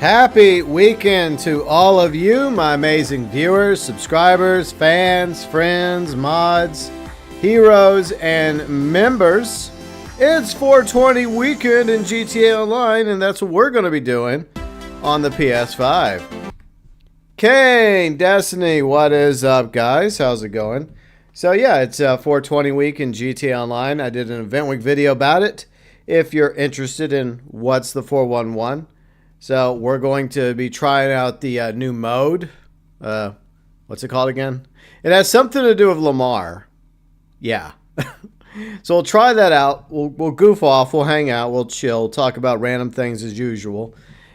Happy weekend to all of you, my amazing viewers, subscribers, fans, friends, mods, heroes, and members. It's 420 weekend in GTA Online, and that's what we're going to be doing on the PS5. Kane, Destiny, what is up, guys? How's it going? So yeah, it's 420 week in GTA Online. I did an event week video about it. If you're interested in what's the 411. So we're going to be trying out the new mode. What's it called again? It has something to do with Lamar. Yeah. So we'll try that out. We'll goof off. We'll hang out. We'll chill. Talk about random things as usual.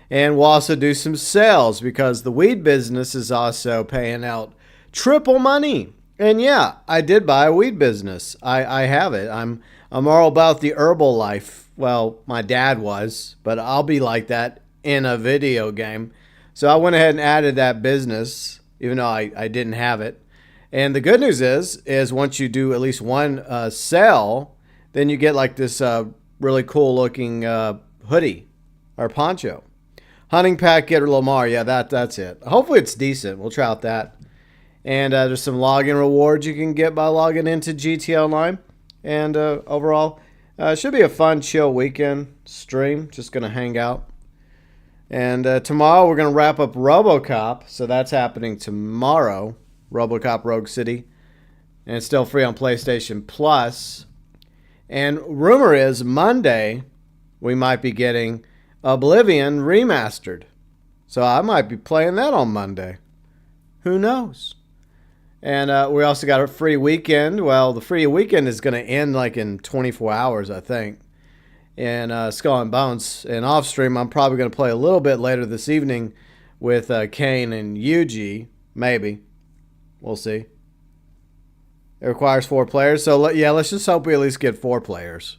And we'll also do some sales because the weed business is also paying out triple money. And yeah, I did buy a weed business. I have it. I'm all about the herbal life. Well, my dad was, but I'll be like that in a video game. So I went ahead and added that business, even though I didn't have it. And the good news is once you do at least one sale, then you get like this really cool looking hoodie or poncho. Hunting pack get Lamar. Yeah, that's it. Hopefully it's decent. We'll try out that. And there's some login rewards you can get by logging into GTA Online. And overall, it should be a fun, chill weekend stream. Just going to hang out. And tomorrow we're going to wrap up RoboCop. So that's happening tomorrow. RoboCop Rogue City. And it's still free on PlayStation Plus. And rumor is Monday we might be getting Oblivion Remastered. So I might be playing that on Monday. Who knows? And we also got a free weekend. Well, the free weekend is going to end like in 24 hours, I think. And Skull and Bones. And off stream, I'm probably going to play a little bit later this evening with Kane and Yuji. Maybe. We'll see. It requires 4 players. So, yeah, let's just hope we at least get 4 players.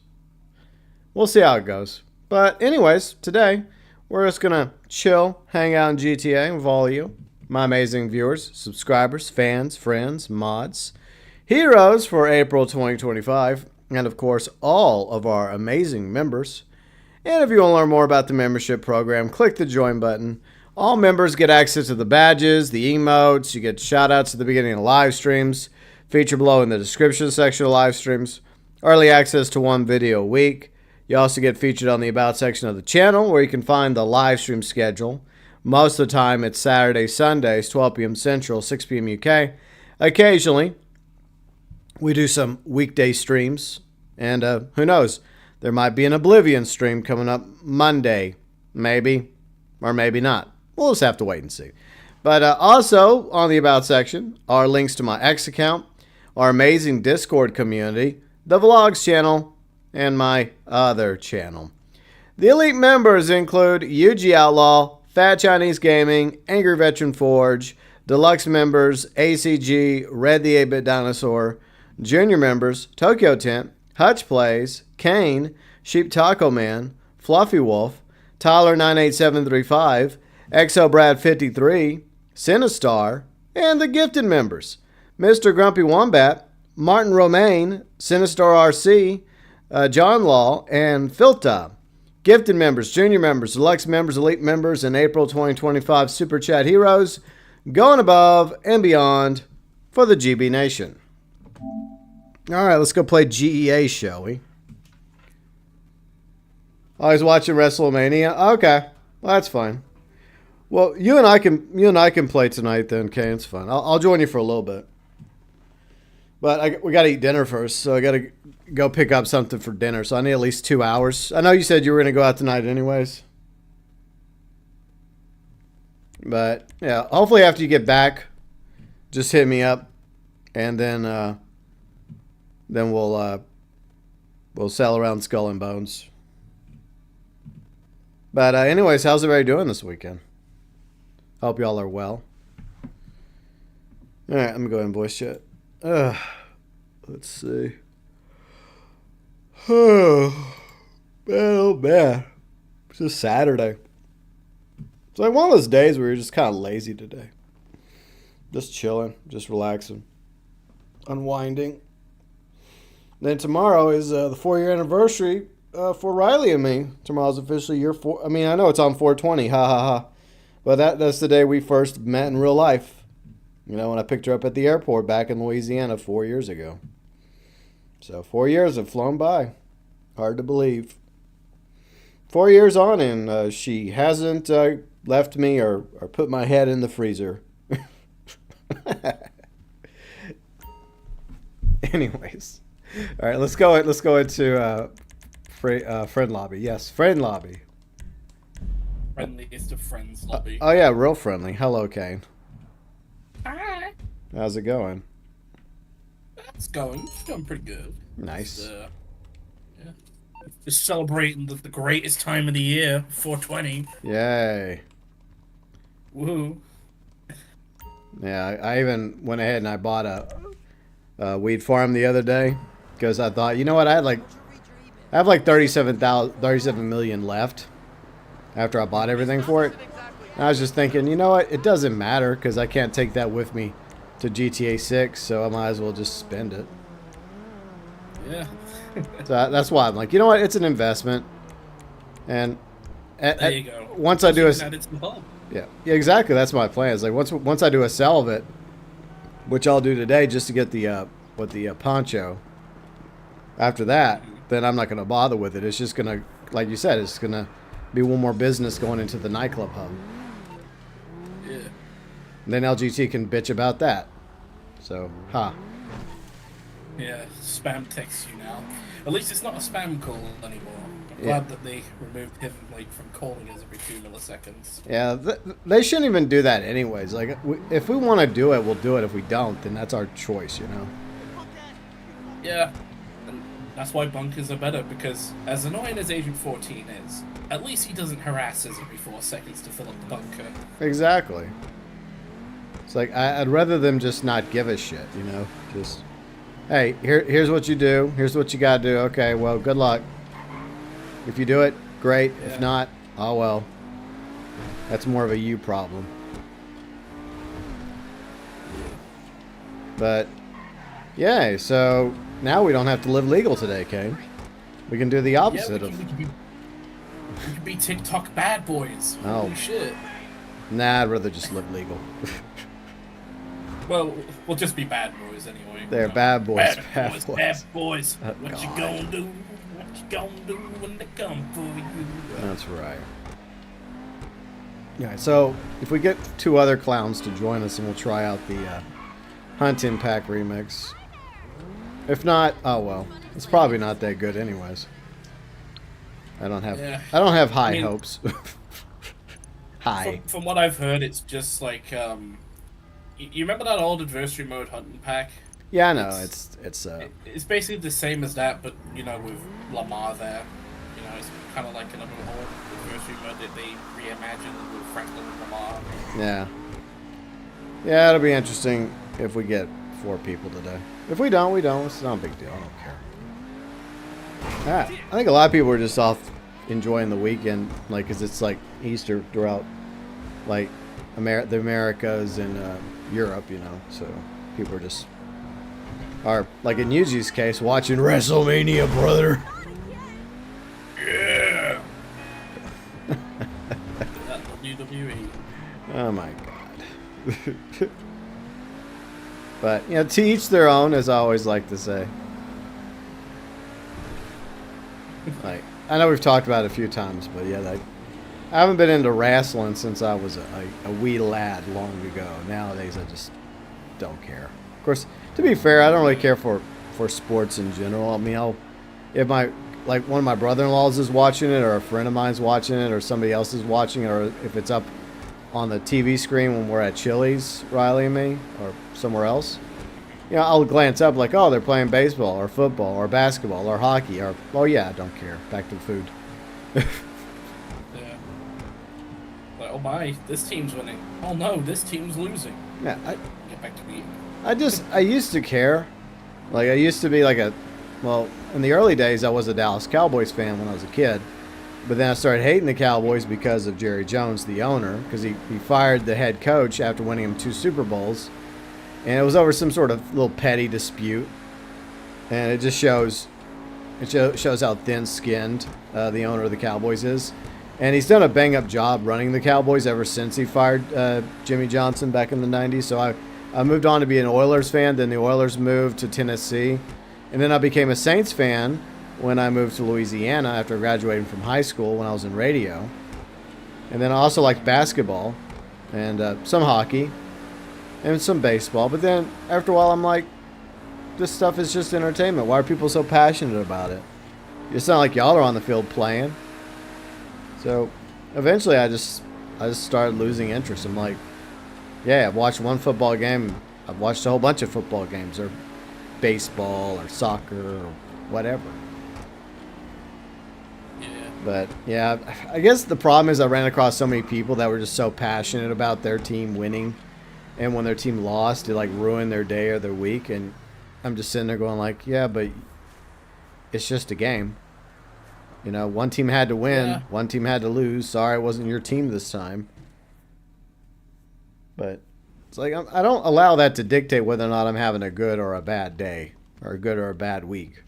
We'll see how it goes. But anyways, today, we're just going to chill, hang out in GTA with all of you. My amazing viewers, subscribers, fans, friends, mods, heroes for April 2025. And, of course, all of our amazing members. And if you want to learn more about the membership program, click the join button. All members get access to the badges, the emotes. You get shout-outs at the beginning of live streams. Featured below in the description section of live streams. Early access to 1 video a week. You also get featured on the About section of the channel, where you can find the live stream schedule. Most of the time, it's Saturdays, Sundays, 12 p.m. Central, 6 p.m. UK. Occasionally, we do some weekday streams, and who knows, there might be an Oblivion stream coming up Monday, maybe, or maybe not. We'll just have to wait and see. But also, on the About section, are links to my X account, our amazing Discord community, the Vlogs channel, and my other channel. The elite members include UG Outlaw, Fat Chinese Gaming, Angry Veteran Forge, Deluxe Members, ACG, Red the 8-Bit Dinosaur, Junior Members, TokyoTent, Huttch Plays, Kane, Sheep Taco Man, Fluffy Wolf, Tyler 98735, Exo Brad 53, SYNNASTARR, and the gifted members, Mr. Grumpy Wombat, Martyn Romaine, SYNNASTARR RC, John Law, and Filta. Gifted members, junior members, deluxe members, elite members, and April 2025 Super Chat heroes going above and beyond for the GB Nation. All right, let's go play GEA, shall we? Oh, he's watching WrestleMania. Okay, well, that's fine. Well, you and I can play tonight then, Kane. It's fine. I'll join you for a little bit. But we got to eat dinner first, so I got to go pick up something for dinner. So I need at least 2 hours. I know you said you were going to go out tonight anyways. But, yeah, hopefully after you get back, just hit me up. And then we'll sail around Skull and Bones. But anyways, how's everybody doing this weekend? Hope y'all are well. All right, I'm going to go ahead and voice chat. Let's see. Oh, man, oh, man. It's just Saturday. It's like one of those days where you're just kind of lazy today. Just chilling, just relaxing, unwinding. Then tomorrow is the 4-year anniversary for Riley and me. Tomorrow's officially year 4. I mean, I know it's on 420. Ha ha ha. Well, that's the day we first met in real life. You know, when I picked her up at the airport back in Louisiana 4 years ago. So 4 years have flown by. Hard to believe. 4 years on, and she hasn't left me or put my head in the freezer. Anyways, all right, let's go into friend lobby. Yes, friend lobby. Friendliest of friends lobby. Oh yeah, real friendly. Hello, Kane. Hi. How's it going? It's going pretty good. Nice. Yeah. Just celebrating the greatest time of the year, 420. Yay. Woohoo. Yeah, I even went ahead and I bought a weed farm the other day because I thought, you know what, I have like 37 million left after I bought everything for it. And I was just thinking, you know what, it doesn't matter because I can't take that with me to GTA 6, so I might as well just spend it. Yeah. So that's why I'm like, you know what, it's an investment. And there you go. Once I do yeah, exactly. That's my plan. It's like once I do a sell of it, which I'll do today just to get the poncho. After that, then I'm not going to bother with it. It's just going to, like you said, it's going to be one more business going into the nightclub hub. Yeah. And then LGT can bitch about that. So, Yeah, spam texts you now. At least it's not a spam call anymore. I'm glad that they removed him from calling us every 2 milliseconds. Yeah, they shouldn't even do that anyways. Like, if we want to do it, we'll do it. If we don't, then that's our choice, you know? Yeah, and that's why bunkers are better, because as annoying as Agent 14 is, at least he doesn't harass us every 4 seconds to fill up the bunker. Exactly. It's like, I'd rather them just not give a shit, you know? Just, hey, here's what you do. Here's what you gotta do. Okay, well, good luck. If you do it, great. Yeah. If not, oh well. That's more of a you problem. But, yeah, so now we don't have to live legal today, Kane. We can do the opposite we could be TikTok bad boys. Oh. Holy shit. Nah, I'd rather just live legal. Well, we'll just be bad boys anyway. They're bad boys. Bad boys. Oh, what God. You gonna do? What you gonna do when they come for you? That's right. Yeah, so if we get 2 other clowns to join us, and we'll try out the Hunt Impact remix. If not, oh well. It's probably not that good anyways. I don't have high hopes. High. From what I've heard, it's just like you remember that old adversary mode hunting pack? Yeah, I know. It's basically the same as that, but you know, with Lamar there. You know, it's kind of like another old adversary mode that they reimagined with Franklin and Lamar. Yeah. Yeah, it'll be interesting if we get 4 people today. If we don't, we don't. It's not a big deal. I don't care. Yeah, I think a lot of people are just off enjoying the weekend, like, because it's like Easter throughout, like, the Americas and Europe, you know. So people are just like in Yuji's case, watching WrestleMania, brother. Yeah. That WWE. Oh my God. But, you know, to each their own, as I always like to say. Like, I know we've talked about it a few times, but yeah, like, I haven't been into wrestling since I was a wee lad long ago. Nowadays, I just don't care. Of course, to be fair, I don't really care for sports in general. I mean, if one of my brother-in-laws is watching it, or a friend of mine's watching it, or somebody else is watching it, or if it's up on the TV screen when we're at Chili's, Riley and me, or somewhere else, you know, I'll glance up like, oh, they're playing baseball or football or basketball or hockey, or, oh yeah, I don't care. Back to the food. Yeah. Like, oh my, this team's winning. Oh no, this team's losing. Yeah, Get back to eating. I used to care. Like, I used to be like well, in the early days, I was a Dallas Cowboys fan when I was a kid. But then I started hating the Cowboys because of Jerry Jones, the owner, because he fired the head coach after winning him 2 Super Bowls. And it was over some sort of little petty dispute. And it just shows how thin-skinned the owner of the Cowboys is. And he's done a bang-up job running the Cowboys ever since he fired Jimmy Johnson back in the 90s. So I moved on to be an Oilers fan. Then the Oilers moved to Tennessee. And then I became a Saints fan when I moved to Louisiana after graduating from high school when I was in radio. And then I also liked basketball and some hockey and some baseball. But then after a while, I'm like, this stuff is just entertainment. Why are people so passionate about it? It's not like y'all are on the field playing. So eventually I just started losing interest. I'm like, yeah, I've watched one football game. I've watched a whole bunch of football games or baseball or soccer or whatever. Yeah. But yeah, I guess the problem is I ran across so many people that were just so passionate about their team winning. And when their team lost, it like ruined their day or their week. And I'm just sitting there going like, yeah, but it's just a game. You know, one team had to win, Yeah. one team had to lose. Sorry, it wasn't your team this time. But it's like I don't allow that to dictate whether or not I'm having a good or a bad day or a good or a bad week.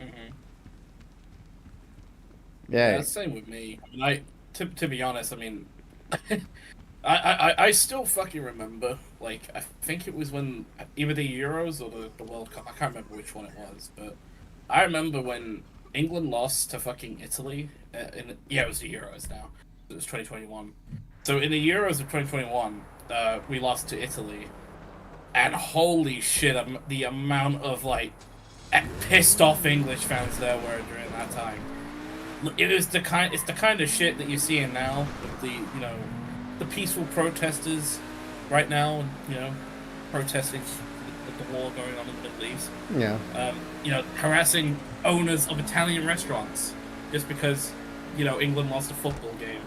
Mm-hmm. Yeah. Yeah, same with me. I mean, to be honest, I mean, I still fucking remember, like, I think it was when either the Euros or the World Cup, I can't remember which one it was, but I remember when England lost to fucking Italy. It was the Euros now. It was 2021. So in the Euros of 2021, we lost to Italy, and holy shit, the amount of like pissed off English fans there were during that time. It's the kind of shit that you're seeing now with the peaceful protesters right now, protesting the war going on in the Middle East. Yeah. Harassing owners of Italian restaurants just because, England lost a football game.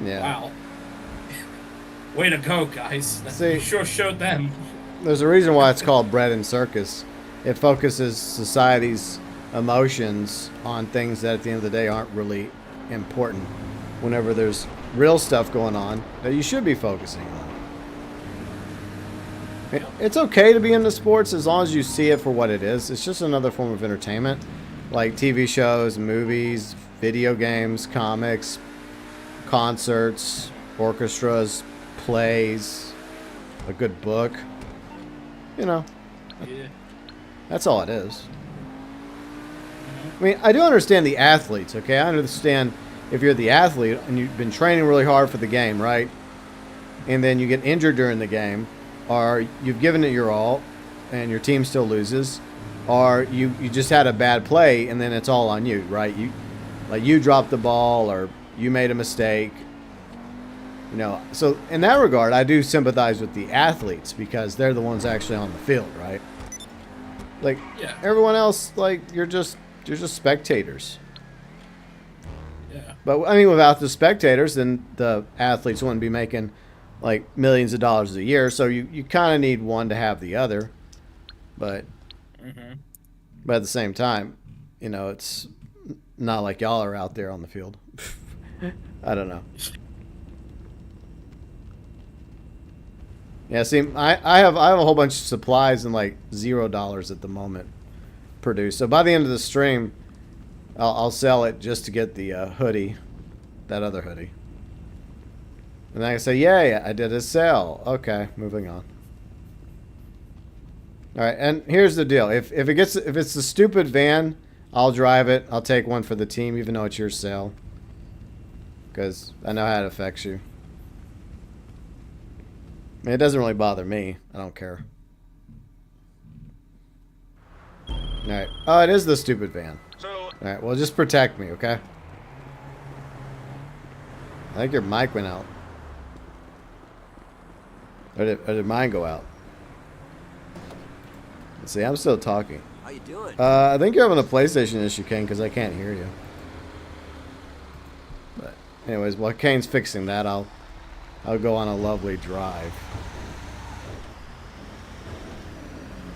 Yeah. Wow. Way to go, guys. See, you sure showed them. There's a reason why it's called Bread and Circus. It focuses society's emotions on things that at the end of the day aren't really important whenever there's real stuff going on that you should be focusing on. It's okay to be into sports as long as you see it for what it is. It's just another form of entertainment, like TV shows, movies, video games, comics, concerts, orchestras, plays, a good book. Yeah. That's all it is. I mean, I do understand the athletes, okay? I understand if you're the athlete and you've been training really hard for the game, right? And then you get injured during the game, or you've given it your all and your team still loses, or you just had a bad play and then it's all on you, right? You dropped the ball or you made a mistake. So in that regard, I do sympathize with the athletes because they're the ones actually on the field, right? Like, Yeah. everyone else, like, you're just spectators. Yeah. But, I mean, without the spectators, then the athletes wouldn't be making, like, millions of dollars a year. So you kind of need one to have the other. But at the same time, it's not like y'all are out there on the field. I don't know. Yeah, see, I have a whole bunch of supplies and like $0 at the moment produced. So by the end of the stream, I'll sell it just to get the hoodie, that other hoodie. And then I say, yay, I did a sale. Okay, moving on. All right, and here's the deal: if it's the stupid van, I'll drive it. I'll take one for the team, even though it's your sale, because I know how it affects you. I mean, it doesn't really bother me. I don't care. Alright. Oh, it is the stupid van. Alright, well, just protect me, okay? I think your mic went out. Or did mine go out? Let's see, I'm still talking. How you doing? I think you're having a PlayStation issue, Kane, because I can't hear you. But anyways, while Kane's fixing that, I'll go on a lovely drive.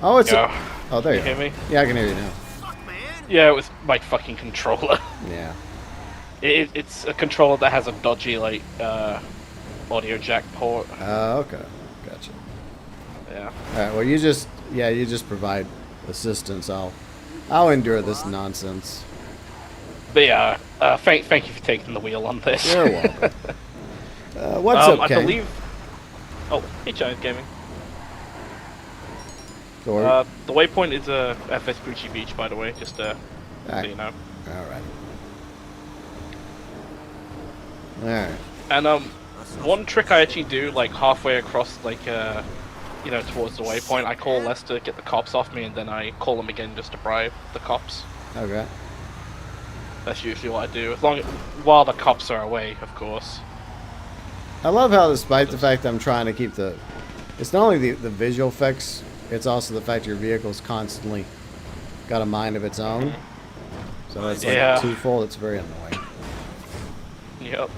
Oh, it's oh, there you Can you go. hear me? Yeah, I can hear you now. Yeah, it was my fucking controller. Yeah. It's a controller that has a dodgy audio jack port. Okay, gotcha. Yeah. All right. Well, you just provide assistance. I'll endure this nonsense. But yeah, Thank you for taking the wheel on this. You're welcome. What's up, I Ken? believe. Oh, hey, Giant Gaming. Or, The waypoint is FS Gucci Beach, by the way, just so you know. Alright. Alright. And one trick I actually do, like halfway across, like you know, towards the waypoint, I call Lester, get the cops off me, and then I call them again just to bribe the cops. Okay. That's usually what I do, while the cops are away, of course. I love how, despite the fact I'm trying to keep the... It's not only the visual effects, it's also the fact your vehicle's constantly got a mind of its own. So it's like twofold. It's very annoying. Yep.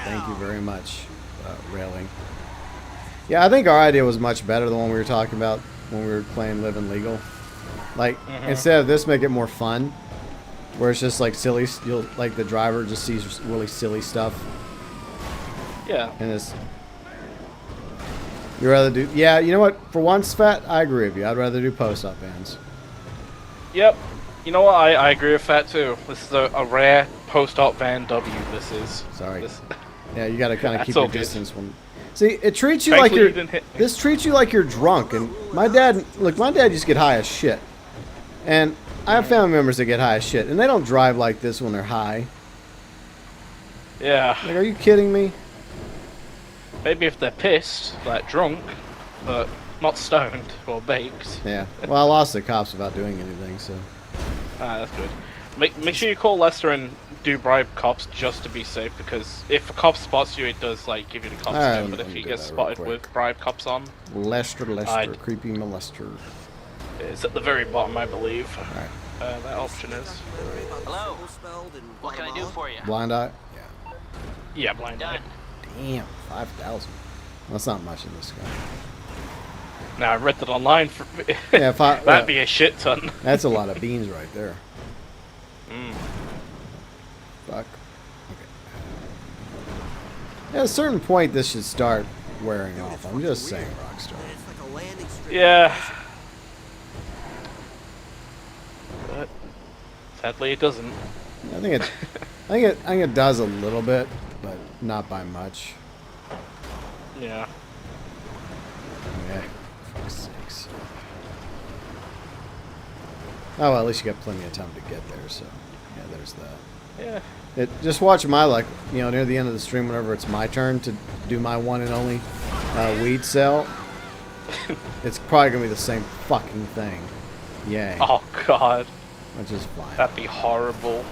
Thank you very much, Railing. Yeah, I think our idea was much better than one we were talking about when we were playing Living Legal. Like, instead of this, make it more fun. Where it's just like silly, like the driver just sees really silly stuff. Yeah. And it's... You rather do... Yeah, you know what? For once, Fat, I agree with you. I'd rather do post-op vans. Yep. You know what? I agree with that too. This is a rare post-op van W. This is. Sorry. Yeah, you got to kind of keep all your good. distance from... See, it treats you Thankfully, like you didn't hit me. This treats you like you're drunk. And my dad... Look, my dad used to get high as shit. And I have family members that get high as shit. And they don't drive like this when they're high. Yeah. Like, are you kidding me? Maybe if they're pissed, like drunk, but not stoned or baked. Yeah. Well, I lost the cops without doing anything, so... Ah, that's good. Make sure you call Lester and do bribe cops just to be safe, because if a cop spots you, it does like give you the cops Alright, down, but let if me you do get that real spotted quick. with bribe cops on, Lester, creepy molester. it's at the very bottom, I believe. Alright. That option is. Hello. What can I do for you? Blind eye? Yeah, blind eye. Damn, 5,000. That's not much in this guy. Now I read that online. For Yeah, that'd be a shit ton. That's a lot of beans right there. Fuck. Okay. At a certain point, this should start wearing off. I'm just saying, Rockstar. Yeah. But sadly, it doesn't. I think it does a little bit, but not by much. Yeah. Yeah. For fuck's sakes. Oh, well, at least you got plenty of time to get there, so yeah, there's that. Yeah. Just watch my luck, you know, near the end of the stream, whenever it's my turn to do my one and only weed sell. It's probably gonna be the same fucking thing. Yay. Oh God. Which is fine. That'd be horrible.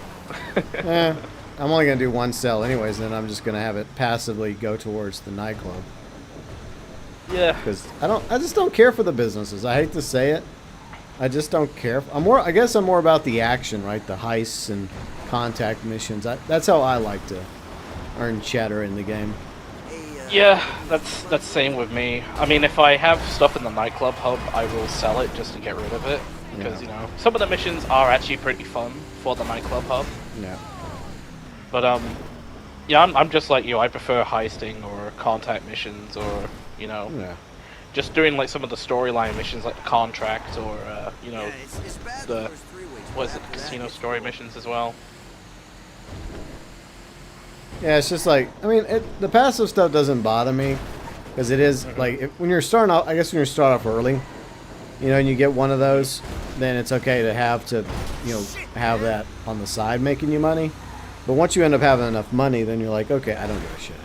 I'm only gonna do one sell anyways, and then I'm just gonna have it passively go towards the nightclub. Yeah. Because I just don't care for the businesses. I hate to say it. I just don't care. I guess I'm more about the action, right? The heists and contact missions. That's how I like to earn cheddar in the game. Yeah, that's the same with me. I mean, if I have stuff in the nightclub hub, I will sell it just to get rid of it. Because, you know, some of the missions are actually pretty fun for the nightclub hub. Yeah. But, yeah, I'm just like you. I prefer heisting or contact missions or, you know, just doing, like, some of the storyline missions, like the contract or, you know, the, what is it, the casino story missions as well. Yeah, it's just like, I mean, the passive stuff doesn't bother me. Because it is, like, when you're starting off, I guess when you start off early, you know, and you get one of those, then it's okay to have have that on the side making you money. But once you end up having enough money, then you're like, okay, I don't give a shit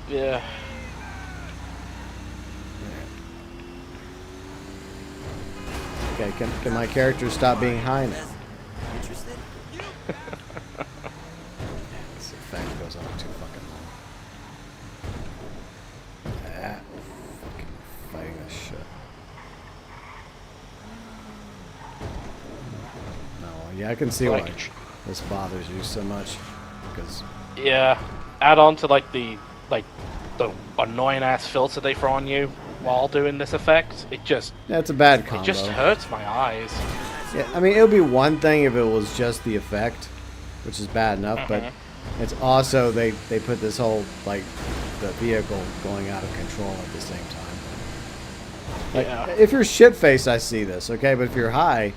anymore. Yeah. Okay, can my character stop being high now? This effect goes on too fucking long. Ah, fucking fighting this shit. No, yeah, I can see why this bothers you so much. Because yeah, add on to like the annoying ass filter they throw on you while doing this effect. It just it's a bad combo. It just hurts my eyes. Yeah, I mean, it would be one thing if it was just the effect, which is bad enough, but it's also they put this whole like the vehicle going out of control at the same time. Like, if you're shit faced, I see this, okay, but if you're high,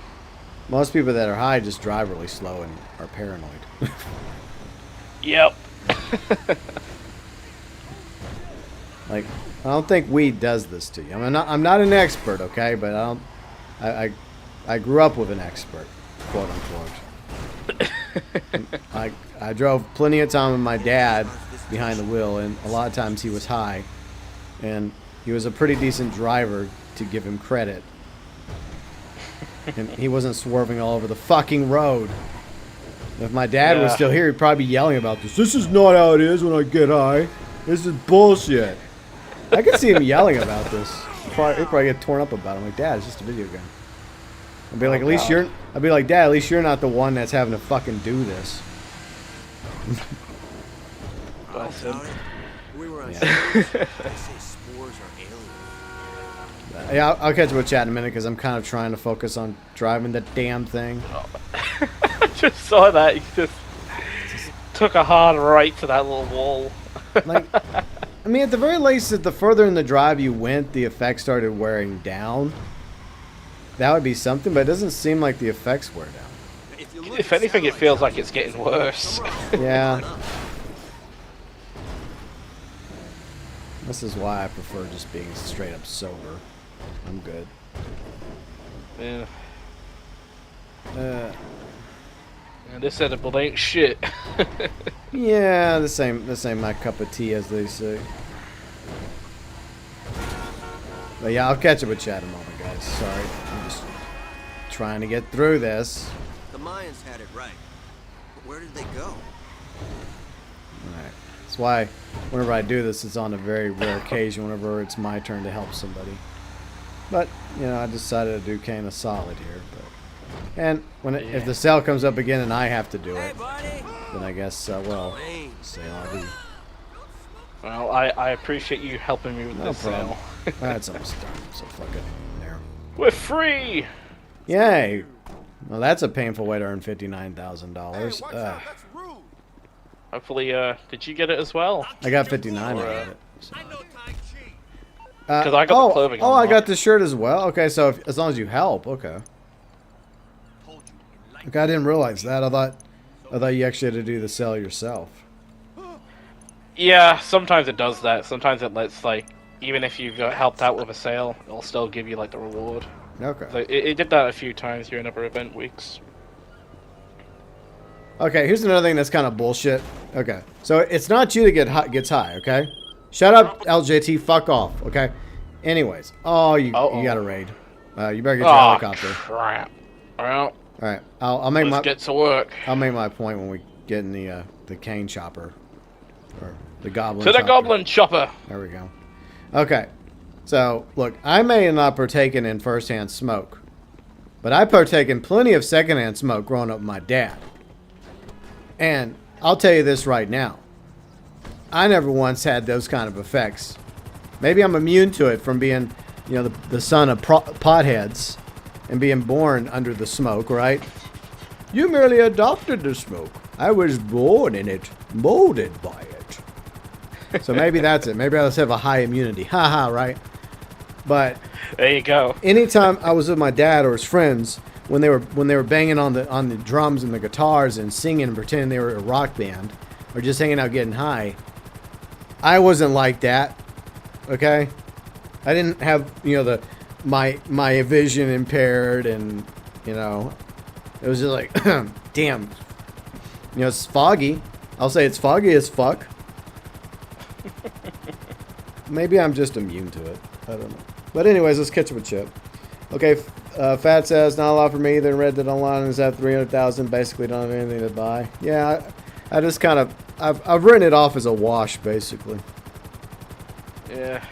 Most people that are high just drive really slow and are paranoid. Yep. Like, I don't think weed does this to you. I mean, I'm not an expert, okay, but I grew up with an expert, quote unquote. I drove plenty of time with my dad behind the wheel, and a lot of times he was high, and he was a pretty decent driver to give him credit. And he wasn't swerving all over the fucking road. If my dad was still here, he'd probably be yelling about this. This is not how it is when I get high. This is bullshit. I could see him yelling about this. He'd probably get torn up about it. I'm like, Dad, it's just a video game. I'd be like, I'd be like, Dad, at least you're not the one that's having to fucking do this. Bless him. We were on Yeah, I'll catch up with chat in a minute because I'm kind of trying to focus on driving the damn thing. I just saw that. He just took a hard right to that little wall. Like, I mean, at the very least, the further in the drive you went, the effects started wearing down. That would be something, but it doesn't seem like the effects wear down. If anything, it feels like it's getting worse. Yeah. This is why I prefer just being straight up sober. I'm good. Yeah. And this edible ain't shit. Yeah, this ain't my cup of tea, as they say. But yeah, I'll catch up with chat in a moment, guys. Sorry, I'm just trying to get through this. The Mayans had it right. But where did they go? Alright. That's why whenever I do this, it's on a very rare occasion whenever it's my turn to help somebody. But, you know, I decided to do kind of solid here. But, and when if the cell comes up again and I have to do it, then I guess, well, say la vie. Well, I appreciate you helping me with this problem. sale. That's almost done, so fuck it. There. We're free! Yay! Well, that's a painful way to earn $59,000. Hopefully, did you get it as well? I got 59 out of it. Because I got the clothing Oh, I unlocked. got the shirt as well? Okay, so as long as you help, okay. Okay, I didn't realize that. I thought you actually had to do the sale yourself. Yeah, sometimes it does that. Sometimes it lets, like, even if you've helped out with a sale, it'll still give you, like, the reward. Okay. So it did that a few times during other event weeks. Okay, here's another thing that's kind of bullshit. Okay, so it's not you that gets high, okay? Shut up, LJT, fuck off, okay? Anyways, you got a raid. You better get your helicopter. Crap. Well, alright, I'll make let's get to work. I'll make my point when we get in the cane chopper. Or the goblin To the chopper. goblin chopper! There we go. Okay, so, look, I may have not partaken in first-hand smoke, but I partake in plenty of second-hand smoke growing up with my dad. And I'll tell you this right now. I never once had those kind of effects. Maybe I'm immune to it from being, you know, the son of potheads and being born under the smoke, right? You merely adopted the smoke. I was born in it, molded by it. So maybe that's it. Maybe I just have a high immunity. Haha, right? But there you go. Anytime I was with my dad or his friends, when they were banging on the drums and the guitars and singing and pretending they were a rock band, or just hanging out getting high, I wasn't like that. Okay, I didn't have, you know, my vision impaired, and, you know, it was just like damn, you know, it's foggy. I'll say it's foggy as fuck. Maybe I'm just immune to it. I don't know. But anyways, let's catch up with Chip. Okay, Fat says, not a lot for me either. Read that online is at 300,000. Basically, don't have anything to buy. Yeah, I just kind of, I've written it off as a wash, basically. Yeah,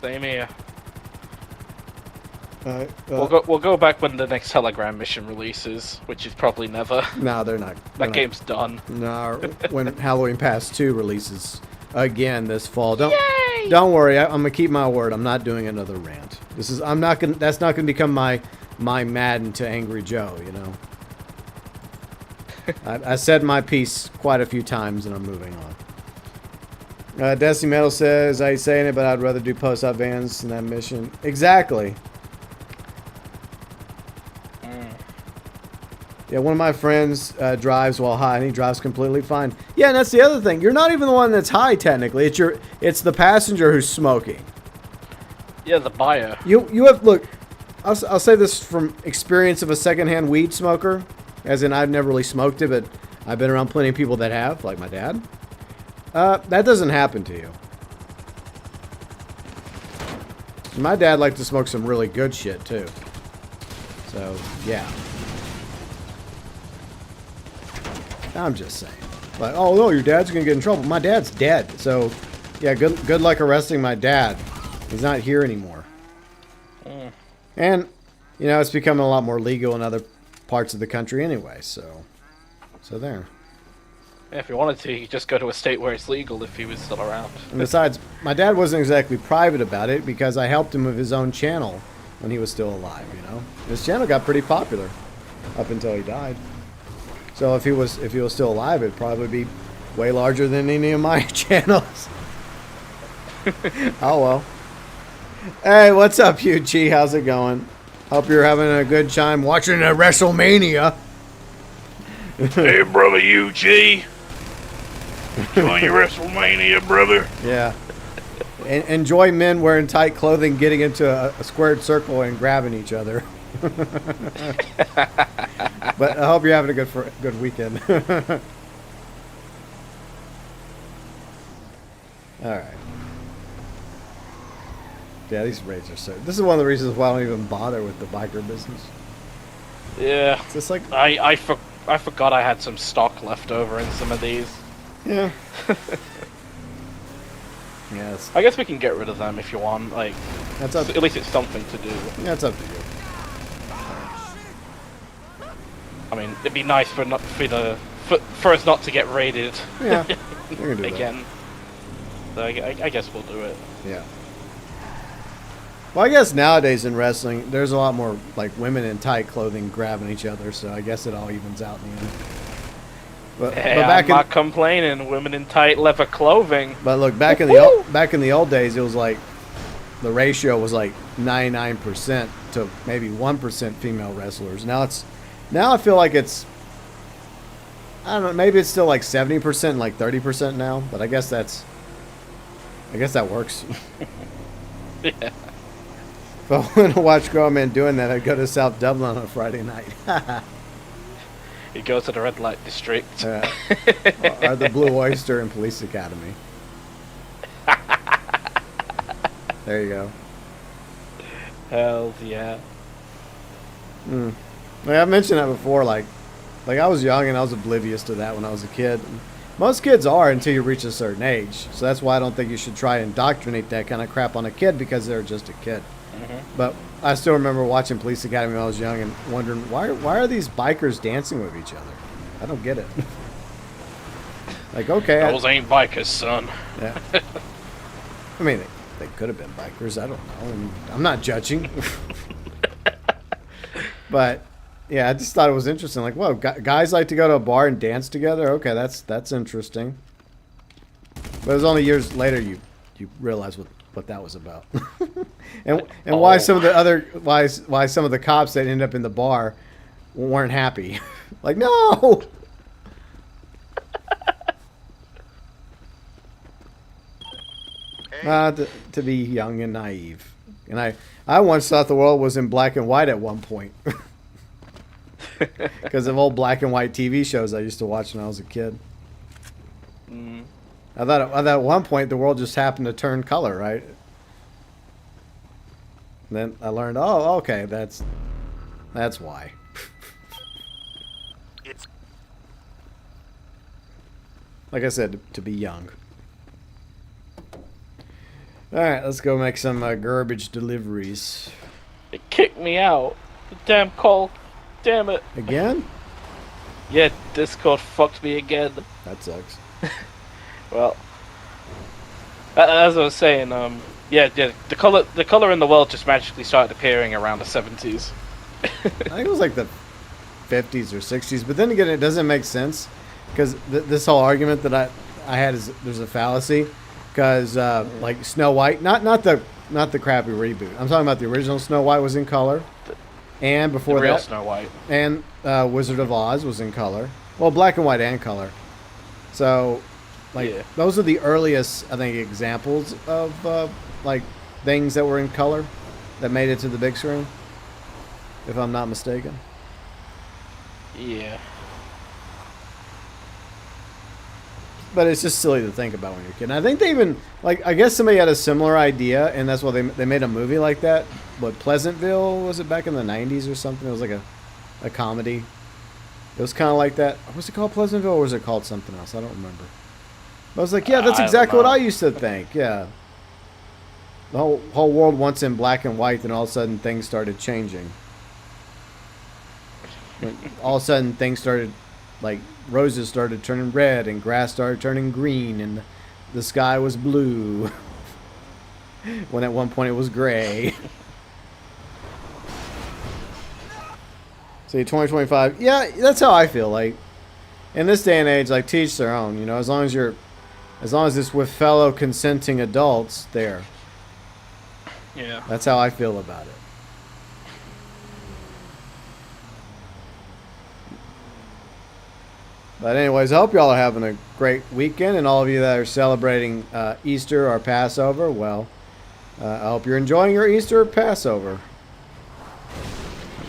same here. We'll go back when the next Telegram mission releases, which is probably never. No, they're not. That game's done. No, when Halloween Pass 2 releases again this fall. Don't worry. I'm gonna keep my word. I'm not doing another rant. That's not gonna become my Madden to Angry Joe. You know. I said my piece quite a few times, and I'm moving on. Destiny Metal says, I ain't saying it, but I'd rather do post-op vans than that mission. Exactly. Yeah, one of my friends drives while high, and he drives completely fine. Yeah, and that's the other thing. You're not even the one that's high, technically. It's the passenger who's smoking. Yeah, the buyer. You have, look, I'll say this from experience of a secondhand weed smoker, as in I've never really smoked it, but I've been around plenty of people that have, like my dad. That doesn't happen to you. My dad liked to smoke some really good shit, too. So, yeah. I'm just saying. Like, oh no, your dad's gonna get in trouble. My dad's dead. So, yeah, good luck arresting my dad. He's not here anymore. And, you know, it's becoming a lot more legal in other parts of the country anyway, so there. Yeah, if you wanted to, you could just go to a state where it's legal if he was still around. And besides, my dad wasn't exactly private about it because I helped him with his own channel when he was still alive, you know? His channel got pretty popular up until he died. So if he was still alive, it'd probably be way larger than any of my channels. Oh well. Hey, what's up, Huttch? How's it going? Hope you're having a good time watching a WrestleMania. Hey, brother Huttch. Enjoying your WrestleMania, brother? Yeah. Enjoy men wearing tight clothing getting into a squared circle and grabbing each other. But I hope you're having a good weekend. All right. Yeah, these raids are so... This is one of the reasons why I don't even bother with the biker business. Yeah. It's just like... I forgot I had some stock left over in some of these. Yeah. Yes. I guess we can get rid of them if you want. Like, That's up. at least it's something to do. Yeah, it's up to you. I mean, it'd be nice for us not to get raided. Yeah. You can do again. So I guess we'll do it. that. Yeah. Well, I guess nowadays in wrestling, there's a lot more like women in tight clothing grabbing each other, so I guess it all evens out in the end. But I'm not complaining. Women in tight leather clothing. But look, back in the old days, it was like the ratio was like 99% to maybe 1% female wrestlers. Now I feel like it's, I don't know, maybe it's still like 70% and like 30% now. But I guess that works. Yeah. If I want to watch grown men doing that, I'd go to South Dublin on a Friday night. You go to the red light district. Or the Blue Oyster and Police Academy. There you go. Hell yeah. Like I mentioned that before, like I was young and I was oblivious to that when I was a kid. Most kids are until you reach a certain age. So that's why I don't think you should try and indoctrinate that kind of crap on a kid because they're just a kid. But I still remember watching Police Academy when I was young and wondering, why are these bikers dancing with each other? I don't get it. Like, okay. Those ain't bikers, son. Yeah. I mean, they could have been bikers. I don't know. And I'm not judging. But, yeah, I just thought it was interesting. Like, whoa, guys like to go to a bar and dance together? Okay, that's interesting. But it was only years later you realize what that was about. and why some of the other why some of the cops that end up in the bar weren't happy. Like, no. To be young and naive. And I once thought the world was in black and white at one point. Because of old black and white TV shows I used to watch when I was a kid. I thought at one point the world just happened to turn color, right? And then I learned, oh, okay, that's why. Like I said, to be young. All right, let's go make some garbage deliveries. It kicked me out. The damn call. Damn it. Again? Yeah, Discord fucked me again. That sucks. Well, as I was saying, yeah, the color in the world just magically started appearing around the 70s. I think it was like the 50s or 60s, but then again, it doesn't make sense because this whole argument that I had is there's a fallacy because like Snow White, not the crappy reboot. I'm talking about the original Snow White was in color. And before The real that, Snow White. and Wizard of Oz was in color. Well, black and white and color. So, like, Yeah. those are the earliest, I think, examples of, like, things that were in color that made it to the big screen, if I'm not mistaken. Yeah. But it's just silly to think about when you're a kid. And I think they even, like, I guess somebody had a similar idea, and that's why they made a movie like that. What, Pleasantville, was it back in the 90s or something? It was like a comedy. It was kind of like that. Was it called Pleasantville, or was it called something else? I don't remember. But I was like, yeah, that's I don't exactly what know. I used to think. Yeah. The whole world once in black and white, then all of a sudden things started changing. All of a sudden things started, like, roses started turning red and grass started turning green and the sky was blue when at one point it was gray. See, 2025, yeah, that's how I feel. Like, in this day and age, like, teach their own, you know, as long as it's with fellow consenting adults, there. Yeah. That's how I feel about it. But anyways, I hope y'all are having a great weekend, and all of you that are celebrating Easter or Passover, well, I hope you're enjoying your Easter or Passover.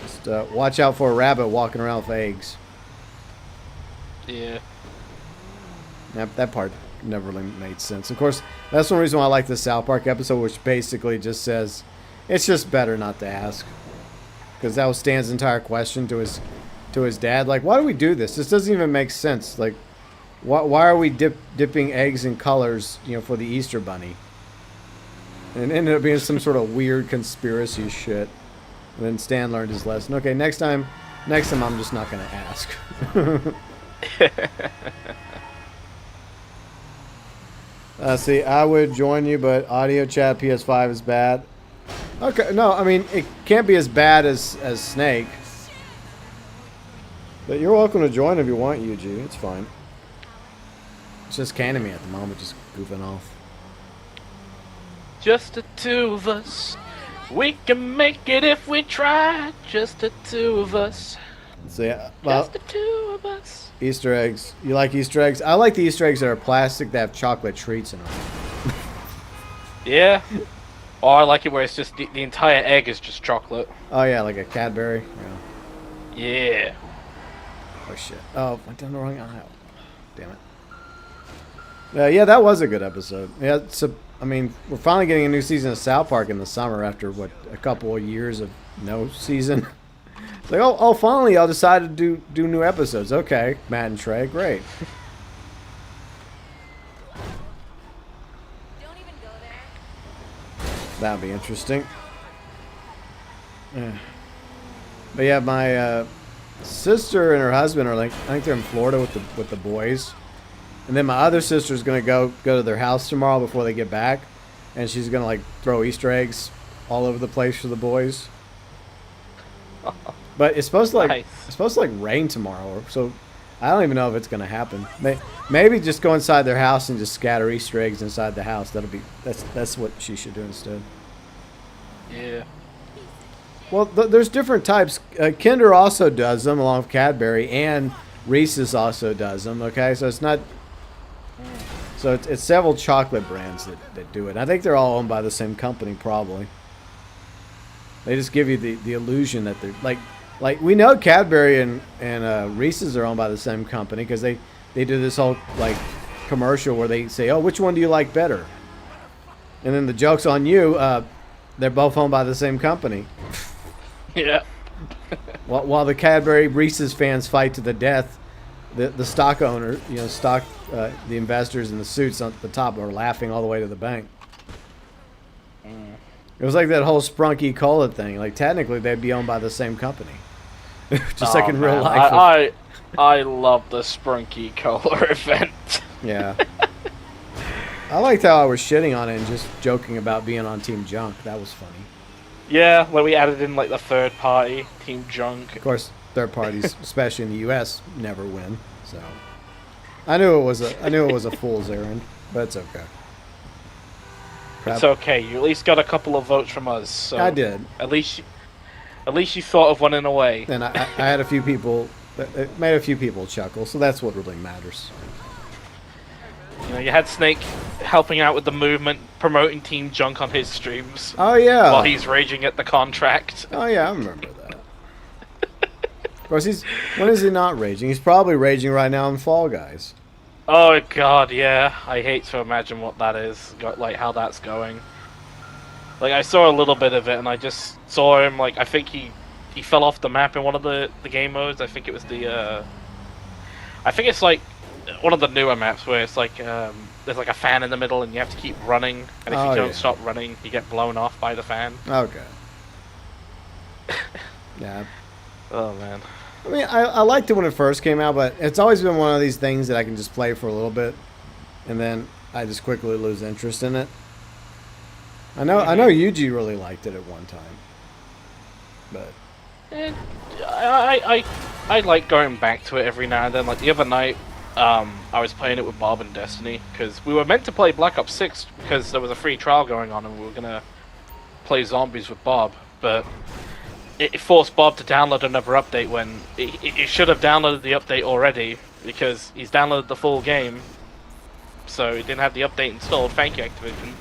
Just watch out for a rabbit walking around with eggs. Yeah. That part never really made sense. Of course, that's one reason why I like the South Park episode, which basically just says, it's just better not to ask. Because that was Stan's entire question to his dad. Like, why do we do this? This doesn't even make sense. Like, why are we dipping eggs in colors, you know, for the Easter Bunny? And it ended up being some sort of weird conspiracy shit. And then Stan learned his lesson. Okay, next time I'm just not going to ask. See, I would join you, but audio chat PS5 is bad. Okay, no, I mean, it can't be as bad as Snake. But you're welcome to join if you want, UG. It's fine. It's just canning me at the moment, just goofing off. Just the two of us. We can make it if we try. Just the two of us. So yeah, well, Just the two of us. Easter eggs. You like Easter eggs? I like the Easter eggs that are plastic that have chocolate treats in them. Yeah. Oh, I like it where it's just the entire egg is just chocolate. Oh yeah, like a Cadbury. Yeah. Yeah. Oh shit. Oh, went down the wrong aisle. Damn it. Yeah, that was a good episode. Yeah, so I mean, we're finally getting a new season of South Park in the summer after what, a couple of years of no season. It's like, oh, finally, y'all decided to do new episodes. Okay, Matt and Trey, great. Don't even go there. That'd be interesting. Yeah. But yeah, my sister and her husband are like, I think they're in Florida with the boys. And then my other sister's gonna go to their house tomorrow before they get back, and she's gonna like throw Easter eggs all over the place for the boys. But it's supposed to like rain tomorrow, so I don't even know if it's gonna happen. Maybe just go inside their house and just scatter Easter eggs inside the house. That's what she should do instead. Yeah. Well, there's different types. Kinder also does them along with Cadbury, and Reese's also does them. Okay, so it's not. So it's several chocolate brands that do it. I think they're all owned by the same company, probably. They just give you the illusion that they're like we know Cadbury and Reese's are owned by the same company because they do this whole like commercial where they say, oh, which one do you like better? And then the joke's on you. They're both owned by the same company. Yeah. While the Cadbury Reese's fans fight to the death, the stock owner, the investors in the suits on the top are laughing all the way to the bank. It was like that whole Sprunky Cola thing. Like, technically, they'd be owned by the same company. Just like in real life. I love the Sprunky Cola event. Yeah. I liked how I was shitting on it and just joking about being on Team Junk. That was funny. Yeah, when we added in like the third party, Team Junk. Of course, third parties, especially in the U.S., never win. So I knew it was a fool's errand, but it's okay. It's okay. You at least got a couple of votes from us. So I did. At least At least you thought of one in a way. And I had a few people, it made a few people chuckle, so that's what really matters. You know, you had Snake helping out with the movement, promoting Team Junk on his streams. Oh yeah. While he's raging at the contract. Oh yeah, I remember that. Of course, when is he not raging? He's probably raging right now in Fall Guys. Oh god, yeah. I hate to imagine what that is, like how that's going. Like, I saw a little bit of it, and I just saw him, like, I think he fell off the map in one of the game modes. I think it was the, I think it's, like, one of the newer maps where it's, like, there's, like, a fan in the middle, and you have to keep running, and if you don't stop running, you get blown off by the fan. Okay. Yeah. Oh, man. I mean, I liked it when it first came out, but it's always been one of these things that I can just play for a little bit, and then I just quickly lose interest in it. I know Yuji really liked it at one time, but I like going back to it every now and then. Like the other night, I was playing it with Bob and Destiny because we were meant to play Black Ops 6 because there was a free trial going on and we were gonna play zombies with Bob, but it forced Bob to download another update when it should have downloaded the update already because he's downloaded the full game, so he didn't have the update installed. Thank you, Activision.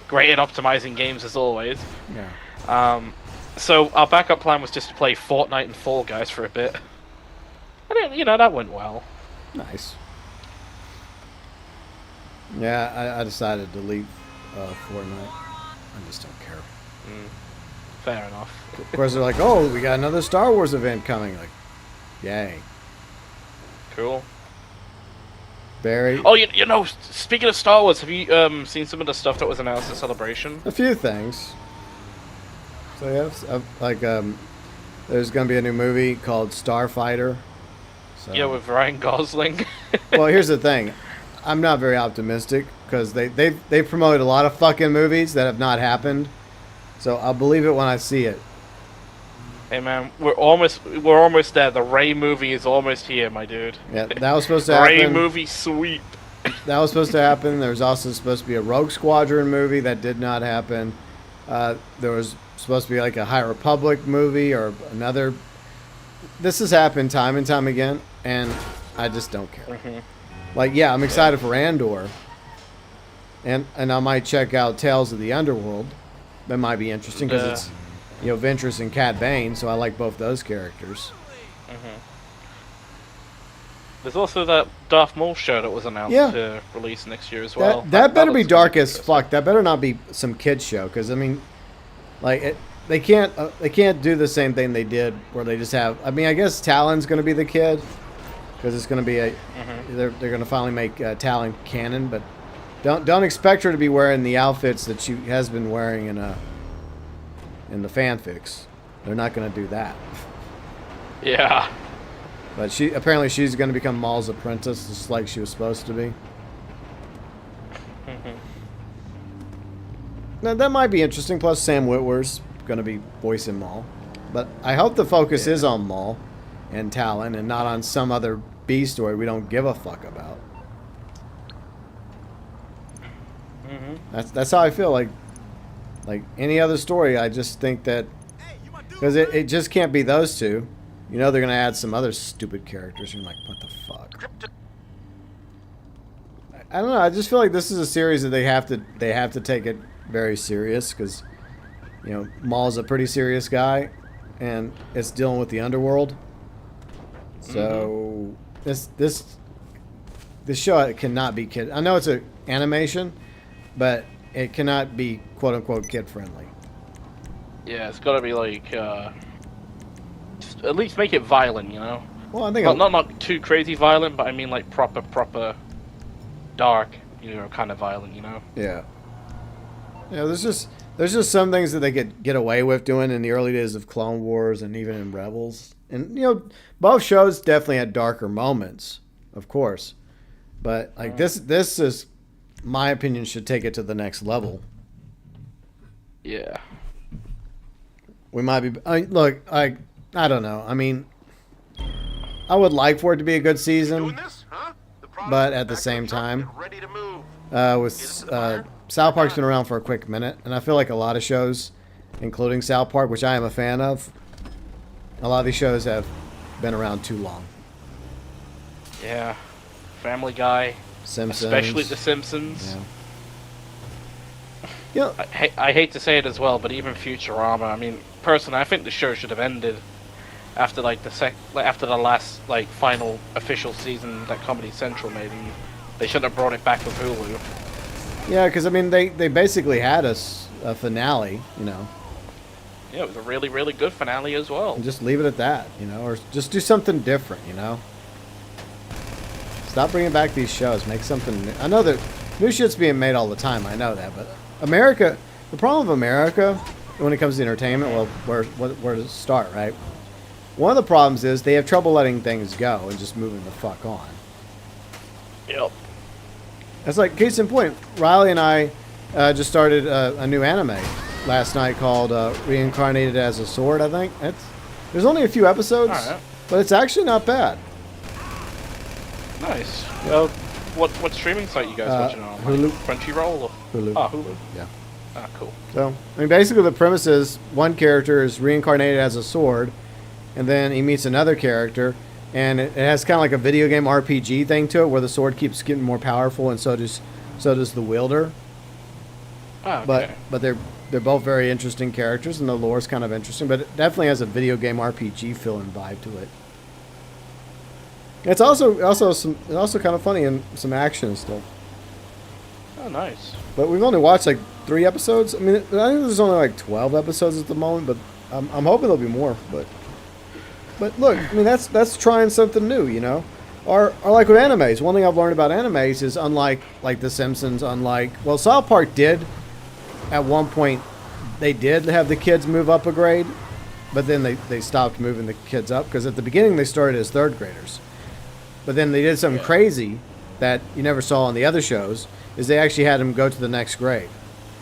Great at optimizing games as always. yeah. So our backup plan was just to play Fortnite and Fall Guys for a bit. And you know, that went well. Nice. Yeah, I decided to leave Fortnite. I just don't care. Fair enough. Of course, they're like, oh, we got another Star Wars event coming. Like, yay. Cool. Very. Oh, you know, speaking of Star Wars, have you seen some of the stuff that was announced at Celebration? A few things. So yeah, like there's gonna be a new movie called Starfighter. So. Yeah, with Ryan Gosling. Well, here's the thing. I'm not very optimistic because they promoted a lot of fucking movies that have not happened. So I'll believe it when I see it. Hey man, we're almost there. The Rey movie is almost here, my dude. Yeah, that was supposed to happen. Rey movie sweep. That was supposed to happen. There was also supposed to be a Rogue Squadron movie that did not happen. There was supposed to be like a High Republic movie or another. This has happened time and time again, and I just don't care. Like, yeah, I'm excited for Andor, and I might check out Tales of the Underworld. That might be interesting because it's, you know, Ventress and Cat Bane, so I like both those characters. There's also that Darth Maul show that was announced to release next year as well. That better be dark as fuck. That better not be some kid show, because I mean, like they can't do the same thing they did where they just have. I mean, I guess Talon's going to be the kid because it's going to be a. They're going to finally make Talon canon, but don't expect her to be wearing the outfits that she has been wearing in the fanfics. They're not going to do that. Yeah. But she's going to become Maul's apprentice, just like she was supposed to be. Now that might be interesting. Plus, Sam Witwer's going to be voicing Maul. But I hope the focus is on Maul and Talon, and not on some other B story we don't give a fuck about. That's how I feel. Like any other story, I just think that because it just can't be those two. You know they're gonna add some other stupid characters. You're like, what the fuck? I don't know. I just feel like this is a series that they have to take it very serious because, you know, Maul's a pretty serious guy, and it's dealing with the underworld. So this show cannot be kid. I know it's an animation, but it cannot be quote unquote kid friendly. Yeah, it's got to be like. At least make it violent, you know. Well, I think not too crazy violent, but I mean like proper dark, you know, kind of violent, you know. Yeah. Yeah, there's just some things that they could get away with doing in the early days of Clone Wars and even in Rebels. And you know, both shows definitely had darker moments, of course. But like this is, my opinion, should take it to the next level. Yeah. We might be. I don't know. I mean, I would like for it to be a good season, but at the same time, South Park's been around for a quick minute, and I feel like a lot of shows, including South Park, which I am a fan of, A lot of these shows have been around too long. Yeah. Family Guy. Simpsons. Especially The Simpsons. Yeah. You know, I hate to say it as well, but even Futurama. I mean, personally, I think the show should have ended after like after the last like final official season that Comedy Central made. And they shouldn't have brought it back with Hulu. yeah, because I mean, they basically had a finale, you know. Yeah, it was a really, really good finale as well. And just leave it at that, you know, or just do something different, you know. Stop bringing back these shows. Make something new. I know that new shit's being made all the time. I know that, but America, the problem with America when it comes to entertainment, well, where to start, right? One of the problems is they have trouble letting things go and just moving the fuck on. Yep. That's like, case in point, Riley and I just started a new anime last night called Reincarnated as a Sword, I think. There's only a few episodes, Alright. but it's actually not bad. Nice. Well, what streaming site you guys watching on? Hulu. Crunchyroll or Hulu. Ah, Hulu. Yeah. Ah, cool. So, I mean, basically the premise is one character is reincarnated as a sword, and then he meets another character, and it has kind of like a video game RPG thing to it, where the sword keeps getting more powerful, and so does the wielder. Ah, okay. But they're both very interesting characters, and the lore's kind of interesting, but it definitely has a video game RPG feeling vibe to it. It's also kind of funny and some action stuff. Oh, nice. But we've only watched like 3 episodes. I mean, I think there's only like 12 episodes at the moment, but I'm hoping there'll be more. But look, I mean, that's trying something new, you know. Or like with animes. One thing I've learned about animes is unlike like The Simpsons, well, South Park did at one point. They did have the kids move up a grade, but then they stopped moving the kids up because at the beginning they started as 3rd graders. But then they did something crazy that you never saw on the other shows, is they actually had them go to the next grade.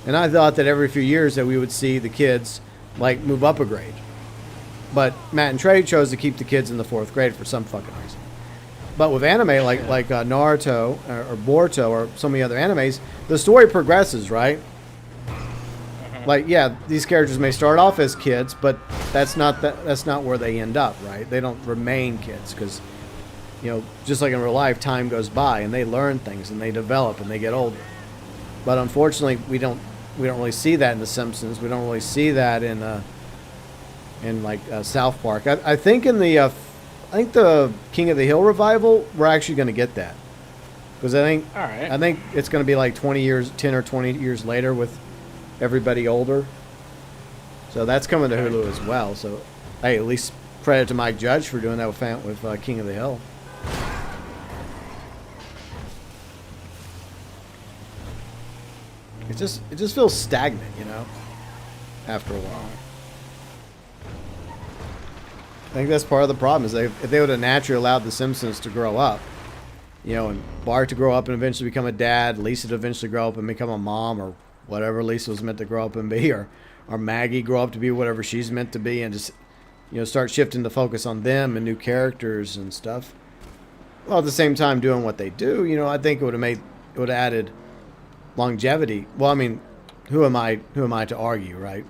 And I thought that every few years that we would see the kids, like, move up a grade. But Matt and Trey chose to keep the kids in the 4th grade for some fucking reason. But with anime, like Naruto or Boruto or so many other animes, the story progresses, right? Like, yeah, these characters may start off as kids, but that's not where they end up, right? They don't remain kids because, you know, just like in real life, time goes by and they learn things and they develop and they get older. But unfortunately, we don't really see that in The Simpsons. We don't really see that in South Park. I think in the King of the Hill revival, we're actually going to get that because I think it's going to be like 10 or 20 years later with everybody older. So that's coming to Hulu as well. So hey, at least credit to Mike Judge for doing that with King of the Hill. It just feels stagnant, you know, after a while. I think that's part of the problem is if they would have naturally allowed The Simpsons to grow up, you know, and Bart to grow up and eventually become a dad, Lisa to eventually grow up and become a mom or whatever Lisa was meant to grow up and be, or Maggie grow up to be whatever she's meant to be, and just, you know, start shifting the focus on them and new characters and stuff. Well, at the same time doing what they do, you know, I think it would have added longevity. Well, I mean, who am I to argue, right?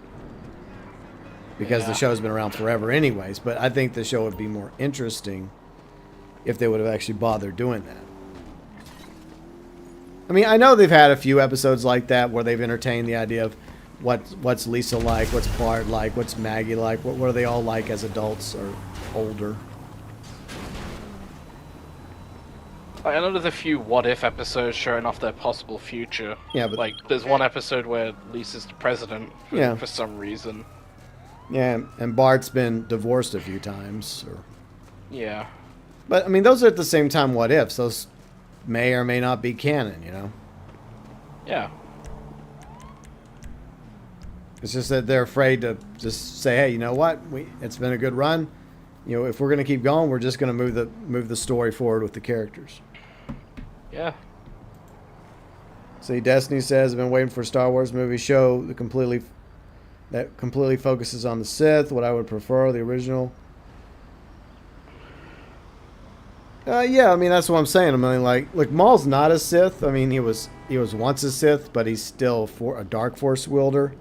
Because the show's been around forever anyways, but I think the show would be more interesting if they would have actually bothered doing that. I mean, I know they've had a few episodes like that where they've entertained the idea of what's Lisa like, what's Bart like, what's Maggie like, what are they all like as adults or older. I know there's a few what-if episodes showing off their possible future. Yeah, but like there's one episode where Lisa's the president for some reason. Yeah, and Bart's been divorced a few times. Yeah. But I mean, those are at the same time what ifs. Those may or may not be canon, you know. Yeah. It's just that they're afraid to just say, hey, you know what? It's been a good run. You know, if we're going to keep going, we're just going to move the story forward with the characters. Yeah. See, Destiny says, I've been waiting for a Star Wars movie show that completely focuses on the Sith. What I would prefer, the original. Yeah, I mean, that's what I'm saying. I mean, like, look, Maul's not a Sith. I mean, he was once a Sith, but he's still a Dark Force wielder.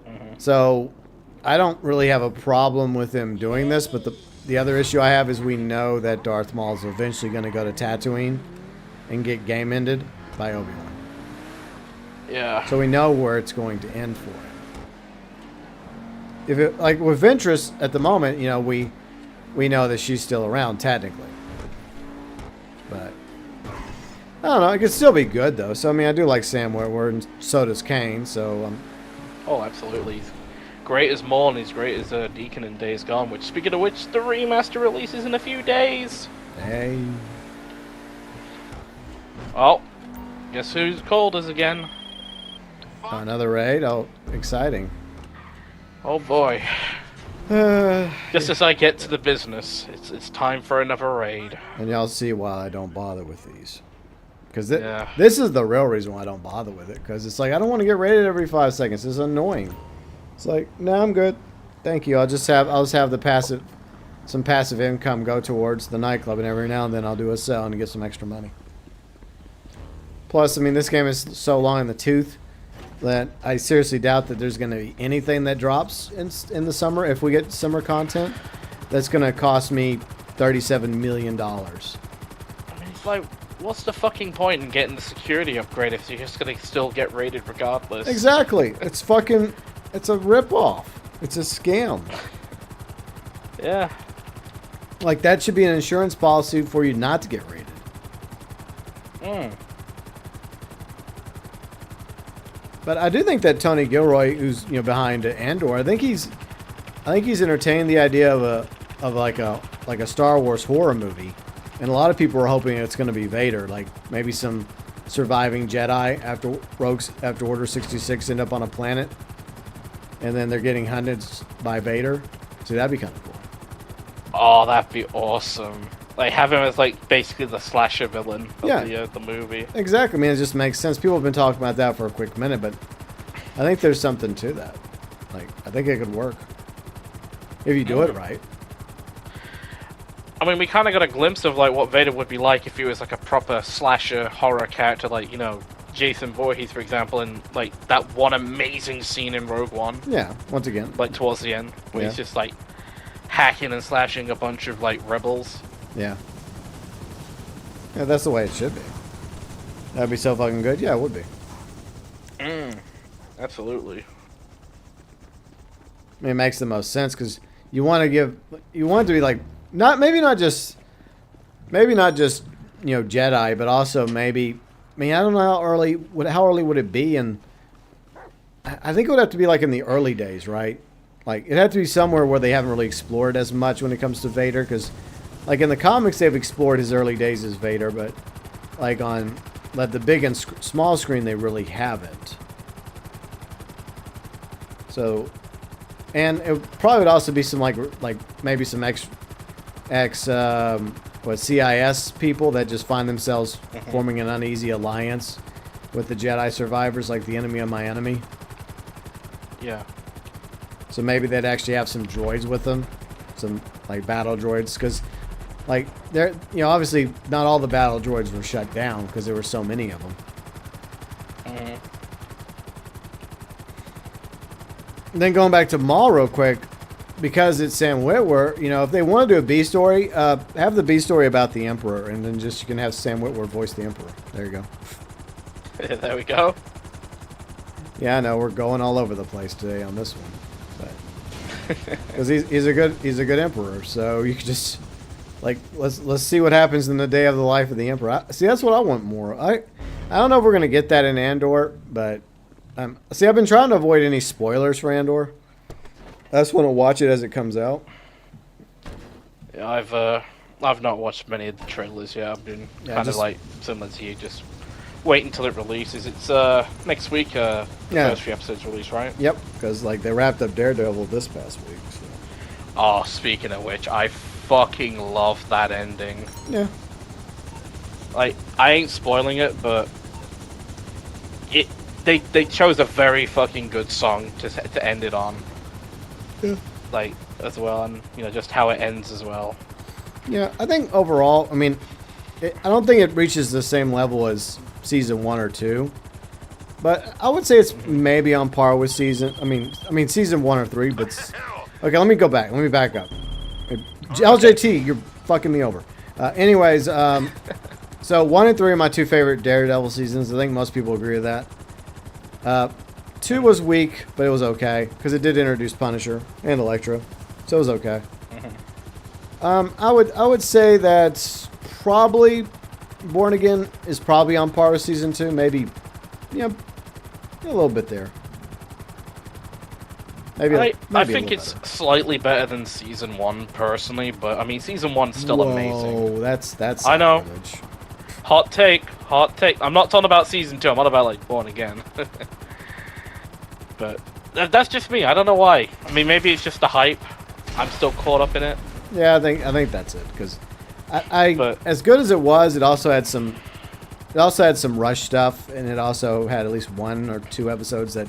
Mm-hmm. So, I don't really have a problem with him doing this, but the other issue I have is we know that Darth Maul is eventually going to go to Tatooine and get game ended by Obi-Wan. Yeah. So we know where it's going to end for him. If it, like with Ventress at the moment, you know, we know that she's still around technically. But I don't know, it could still be good though. So I mean, I do like Sam Witwer, and so does Kane, so Oh, absolutely. He's great as Maul, and he's great as Deacon in Days Gone, which, speaking of which, the remaster releases in a few days. hey. Oh, guess who's called us again? Another raid? Oh, exciting. Oh boy. Just as I get to the business, it's time for another raid. And y'all see why I don't bother with these. Because Yeah. this is the real reason why I don't bother with it. Because it's like, I don't want to get raided every 5 seconds. It's annoying. It's like, no, I'm good. Thank you. I'll just have some passive income go towards the nightclub, and every now and then I'll do a sell and get some extra money. Plus, I mean, this game is so long in the tooth that I seriously doubt that there's going to be anything that drops in the summer, if we get summer content, that's going to cost me $37 million. I mean, it's like, what's the fucking point in getting the security upgrade if you're just gonna still get raided regardless? Exactly. It's a ripoff. It's a scam. Yeah. Like, that should be an insurance policy for you not to get raided. Hmm. But I do think that Tony Gilroy, who's behind Andor, I think he's entertained the idea of like a Star Wars horror movie, and a lot of people are hoping it's going to be Vader, like maybe some surviving Jedi after Order 66 end up on a planet, and then they're getting hunted by Vader. So that'd be kind of cool. Oh, that'd be awesome. Like, have him as, like, basically the slasher villain of the movie. Exactly. I mean, it just makes sense. People have been talking about that for a quick minute, but I think there's something to that. Like, I think it could work. If you do it right. I mean, we kind of got a glimpse of, like, what Vader would be like if he was, like, a proper slasher horror character, like, Jason Voorhees, for example, in, like, that one amazing scene in Rogue One. Yeah, once again. Like, towards the end, where he's just, like, hacking and slashing a bunch of, like, rebels. Yeah. Yeah, that's the way it should be. That'd be so fucking good. Yeah, it would be. Absolutely. I mean, it makes the most sense because you want it to be like maybe not just Jedi, but also maybe. I mean, I don't know how early would it be, and I think it would have to be like in the early days, right? Like it'd have to be somewhere where they haven't really explored as much when it comes to Vader, because like in the comics they've explored his early days as Vader, but like on the big and small screen they really haven't. So, and it probably would also be some like maybe some CIS people that just find themselves forming an uneasy alliance with the Jedi survivors, like the enemy of my enemy. Yeah. So maybe they'd actually have some droids with them, some like battle droids, because like they're obviously not all the battle droids were shut down because there were so many of them. And then going back to Maul real quick, because it's Sam Witwer, if they want to do a B story, have the B story about the Emperor, and then just you can have Sam Witwer voice the Emperor. There you go. There we go. Yeah, I know we're going all over the place today on this one, but because he's a good Emperor, so you can just like let's see what happens in the day of the life of the Emperor. See, that's what I want more. I don't know if we're gonna get that in Andor, but see, I've been trying to avoid any spoilers for Andor. I just want to watch it as it comes out. Yeah, I've not watched many of the trailers yet. I've been kind of like similar to you, just wait until it releases. It's next week. The first few episodes release, right? Yep, because like they wrapped up Daredevil this past week. So. Oh, speaking of which, I fucking love that ending. Yeah. Like, I ain't spoiling it, but they chose a very fucking good song to end it on. Yeah. Like, as well, and just how it ends as well. Yeah, I think overall, I mean, I don't think it reaches the same level as season 1 or 2, But I would say it's maybe on par with season. I mean season 1 or 3. But okay, let me go back. Let me back up. LJT, you're fucking me over. Anyways, so 1 and 3 are my 2 favorite Daredevil seasons. I think most people agree with that. 2 was weak, but it was okay because it did introduce Punisher and Elektra, so it was okay. I would say that probably Born Again is probably on par with season 2, maybe, a little bit there. Maybe I think it's slightly better than season 1 personally, but I mean season 1's still amazing. Oh, that's I know. sacrilege. Hot take. I'm not talking about season 2. I'm not about like Born Again. But that's just me. I don't know why. I mean, maybe it's just the hype. I'm still caught up in it. Yeah, I think that's it. Because but as good as it was, it also had some rush stuff, and it also had at least 1 or 2 episodes that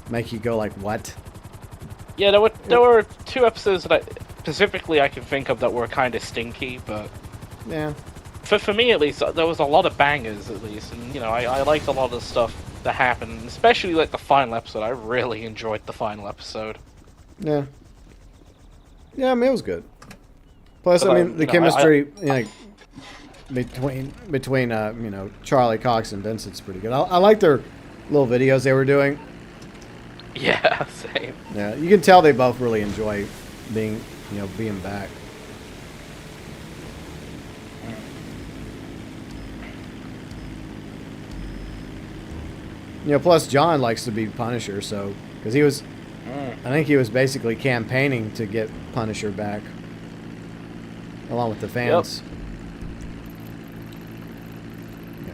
make you go like, what? Yeah, there were 2 episodes that specifically I can think of that were kind of stinky, but yeah. For me at least, there was a lot of bangers at least, and I liked a lot of the stuff that happened, especially like the final episode. I really enjoyed the final episode. Yeah. Yeah, I mean, it was good. Plus, But I mean, the chemistry between Charlie Cox and Vincent's pretty good. I like their little videos they were doing. Yeah, same. Yeah, you can tell they both really enjoy being back. Plus John likes to be Punisher, so because he was, I think he was basically campaigning to get Punisher back, along with the fans. Yep. Yeah.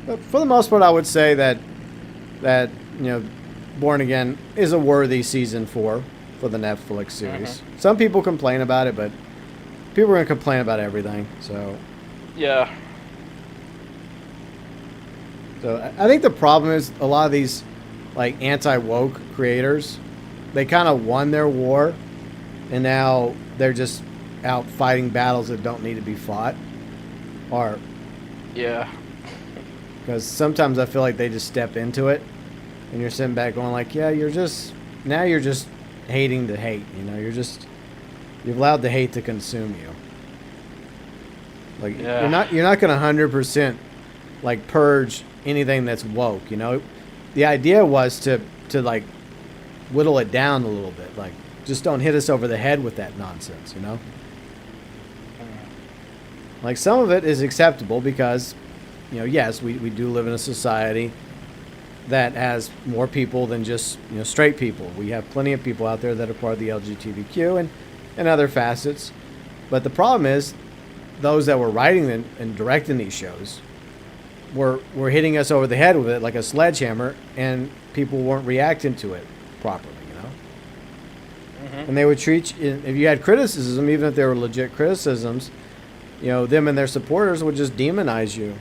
But for the most part, I would say that Born Again is a worthy season 4 for the Netflix series. Some people complain about it, but people are gonna complain about everything. So yeah. So I think the problem is a lot of these like anti-woke creators, they kind of won their war, and now they're just out fighting battles that don't need to be fought. Or yeah, because sometimes I feel like they just step into it, and you're sitting back going like, yeah, you're just hating to hate. You've allowed the hate to consume you. Like you're not gonna 100% like purge anything that's woke. The idea was to like whittle it down a little bit. Like just don't hit us over the head with that nonsense. Like some of it is acceptable because yes, we do live in a society that has more people than just straight people. We have plenty of people out there that are part of the LGBTQ and other facets. But the problem is those that were writing and directing these shows were hitting us over the head with it like a sledgehammer, and people weren't reacting to it properly, And they would treat you, if you had criticism, even if they were legit criticisms, them and their supporters would just demonize you.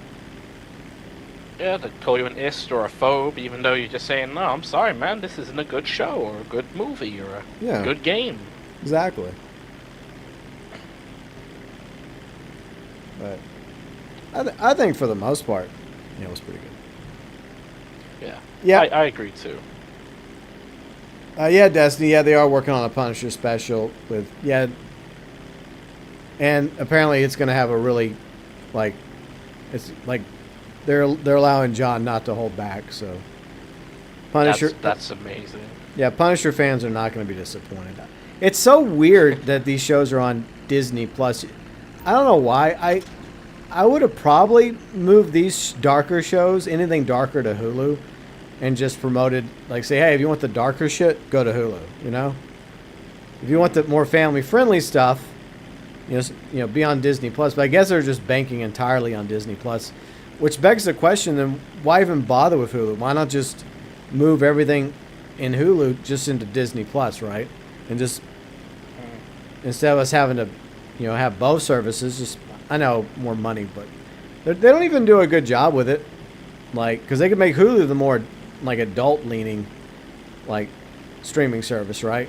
Yeah, they'd call you an ist or a phobe, even though you're just saying, no, I'm sorry, man, this isn't a good show or a good movie or a good game. Exactly. But I think for the most part, it was pretty good. Yeah. Yeah. I agree too. Yeah, Destiny. Yeah, they are working on a Punisher special with and apparently it's going to have a really it's like they're allowing John not to hold back. So Punisher. That's amazing. Yeah, Punisher fans are not going to be disappointed. It's so weird that these shows are on Disney Plus. I don't know why. I would have probably moved these darker shows, anything darker, to Hulu, and just promoted, like, say, hey, if you want the darker shit, go to Hulu. If you want the more family-friendly stuff, be on Disney Plus. But I guess they're just banking entirely on Disney Plus, which begs the question: then why even bother with Hulu? Why not just move everything in Hulu just into Disney Plus, right? And just instead of us having to, have both services, just. I know more money, but they don't even do a good job with it. Like, because they could make Hulu the more like adult-leaning, like streaming service, right?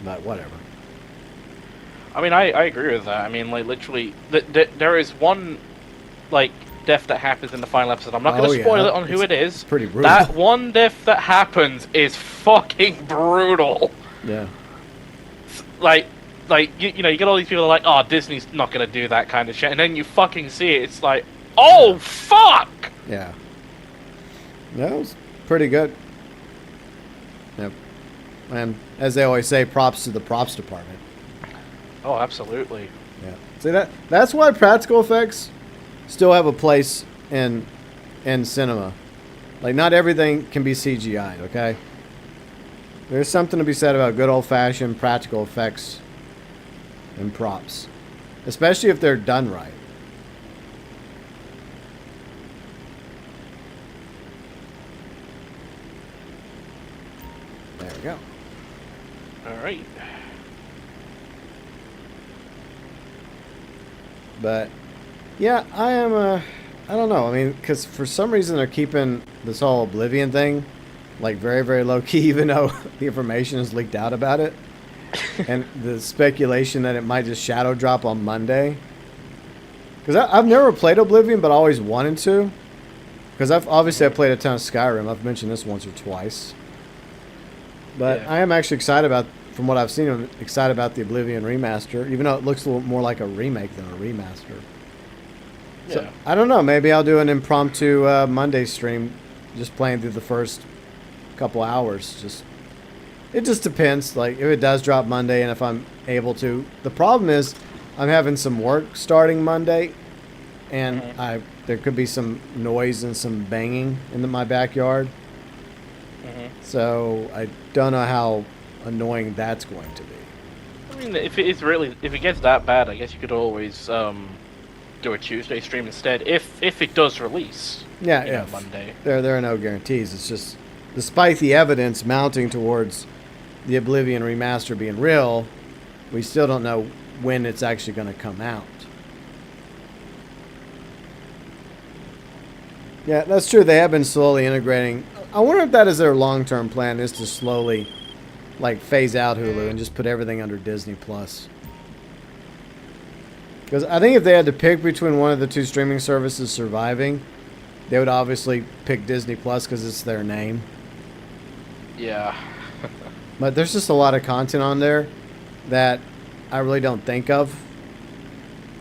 But whatever. I mean, I agree with that. I mean, like literally, there is one like death that happens in the final episode. I'm not going to spoil it on who it is. Pretty brutal. That one death that happens is fucking brutal. Yeah. Like you know, you get all these people that are like, oh, Disney's not going to do that kind of shit, and then you fucking see it. It's like, oh fuck. Yeah. That was pretty good. Yep. And as they always say, props to the props department. Oh, absolutely. Yeah. See that's why practical effects still have a place in cinema. Like, not everything can be CGI'd, okay? There's something to be said about good old-fashioned practical effects and props, especially if they're done right. There we go. All right. But yeah, I am I don't know. I mean, because for some reason they're keeping this whole Oblivion thing like very, very low key, even though the information is leaked out about it, and the speculation that it might just shadow drop on Monday. Because I've never played Oblivion, but I always wanted to. Because I've played a ton of Skyrim. I've mentioned this once or twice. But Yeah. I am actually excited about, from what I've seen, I'm excited about the Oblivion remaster, even though it looks a little more like a remake than a remaster. So, Yeah. I don't know. Maybe I'll do an impromptu Monday stream, just playing through the first couple hours. It just depends. Like, if it does drop Monday and if I'm able to. The problem is I'm having some work starting Monday, and there could be some noise and some banging in my backyard. So I don't know how annoying that's going to be. I mean, if it gets that bad, I guess you could always do a Tuesday stream instead, if it does release. Yeah, you know, if. Monday. There are no guarantees. It's just, despite the evidence mounting towards the Oblivion remaster being real, we still don't know when it's actually going to come out. Yeah, that's true. They have been slowly integrating. I wonder if that is their long-term plan, is to slowly, like, phase out Hulu and just put everything under Disney Plus. Because I think if they had to pick between one of the two streaming services surviving, they would obviously pick Disney Plus because it's their name. Yeah. But there's just a lot of content on there that I really don't think of.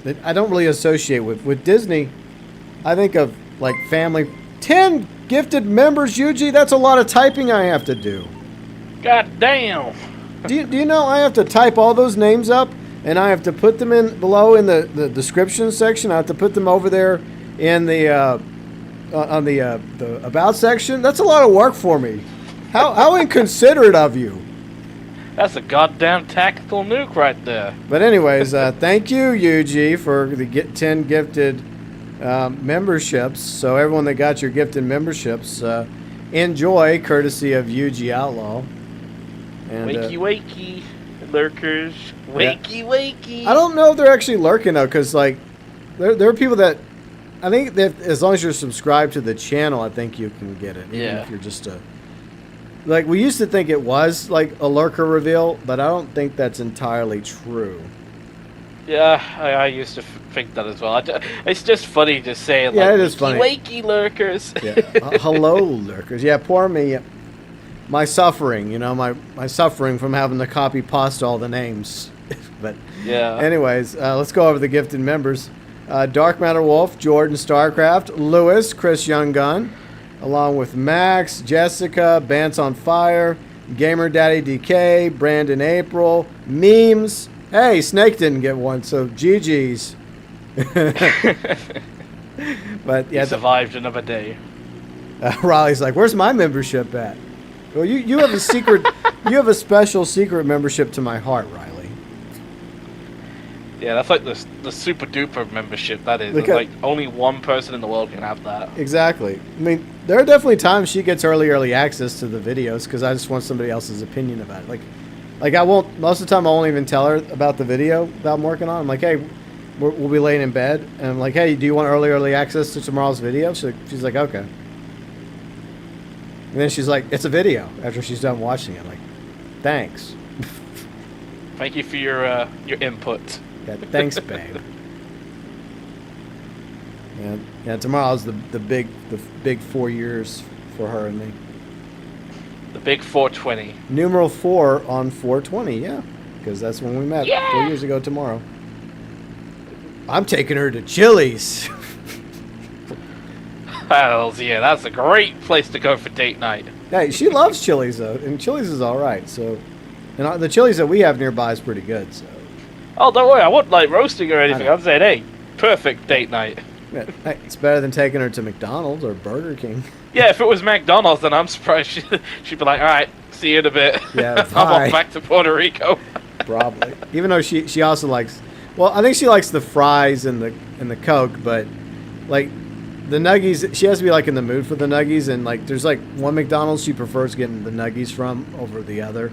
That I don't really associate with Disney. I think of, like, family. 10 gifted members, Yuji. That's a lot of typing I have to do. God damn. Do you know I have to type all those names up, and I have to put them in below in the description section. I have to put them over there in the on the about section. That's a lot of work for me. How inconsiderate of you. That's a goddamn tactical nuke right there. But anyways, thank you, Yuji, for the 10 gifted memberships. So everyone that got your gifted memberships, enjoy, courtesy of Yuji Outlaw. And, wakey wakey, lurkers. Wakey wakey. I don't know if they're actually lurking though, because like there are people that I think that as long as you're subscribed to the channel, I think you can get it. Even if you're just a, like, we used to think it was like a lurker reveal, but I don't think that's entirely true. Yeah, I used to think that as well. It's just funny to say, like, yeah, it is funny. Wakey lurkers. Yeah. Hello, lurkers. Yeah, poor me. My suffering, my suffering from having to copy pasta all the names. But yeah. Anyways, let's go over the gifted members. Dark Matter Wolf, Jordan Starcraft, Lewis, Chris Young Gun, along with Max, Jessica, Bance on Fire, Gamer Daddy DK, Brandon April, Memes. Hey, Snake didn't get one, so GG's. But yeah, he survived another day. Raleigh's like, "Where's my membership at?" Well, you have a secret, you have a special secret membership to my heart, Riley. Yeah, that's like the super duper membership. That is like only one person in the world can have that. Exactly. I mean, there are definitely times she gets early access to the videos because I just want somebody else's opinion about it. Like I won't, most of the time I won't even tell her about the video that I'm working on. I'm like, hey, we'll be laying in bed, and I'm like, hey, do you want early access to tomorrow's video? She's like, okay. And then she's like, it's a video after she's done watching it. I'm like, thanks. Thank you for your input. Yeah, thanks, babe. Yeah. Tomorrow's the big 4 years for her and me. The big 420. Numeral 4 on 420. Yeah, because that's when we met 4 years ago tomorrow. I'm taking her to Chili's. Hells yeah, that's a great place to go for date night. Hey, she loves Chili's though, and Chili's is all right. So, and the Chili's that we have nearby is pretty good. So. Oh, don't worry, I wasn't like roasting or anything. know. I'm saying, hey, perfect date night. Yeah, hey, it's better than taking her to McDonald's or Burger King. Yeah, if it was McDonald's, then I'm surprised she'd be like, all right, see you in a bit. Yeah, I'm bye. off back to Puerto Rico. Probably. Even though she also likes, well, I think she likes the fries and the Coke, but like the nuggies, she has to be like in the mood for the nuggies, and like there's like one McDonald's she prefers getting the nuggies from over the other.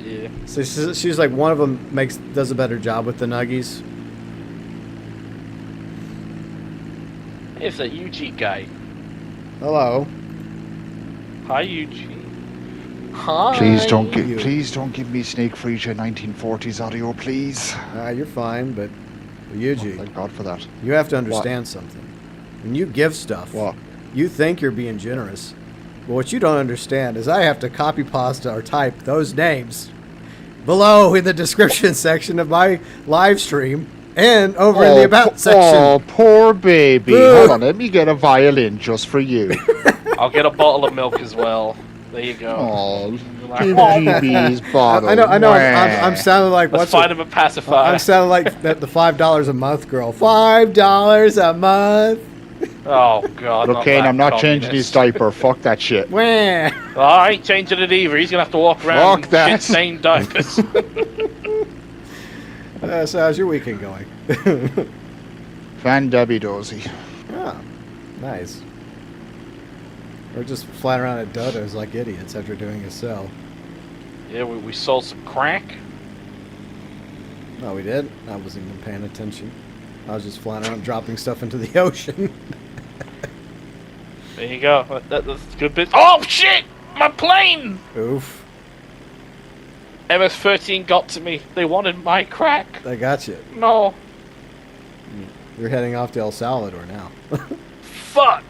Yeah. So she's like one of them does a better job with the nuggies. It's a UG guy. Hello. Hi, UG. Hi. Please don't give me Snake Freezer 1940s audio, please. You're fine, but Yuji, Thank God for that. you have to understand something. When you give stuff, What? you think you're being generous. But what you don't understand is I have to copy paste or type those names below in the description section of my live stream and over in the about section. Oh, poor baby. Boo. Hold on, let me get a violin just for you. I'll get a bottle of milk as well. There you go. Oh, Like, GB's bottle. I know. Wah. I'm sounding like let's find him a pacifier. I'm sounding like the $5 a month girl. $5 a month. Oh God. Look, Kane, that I'm not changing his communist. diaper. Fuck that shit. Wah. Oh, I ain't changing it either. He's gonna have to walk around Fuck that. in shit-stained diapers. So how's your weekend going? Van Debbie Dozy. Oh, nice. We're just flying around at Dodo's like idiots after doing a sell. Yeah, we sold some crack. No, we did. I wasn't even paying attention. I was just flying around dropping stuff into the ocean. There you go. That's a good bit. Oh shit! My plane! Oof. MS-13 got to me. They wanted my crack. I got you. No. You're heading off to El Salvador now. Fuck.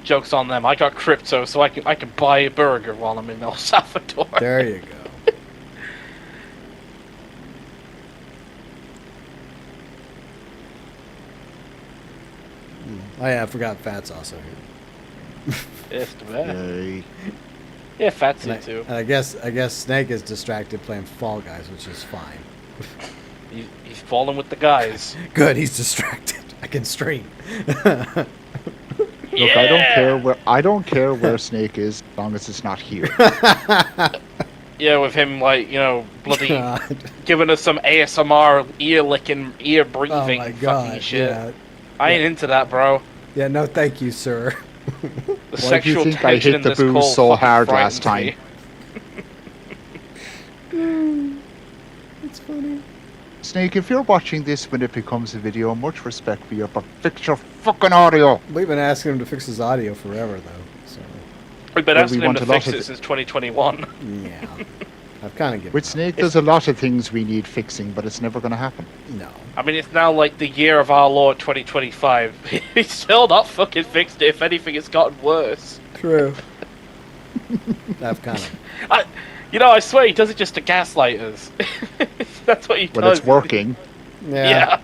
Joke's on them. I got crypto, so I can buy a burger while I'm in El Salvador. There you go. Oh yeah, I forgot Fat's also here. It's the best. Yay. Yeah, Fat's And too. I guess Snake is distracted playing Fall Guys, which is fine. He's falling with the guys. Good, he's distracted. I can stream. Look, I don't care where Snake is as long as it's not here. Yeah, with him like bloody God. giving us some ASMR ear licking, ear breathing, Oh my fucking God! shit. Yeah. I ain't into that, bro. Yeah, no, thank you, sir. The Why do you sexual think I tension hit in the this booze call so fucking hard frightens last me. It's funny. Snake, if you're watching this when it becomes a video, much respect for you, but fix your fucking audio. We've been asking him to fix his audio forever, though. So We've been Well, asking we him want to a lot fix of it it. since 2021. yeah, I've kind of given With up. Snake, there's a lot of things we need fixing, but it's never going to happen. No. I mean, it's now like the year of our Lord 2025. He's still not fucking fixed it. If anything, it's gotten worse. True. I've kind of. I swear he does it just to gaslight us. That's what he does. Well, it's working. Yeah.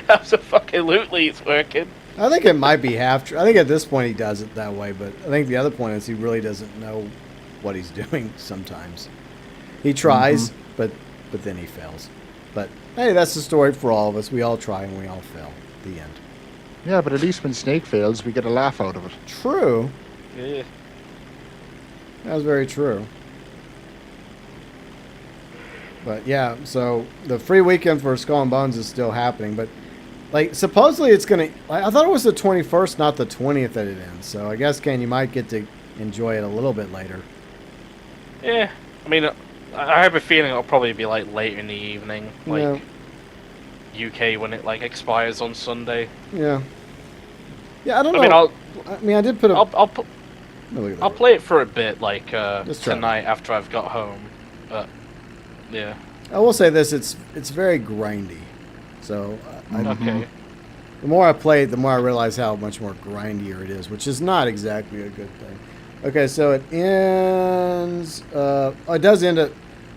Absolutely, it's working. I think it might be half true. I think at this point he does it that way, but I think the other point is he really doesn't know what he's doing sometimes. He tries, but then he fails. But hey, that's the story for all of us. We all try and we all fail. The end. Yeah, but at least when Snake fails, we get a laugh out of it. True. Yeah. That was very true. But yeah, so the free weekend for Skull and Bones is still happening, but like supposedly it's gonna. I thought it was the 21st, not the 20th that it ends. So I guess Ken, you might get to enjoy it a little bit later. Yeah. I mean, I have a feeling it'll probably be like later in the evening, like UK when it like expires on Sunday. Yeah. Yeah, I don't I know. mean, I did put a. I'll play it for a bit, like Just try. tonight after I've got home. But Yeah. I will say this: it's very grindy. So Okay. the more I play it, the more I realize how much more grindier it is, which is not exactly a good thing. Okay, so it ends. It does end at.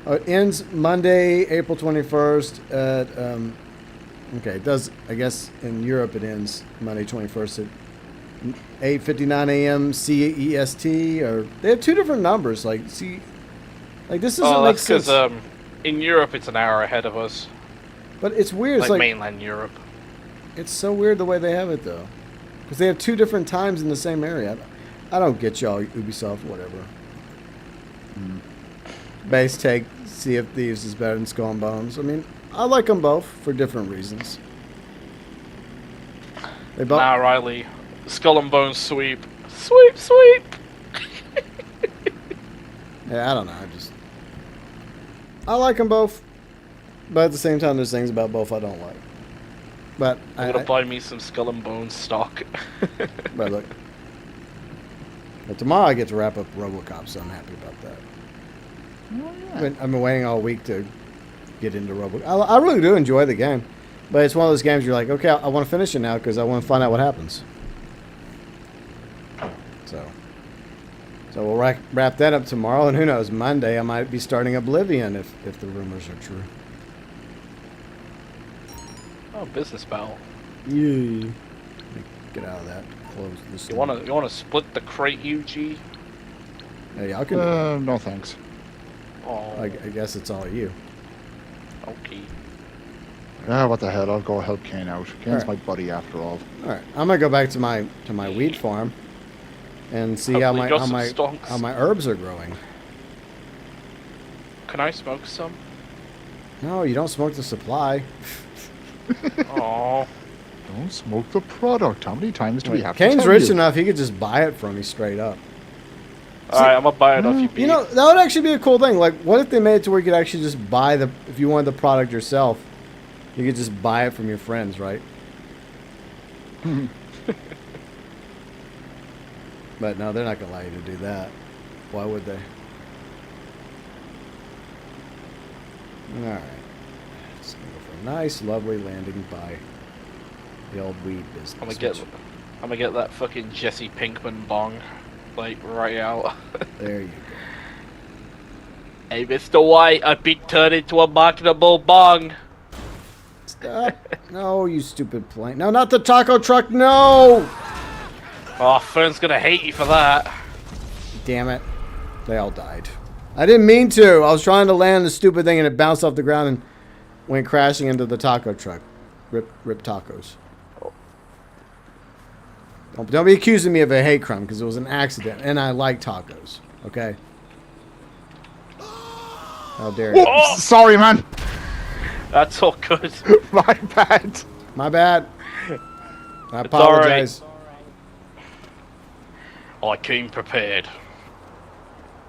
It ends Monday, April 21st at. Okay, it does. I guess in Europe it ends Monday 21st at 8:59 a.m. CEST, or they have two different numbers. Like this doesn't make that's sense. because in Europe it's an hour ahead of us. But it's weird. It's Like like mainland Europe. it's so weird the way they have it though, because they have two different times in the same area. I don't get y'all, Ubisoft, whatever. Base take, Sea of Thieves is better than Skull and Bones. I mean, I like them both for different reasons. They both. Nah, Riley. Skull and Bones sweep. Sweep, sweep! Yeah, I don't know. I like them both, but at the same time, there's things about both I don't like. But I'm gonna buy me some Skull and Bones stock. But look. But tomorrow I get to wrap up RoboCop, so I'm happy about that. I've been waiting all week to get into RoboCop. I really do enjoy the game, but it's one of those games you're like, okay, I want to finish it now because I want to find out what happens. So we'll wrap that up tomorrow, and who knows, Monday I might be starting Oblivion if the rumors are true. Oh, business battle. Yeah. Get out of that. Close this. You wanna split the crate, UG? Hey, y'all can. No thanks. Oh, I guess it's all you. okay. What the hell? I'll go help Kane out. Kane's Alright. my buddy after all. All right, I'm gonna go back to my wheat farm and see how Hopefully got some stonks. my herbs are growing. Can I smoke some? No, you don't smoke the supply. Oh, Don't smoke the product. How many times do we have to Kane's tell rich you? enough; he could just buy it from me straight up. alright. I'm gonna buy it off you. You know, that would actually be a cool thing. Like, what if they made it to where you could actually just buy if you wanted the product yourself, you could just buy it from your friends, right? But no, they're not gonna allow you to do that. Why would they? All right, just gonna go for a nice, lovely landing by the old weed business. I'm gonna get that fucking Jesse Pinkman bong, like right out. There you go. Hey, Mr. White, I've been turned into a marketable bong. Stop! No, you stupid plane. No, not the taco truck. No! Oh, Fern's gonna hate you for that. Damn it. They all died. I didn't mean to. I was trying to land the stupid thing and it bounced off the ground and went crashing into the taco truck. Rip tacos. Don't be accusing me of a hate crime because it was an accident and I like tacos. Okay? How dare you? Whoops, sorry, man. That's all good. My bad. My bad. I It's all right. apologize. I came prepared.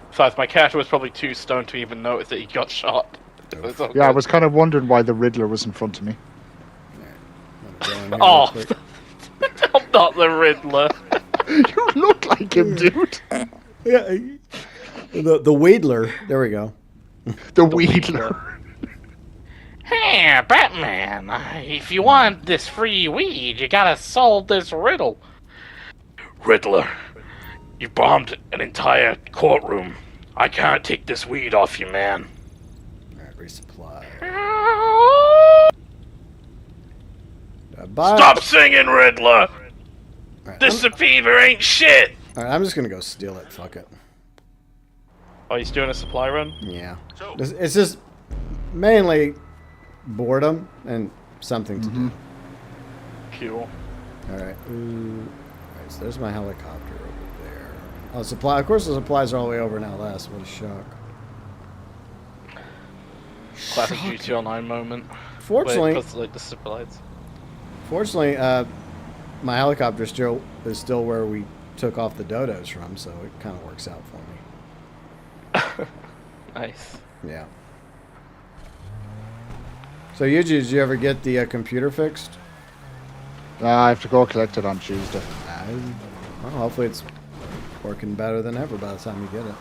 Besides, my character was probably too stoned to even notice that he got shot. It's all Yeah, I good. was kind of wondering why the Riddler was in front of me. Go in here real Oh, quick. I'm not the Riddler. You look like him, dude. Yeah, the Wheedler. There we go. The Wheedler. Hey, Batman, if you want this free weed, you gotta solve this riddle. Riddler, you bombed an entire courtroom. I can't take this weed off you, man. Alright, resupply. Stop singing, Riddler! Alright, This fever ain't shit! I'm just gonna go steal it. Fuck it. Oh, he's doing a supply run? Yeah. It's just mainly boredom and something to do. Cool. Alright. Alright, so there's my helicopter over there. Oh, supply. Of course, the supplies are all the way over now. Last. What a shock. Classic GTA Online moment. Fortunately, Wait, 'cause, like the supplies. fortunately, my helicopter is still where we took off the dodos from, so it kind of works out for me. Nice. Yeah. So, Yuji, did you ever get the computer fixed? I have to go collect it on Tuesday. Well, hopefully it's working better than ever by the time you get it.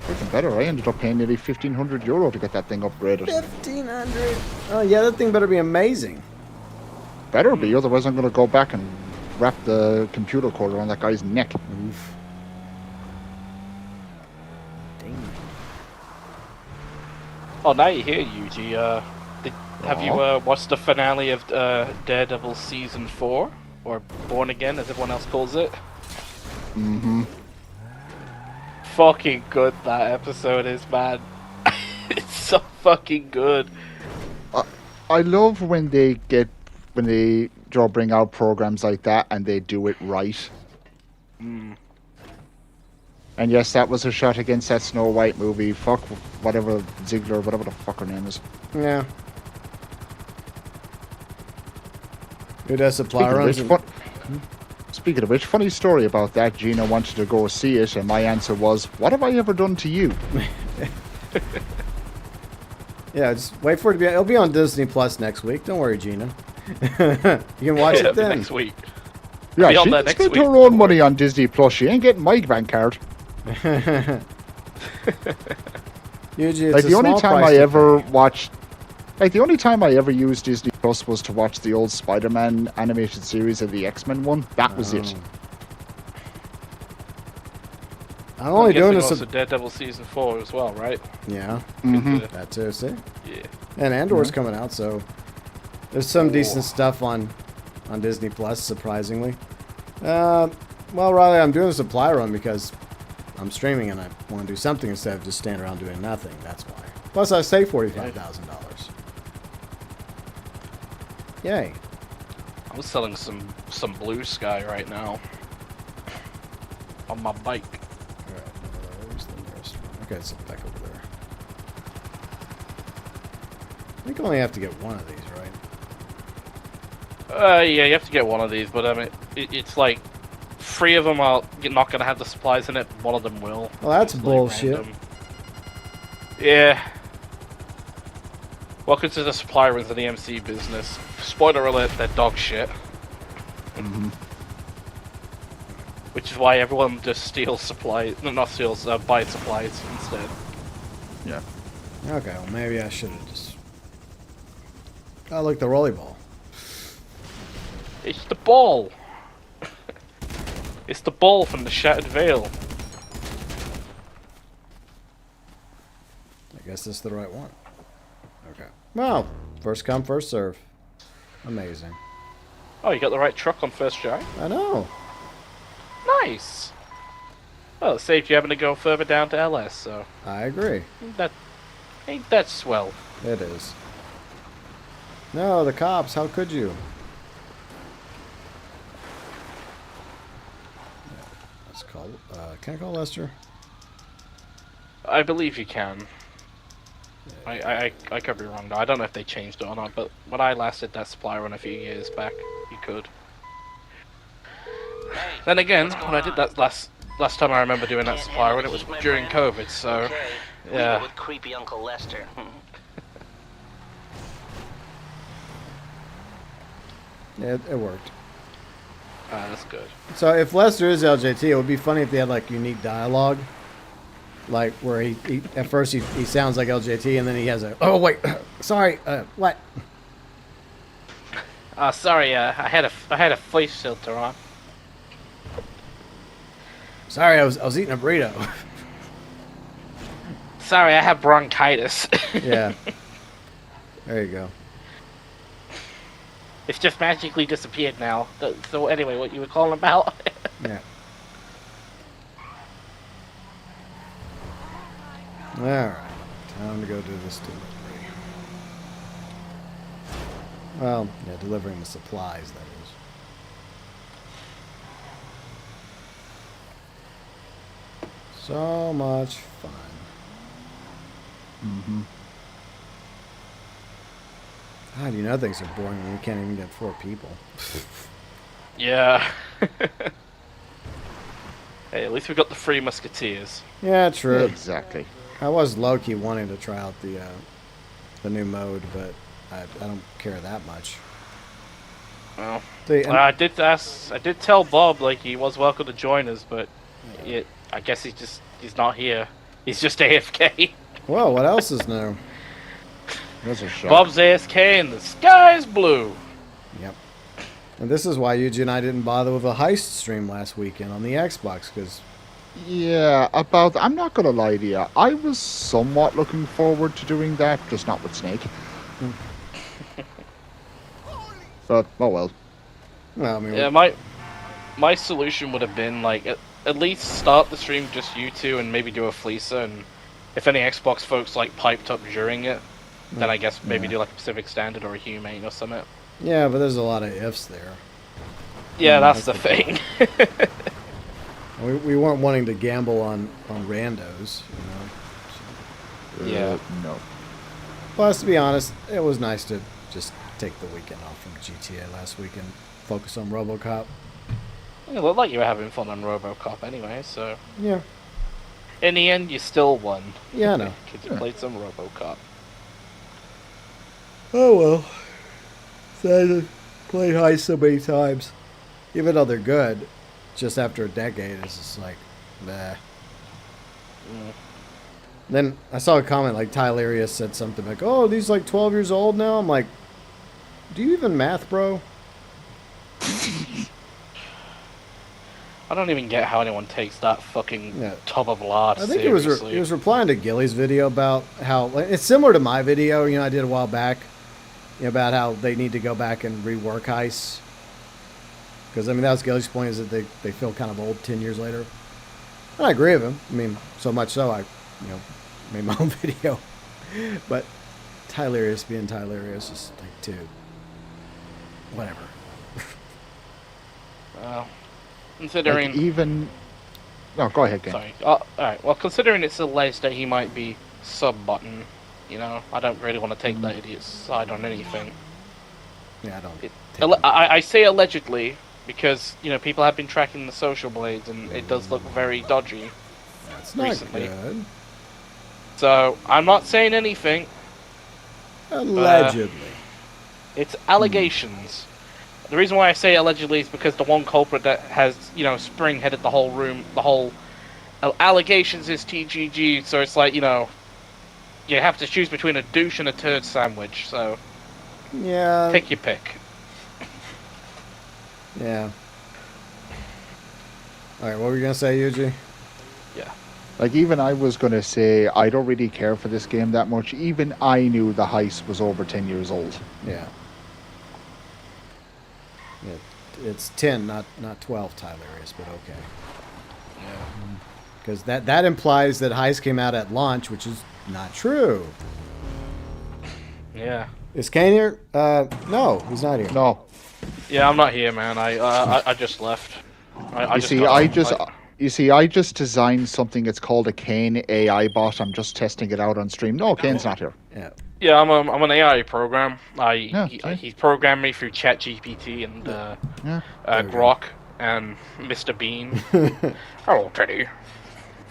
Freaking better. I ended up paying nearly €1,500 to get that thing upgraded. 1,500. Oh yeah, that thing better be amazing. Better be, otherwise I'm going to go back and wrap the computer cord around that guy's neck. Oof. Dang. Oh, now you hear Yuji. Have you watched the finale of Daredevil Season 4? Or Born Again, as everyone else calls it? Mm-hmm. Fucking good that episode is, man. It's so fucking good. I love when they bring out programs like that and they do it right. Mm. And yes, that was a shot against that Snow White movie. Fuck whatever Ziegler, whatever the fuck her name is. Yeah. Who does supply runs? Speaking of which, funny story about that. Gina wanted to go see it, and my answer was, "What have I ever done to you?" Yeah, just wait for it to be. It'll be on Disney Plus next week. Don't worry, Gina. You can watch it then. Next week. Yeah, Be on she that can next spend week. her own money on Disney Plus. She ain't getting my bank card. Usually, it's Like a the only small time price I to ever pay. watched, like the only time I ever used Disney Plus was to watch the old Spider-Man animated series of the X-Men one. That was it. I'm only doing this. Also Daredevil Season 4 as well, right? Yeah, Mhm. that too. See, Yeah. and Andor's coming out, so there's some decent stuff on Disney Plus. Surprisingly, well, Riley, I'm doing a supply run because I'm streaming and I want to do something instead of just standing around doing nothing. That's why. Plus, I saved $45,000. Yay! I'm selling some blue sky right now on my bike. Alright, where's the nearest one? Okay, it's back over there. I think I only have to get one of these, right? Yeah, you have to get one of these, but I mean, it's like 3 of them are not gonna have the supplies in it. One of them will. Well, that's It's like bullshit. random. Yeah. Welcome to the supply runs of the MC business. Spoiler alert: they're dog shit. Mhm. Which is why everyone just steals supplies. No, not steals. Buys supplies instead. Yeah. Okay, well, maybe I should have just... Oh, look, the rolly ball. It's the ball. It's the ball from the Shattered Veil. I guess this is the right one. Okay. Well, first come, first serve. Amazing. Oh, you got the right truck on first try. I know. Nice. Well, it saved you having to go further down to LS. So I agree. ain't that swell? It is. No, the cops. How could you? Let's call. Can I call Lester? I believe you can. I could be wrong though. I don't know if they changed it or not, but when I last did that supply run a few years back, you could. Then again, when I did that last time I remember doing that supply run, it was during COVID, so yeah. With creepy Uncle Lester. Yeah, it worked. That's good. So if Lester is LJT, it would be funny if they had like unique dialogue, like where he at first he sounds like LJT and then he has a wait, sorry, what? Sorry, I had a face filter on. Sorry, I was eating a burrito. Sorry, I have bronchitis. Yeah. There you go. It's just magically disappeared now. So anyway, what you were calling about? Yeah. Alright. Time to go do this delivery. Well, yeah, delivering the supplies, that is. So much fun. Mm-hmm. God, you know things are boring when you can't even get 4 people. Yeah. Hey, at least we got the 3 Musketeers. Yeah, true. Exactly. I was low-key wanting to try out the new mode, but I don't care that much. Well, See, and- I did tell Bob like he was welcome to join us, but I guess he's not here. He's just AFK. Well, what else is new? That's a shock. Bob's AFK and the sky's blue. Yep. And this is why Yuji and I didn't bother with a heist stream last weekend on the Xbox, because... Yeah, I'm not gonna lie to you. I was somewhat looking forward to doing that, just not with Snake. But, oh well. Well, I mean... Yeah, my solution would have been, like, at least start the stream just you two and maybe do a fleecer, and if any Xbox folks, like, piped up during it, then I guess maybe do, like, a Pacific Standard or a Humane or something. Yeah, but there's a lot of ifs there. Yeah, that's the thing. We weren't wanting to gamble on randos, you know. So. Yeah. No. Plus, to be honest, it was nice to just take the weekend off from GTA last week and focus on RoboCop. It looked like you were having fun on RoboCop anyway, so... Yeah. In the end, you still won. Yeah, I know. Because you played some RoboCop. Oh, well. So I played heist so many times. Even though they're good, just after a decade, it's just like, nah. Then I saw a comment like Tylerius said something like, oh, these like 12 years old now? I'm like, do you even math, bro? I don't even get how anyone takes that fucking tub of lard I think seriously. he was replying to Gilly's video about how, like, it's similar to my video, you know, I did a while back, you know, about how they need to go back and rework heists. Because, I mean, that was Gilly's point, is that they feel kind of old 10 years later. And I agree with him. I mean, so much so I, you know, made my own video. But Tylerius being Tylerius is like, dude, whatever. Well, considering... Like even... No, go ahead, Ken. Sorry. Alright, well, considering it's alleged that he might be sub-button, you know, I don't really want to take that idiot's side on anything. Yeah, I don't... I say allegedly, because, you know, people have been tracking the social blades, and it does look very dodgy. That's not recently. good. So, I'm not saying anything. Allegedly. It's allegations. The reason why I say allegedly is because the one culprit that has, you know, spring-headed the whole room, the whole allegations is TGG, so it's like, you know, you have to choose between a douche and a turd sandwich, so... Yeah. Pick your pick. Yeah. Alright, what were you going to say, Yuji? Yeah. Like, even I was going to say, I don't really care for this game that much. Even I knew the heist was over 10 years old. Yeah. It's 10, not 12, Tylerius, but okay. Yeah. Because that implies that heist came out at launch, which is not true. Yeah. Is Kane here? No, he's not here. No. Yeah, I'm not here, man. I just left. I just designed something. It's called a Kane AI bot. I'm just testing it out on stream. No, Kane's not here. Yeah. Yeah, I'm an AI program. Yeah, He's programmed me through ChatGPT and Grok and Mr. Bean. Hello, Teddy.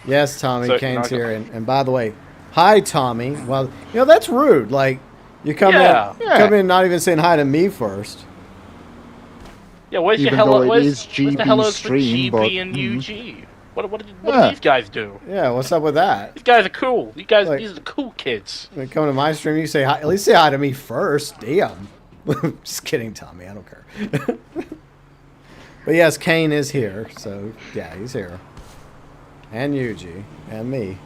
Yes, Tommy, So, Kane's here. And by the way, hi, Tommy. Well, you know, that's rude. Like, you come in not even saying hi to me first. Yeah, where's Even your hello? though it Where's is the hellos stream, for but, GB and UG? What did Yeah. these guys do? Yeah, what's up with that? These guys are cool. These Like- are the cool kids. When you come to my stream, you say hi. At least say hi to me first. Damn. Just kidding, Tommy. I don't care. But yes, Kane is here. So, yeah, he's here. And Yuji. And me.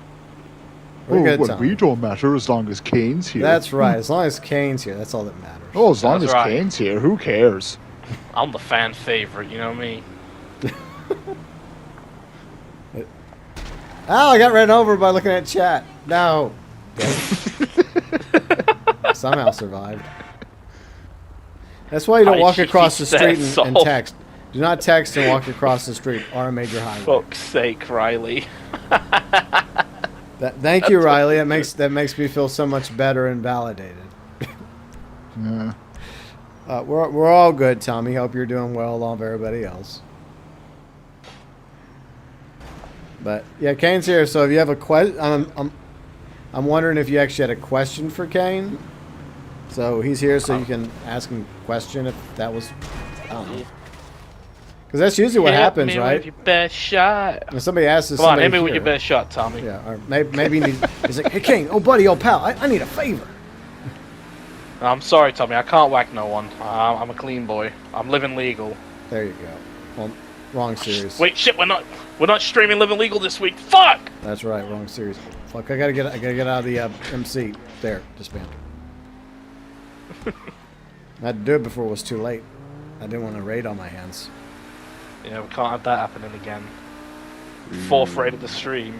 We're good, Tommy. We don't matter as long as Kane's here. That's right. As long as Kane's here, that's all that matters. Oh, as long That's as right. Kane's here, who cares? I'm the fan favorite, you know me. Oh, I got ran over by looking at chat. No. Somehow survived. That's why you don't walk across the street and text. Do not text and walk across the street or a major highway. Fuck's sake, Riley. Thank you, Riley. That makes me feel so much better and validated. Yeah. We're all good, Tommy. Hope you're doing well along with everybody else. But yeah, Kane's here. So if you have a question, I'm wondering if you actually had a question for Kane. So he's here, so you can ask him a question if that was. I don't know. Because that's usually what Hit happens, me right? with your best shot. When somebody asks us, Come on, somebody hit me with here- your best shot, Tommy. Yeah, or maybe he's like, hey, King, oh, buddy, oh, pal, I need a favor. I'm sorry, Tommy. I can't whack no one. I'm a clean boy. I'm living legal. There you go. Well, wrong series. Wait, shit. We're not streaming living legal this week. Fuck. That's right, wrong series. Fuck, I gotta get out of the MC. There, disband. I had to do it before it was too late. I didn't want a raid on my hands. Yeah, we can't have that happening again. Fourth raid of the stream.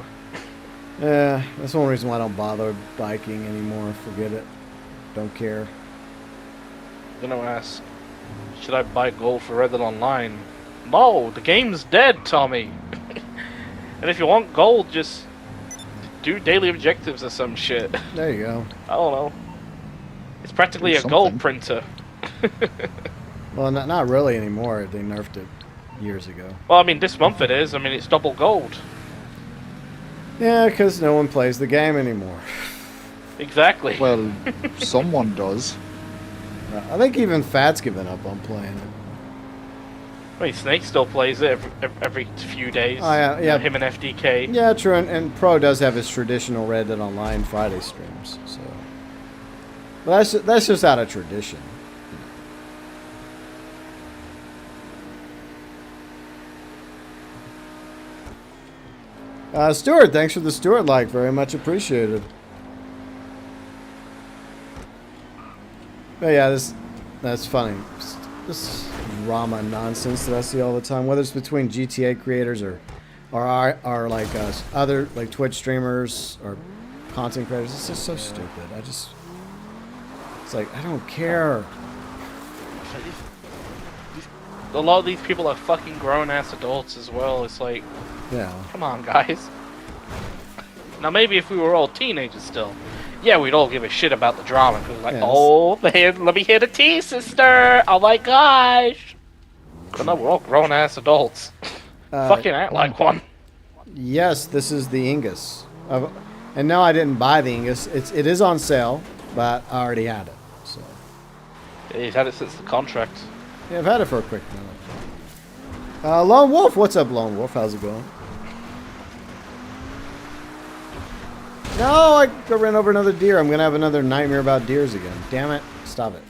Yeah, that's one reason why I don't bother biking anymore. Forget it. Don't care. I'm gonna ask, should I buy gold for Red Dead Online? No, the game's dead, Tommy. And if you want gold, just do daily objectives or some shit. There you go. I don't know. It's practically Do a gold something. printer. Well, not really anymore. They nerfed it years ago. Well, I mean, this month it is. I mean, it's double gold. Yeah, because no one plays the game anymore. Exactly. Well, someone does. I think even Fat's given up on playing it. Wait, Snake still plays it every few days. Oh, yeah, yeah. Him and FDK. Yeah, true, and Pro does have his traditional Red Dead Online Friday streams, so. But that's just out of tradition. Stuart, thanks for the Stuart like, very much appreciated. But yeah, that's funny. This drama nonsense that I see all the time, whether it's between GTA creators or are like other like Twitch streamers or content creators. It's just so stupid. It's like I don't care. A lot of these people are fucking grown-ass adults as well. It's like, Yeah. come on, guys. Now, maybe if we were all teenagers still, yeah, we'd all give a shit about the drama. Cause we're like, Yes. oh, man, let me hear the tea, sister. Oh my gosh. But no, we're all grown-ass adults. Fucking act like one. Yes, this is the Ingus. And no, I didn't buy the Ingus. It is on sale, but I already had it. So He's had it since the contract. yeah, I've had it for a quick minute. Lone Wolf, what's up, Lone Wolf? How's it going? No, I ran over another deer. I'm gonna have another nightmare about deers again. Damn it! Stop it.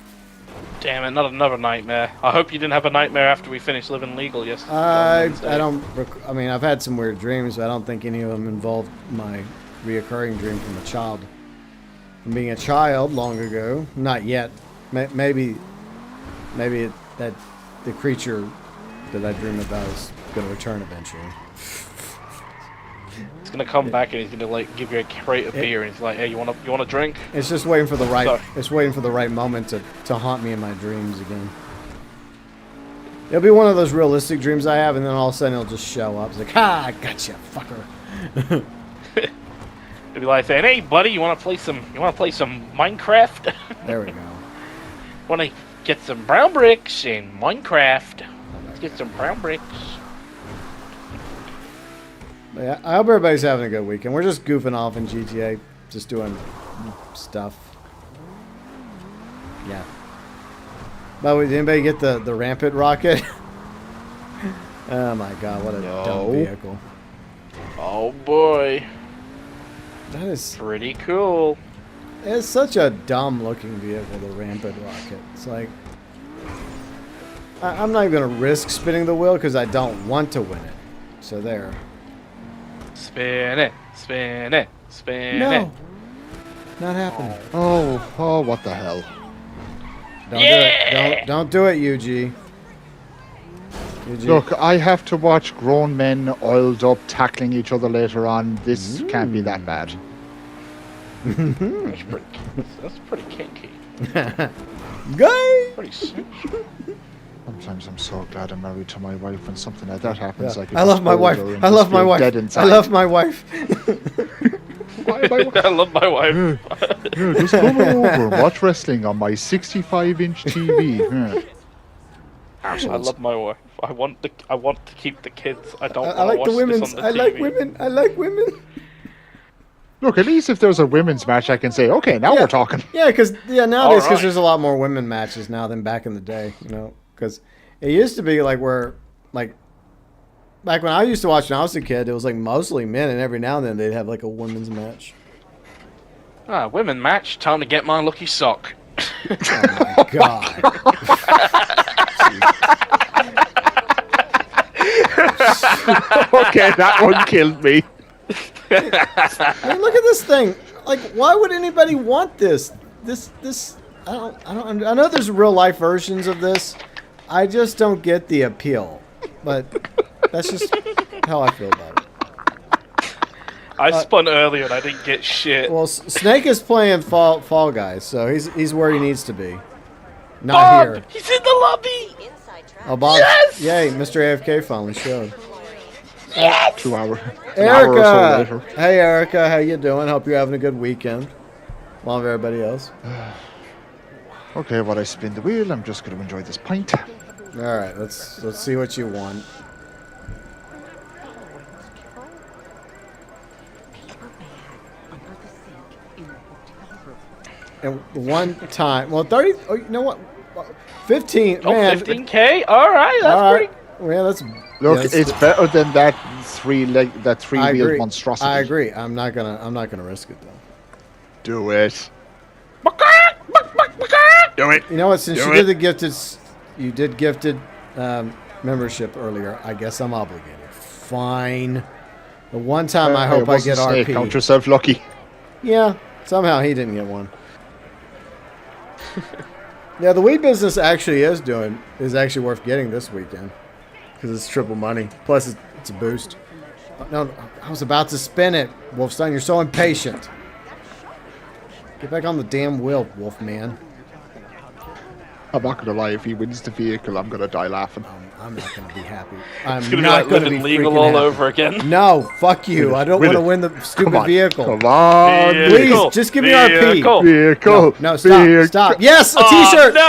Damn it, not another nightmare. I hope you didn't have a nightmare after we finished living legal yesterday. I don't. I mean, I've had some weird dreams, but I don't think any of them involved my reoccurring dream from a child. From being a child long ago. Not yet. Maybe that the creature that I dream about is going to return eventually. He's gonna come back and he's gonna like give you a crate of beer and he's like, hey, you want a drink? It's just waiting for the right. Sorry. It's waiting for the right moment to haunt me in my dreams again. It'll be one of those realistic dreams I have, and then all of a sudden it'll just show up. It's like, ha, I gotcha, fucker. It'll be like saying, hey, buddy, you wanna play some Minecraft? There we go. Wanna get some brown bricks in Minecraft? Let's get some brown bricks. But yeah, I hope everybody's having a good weekend. We're just goofing off in GTA, just doing stuff. Yeah. By the way, did anybody get the rampant rocket? Oh my god, what a dumb vehicle. Oh boy, That is, pretty cool. it's such a dumb looking vehicle, the rampant rocket. It's like, I'm not even going to risk spinning the wheel because I don't want to win it. So there. Spin it, spin it, spin it. No. Not happening. Oh, what the hell? Don't do it. Don't do it, UG. UG. Look, I have to watch grown men oiled up tackling each other later on. This can't be that bad. That's pretty kinky. Gay! Pretty sick. Sometimes I'm so glad I'm married to my wife when something like that happens. Yeah. I, could I love just my hold wife. her and I just love my feel wife. dead I inside. love my wife. I love my wife. Yeah, just come over, watch wrestling on my 65-inch TV. Yeah. I love my wife. I want to keep the kids. I don't I want to like watch the this women's. on the I TV. like women. I like women. Look, at least if there's a women's match, I can say, okay, now Yeah. we're talking. Yeah, because nowadays, because Alright. there's a lot more women matches now than back in the day. You know, because it used to be like where like back when I used to watch when I was a kid, it was like mostly men, and every now and then they'd have like a women's match. Ah, women match. Time to get my lucky sock. Oh my god. Okay, that one killed me. I mean, look at this thing. Like, why would anybody want this? This. I don't. I know there's real life versions of this. I just don't get the appeal. But that's just how I feel about it. I spun earlier and I didn't get shit. Well, Snake is playing Fall Guys, so he's where he needs to be. Not Bob! here. He's in the lobby! Inside track. Oh, Bob. Yes! Yay, Mr. AFK finally showed. 2 hours. An hour or so Erica! later. Hey, Erica, how you doing? Hope you're having a good weekend. Along with everybody else. Okay, while I spin the wheel, I'm just going to enjoy this pint. All right, let's see what you want. And one time, well, 30. Oh, you know what? 15. Oh, Man, 15K? Alright, that's all right. pretty... Well, that's Look, yeah, it's better than that I three-wheeled agree. monstrosity. I agree. I'm not gonna risk it though. Do it. Do it. You know what? Since Do you it. did the gifted, you did gifted membership earlier. I guess I'm obligated. Fine. The one time I hope I get Snake. RP. Count yourself lucky. Yeah. Somehow he didn't get one. Yeah, the Wii business actually is actually worth getting this weekend because it's triple money. Plus, it's a boost. No, I was about to spin it, Wolfstein. You're so impatient. Get back on the damn wheel, Wolfman. I'm not going to lie. If he wins the vehicle, I'm going to die laughing. I'm not going to be happy. I'm It's gonna be not like going to living be legal freaking all happy. over again. No, fuck you. I don't Win want to it. win the Come stupid on. vehicle. Come on. Please, just give me RP. Vehicle. Vehicle. No, stop, Vehicle. stop. Yes, a Oh, t-shirt. no!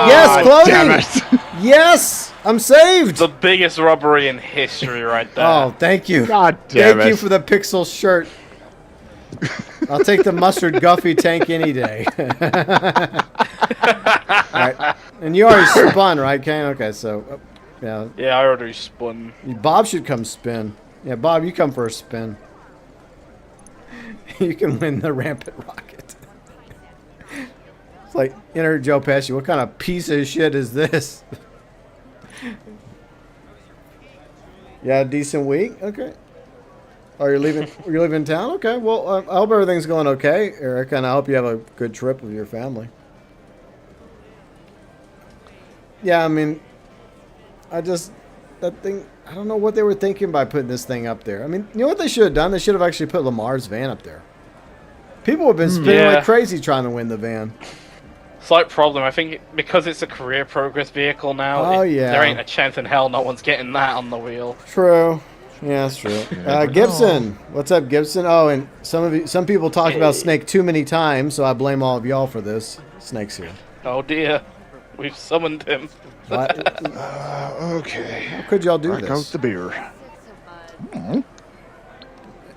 Yes, clothing. Damn it. Yes, I'm saved. The biggest robbery in history right there. Oh, thank you. God damn Thank it. you for the pixel shirt. I'll take the mustard Guffy tank any day. All right. And you already spun, right, Kane? Okay, so, yeah. Yeah, I already spun. Bob should come spin. Yeah, Bob, you come for a spin. You can win the rampant rocket. It's like, enter Joe Pesci. What kind of piece of shit is this? Yeah, decent week? Okay. Oh, you're leaving town? Okay. Well, I hope everything's going okay, Eric, and I hope you have a good trip with your family. Yeah, I mean, that thing, I don't know what they were thinking by putting this thing up there. I mean, you know what they should have done? They should have actually put Lamar's van up there. People have been spinning like crazy trying to win the van. Slight problem. I think because it's a career progress vehicle now, Oh, yeah. there ain't a chance in hell no one's getting that on the wheel. True. Yeah, that's true. Gibson. What's up, Gibson? Oh, and some people talked about Snake too many times, so I blame all of y'all for this. Snake's here. Oh dear. We've summoned him. Okay. How could y'all do Crack out this? the beer.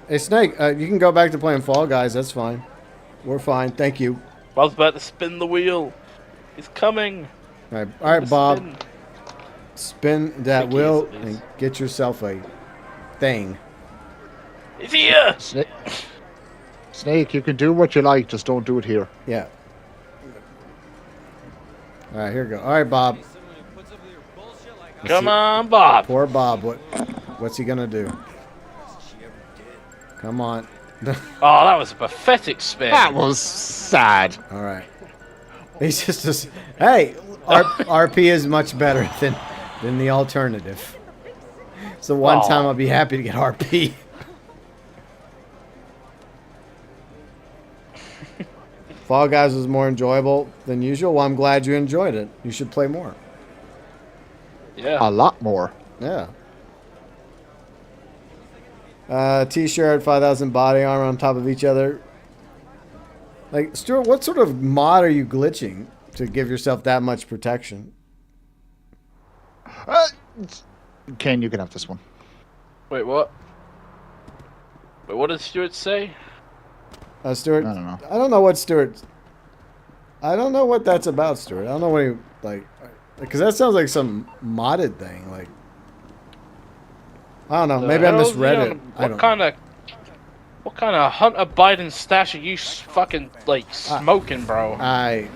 Hey, Snake, you can go back to playing Fall Guys. That's fine. We're fine. Thank you. Bob's about to spin the wheel. He's coming. All right, Bob. Spin. Spin that Think he wheel is, at least. and get yourself a thing. He's here. Snake, you can do what you like, just don't do it here. Yeah. All right, here we go. All right, Bob. Come on, Bob. Poor Bob. What's he gonna do? Come on. Oh, that was a pathetic spin. That was sad. All right. He's just hey, RP is much better than the alternative. So one Aw. time I'll be happy to get RP. Fall Guys was more enjoyable than usual. Well, I'm glad you enjoyed it. You should play more. Yeah. A lot more. Yeah. T-shirt, 5,000 body armor on top of each other. Like, Stuart, what sort of mod are you glitching to give yourself that much protection? Ken, you can have this one. Wait, what? Wait, what did Stuart say? Stuart, I don't know. I don't know what Stuart. I don't know what that's about, Stuart. I don't know what he like, because that sounds like some modded thing. Like, I don't know. Maybe I misread it. I don't. What kind of Hunter Biden stash are you fucking like smoking, bro? I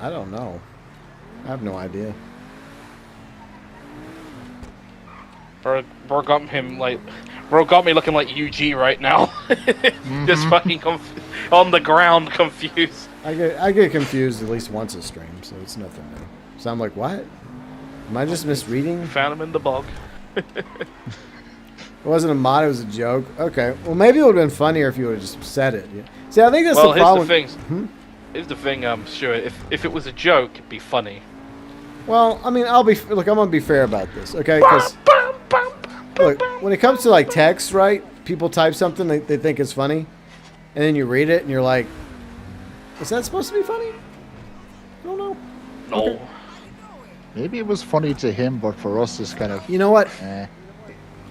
don't know. I have no idea. Bro got me looking like UG right now. Just fucking on the ground, confused. I get confused at least once a stream, so it's nothing new. So I'm like, what? Am I just misreading? Found him in the bog. It wasn't a mod, it was a joke. Okay, well maybe it would have been funnier if you would have just said it. Yeah. See, I think that's the problem. Here's the thing. Sure, if it was a joke, it'd be funny. Well, I mean, I'm gonna be fair about this, okay? Because look, when it comes to like text, right? People type something they think is funny, and then you read it and you're like, is that supposed to be funny? I don't know. No. Okay. Maybe it was funny to him, but for us, it's kind of. You know what?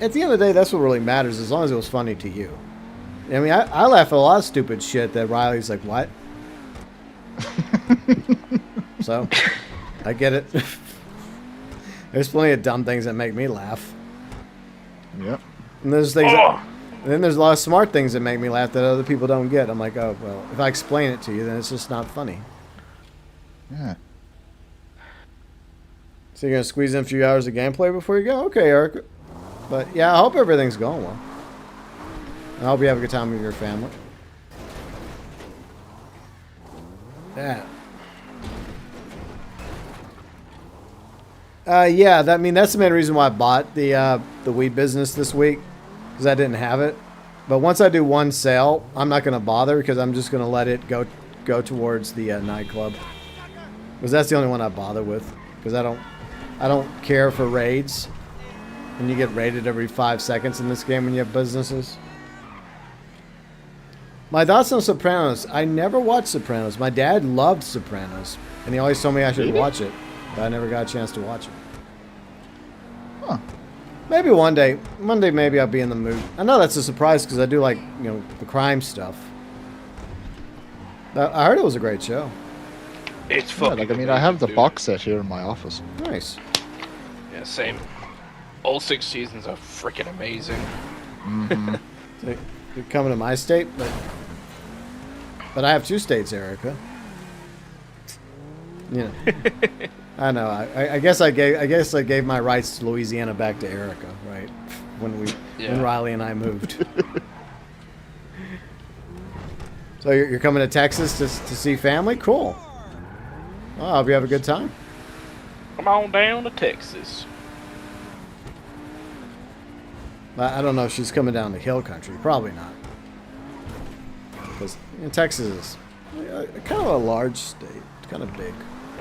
At the end of the day, that's what really matters, as long as it was funny to you. I mean, I laugh at a lot of stupid shit that Riley's like, what? So, I get it. There's plenty of dumb things that make me laugh. Yep. And there's things and then there's a lot of smart things that make me laugh that other people don't get. I'm like, oh, well, if I explain it to you, then it's just not funny. Yeah. So you're going to squeeze in a few hours of gameplay before you go? Okay, Eric. But, yeah, I hope everything's going well. I hope you have a good time with your family. Yeah. Yeah, that's the main reason why I bought the weed business this week, because I didn't have it. But once I do one sale, I'm not going to bother, because I'm just going to let it go towards the nightclub. Because that's the only one I bother with, because I don't care for raids. And you get raided every 5 seconds in this game when you have businesses. My thoughts on Sopranos. I never watched Sopranos. My dad loved Sopranos, and he always told me I should watch it, but I never got a chance to watch it. Huh. Maybe one day. Monday, maybe I'll be in the mood. I know that's a surprise because I do like, the crime stuff. I heard it was a great show. It's fucking I have the box set here in my office. Nice. Yeah, same. All 6 seasons are freaking amazing. Mm-hmm. So you're coming to my state, but I have 2 states, Erica. I know. I guess I gave my rights to Louisiana back to Erica, right? When Riley and I moved. So you're coming to Texas to see family? Cool. Well, I hope you have a good time. Come on down to Texas. I don't know if she's coming down to hill country. Probably not. Because Texas is kind of a large state. Kind of big.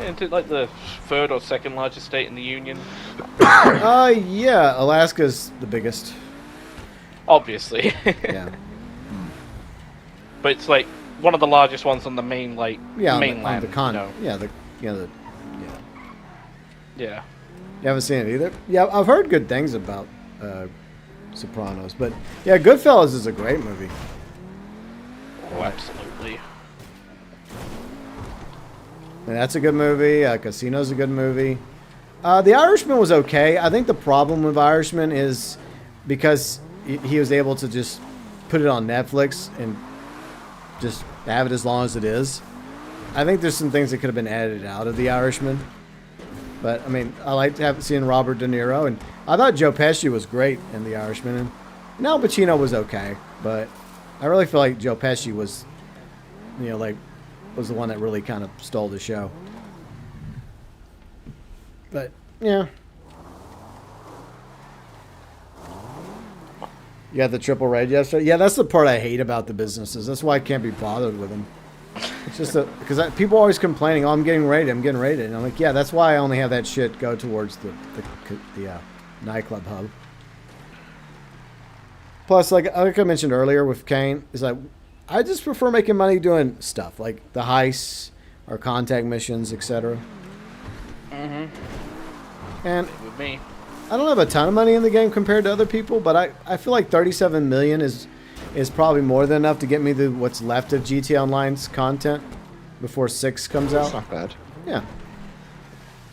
Into like the 3rd or 2nd largest state in the union. Yeah. Alaska's the biggest. Obviously. Yeah. But it's like one of the largest ones on the main mainland. On the continent. Yeah. You haven't seen it either? Yeah, I've heard good things about Sopranos, but yeah, Goodfellas is a great movie. Oh, absolutely. And that's a good movie. Casino's a good movie. The Irishman was okay. I think the problem with Irishman is because he was able to just put it on Netflix and just have it as long as it is. I think there's some things that could have been edited out of The Irishman. But, I mean, I liked seeing Robert De Niro, and I thought Joe Pesci was great in The Irishman. And Al Pacino was okay, but I really feel like Joe Pesci was, was the one that really kind of stole the show. But, yeah. You got the triple raid yesterday? Yeah, that's the part I hate about the businesses. That's why I can't be bothered with them. It's just because people are always complaining, oh, I'm getting raided. And I'm like, yeah, that's why I only have that shit go towards the nightclub hub. Plus, like I mentioned earlier with Kane, is like, I just prefer making money doing stuff like the heists or contact missions, etc. And with me, I don't have a ton of money in the game compared to other people, but I feel like 37 million is probably more than enough to get me the what's left of GTA Online's content before 6 comes out. That's not bad. Yeah.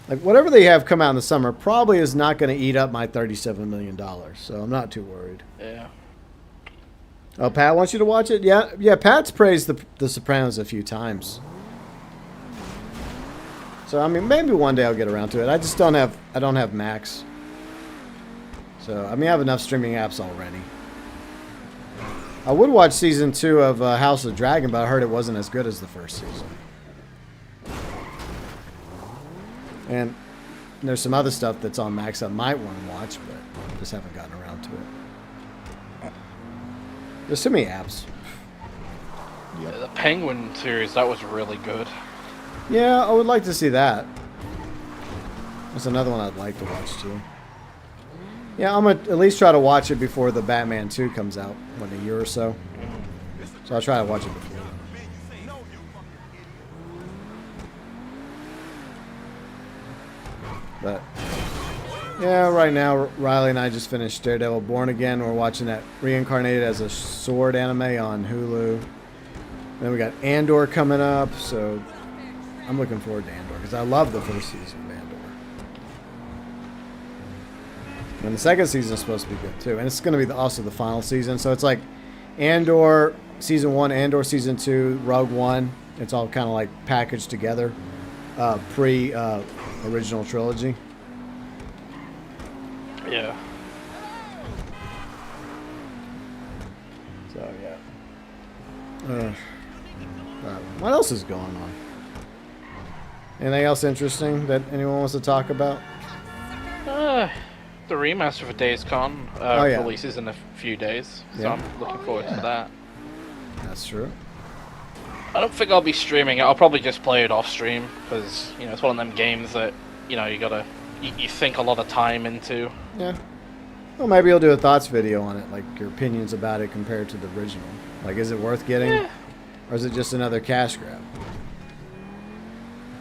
Like, whatever they have come out in the summer probably is not going to eat up my $37 million. So I'm not too worried. Yeah. Oh, Pat wants you to watch it? Yeah. Pat's praised the Sopranos a few times. So, I mean, maybe one day I'll get around to it. I just don't have Max. So, I mean, I have enough streaming apps already. I would watch season 2 of House of Dragon, but I heard it wasn't as good as the first season. And there's some other stuff that's on Max I might want to watch, but just haven't gotten around to it. There's too many apps. Yeah, the Penguin series, that was really good. Yeah, I would like to see that. That's another one I'd like to watch too. Yeah, I'm going to at least try to watch it before the Batman 2 comes out in a year or so. So I'll try to watch it before. But, yeah, right now, Riley and I just finished Daredevil Born Again. We're watching that Reincarnated as a Sword anime on Hulu. Then we got Andor coming up, so I'm looking forward to Andor because I love the first season of Andor. And the second season is supposed to be good too. And it's going to be also the final season. So it's like Andor Season 1, Andor Season 2, Rogue One. It's all kind of like packaged together. Original trilogy. Yeah. So, yeah. What else is going on? Anything else interesting that anyone wants to talk about? The remaster for Days Gone releases in a few days, so I'm looking forward to that. That's true. I don't think I'll be streaming it. I'll probably just play it off stream because it's one of them games that you think a lot of time into. Yeah. Well, maybe you'll do a thoughts video on it, like your opinions about it compared to the original. Like, is it worth getting, or is it just another cash grab?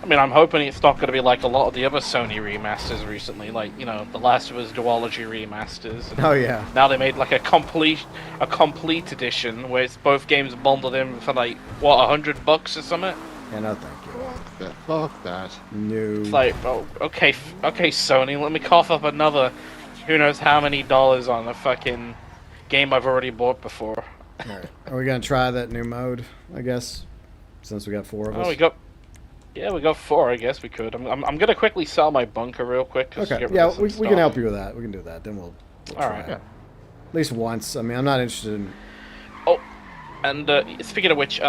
I mean, I'm hoping it's not going to be like a lot of the other Sony remasters recently, like, The Last of Us duology remasters. Oh, yeah. Now they made like a complete edition where it's both games bundled in for like, what, $100 or something? Yeah, no thank you. Fuck that. No. It's like, oh, okay, Sony, let me cough up another who knows how many dollars on a fucking game I've already bought before. Alright. Are we going to try that new mode, I guess? Since we got 4 of us. Oh, we got 4, I guess we could. I'm going to quickly sell my bunker real quick. Okay, yeah, we can help you with that. We can do that. Then we'll try Alright. it. At least once. I mean, I'm not interested in... Oh, and speaking of which,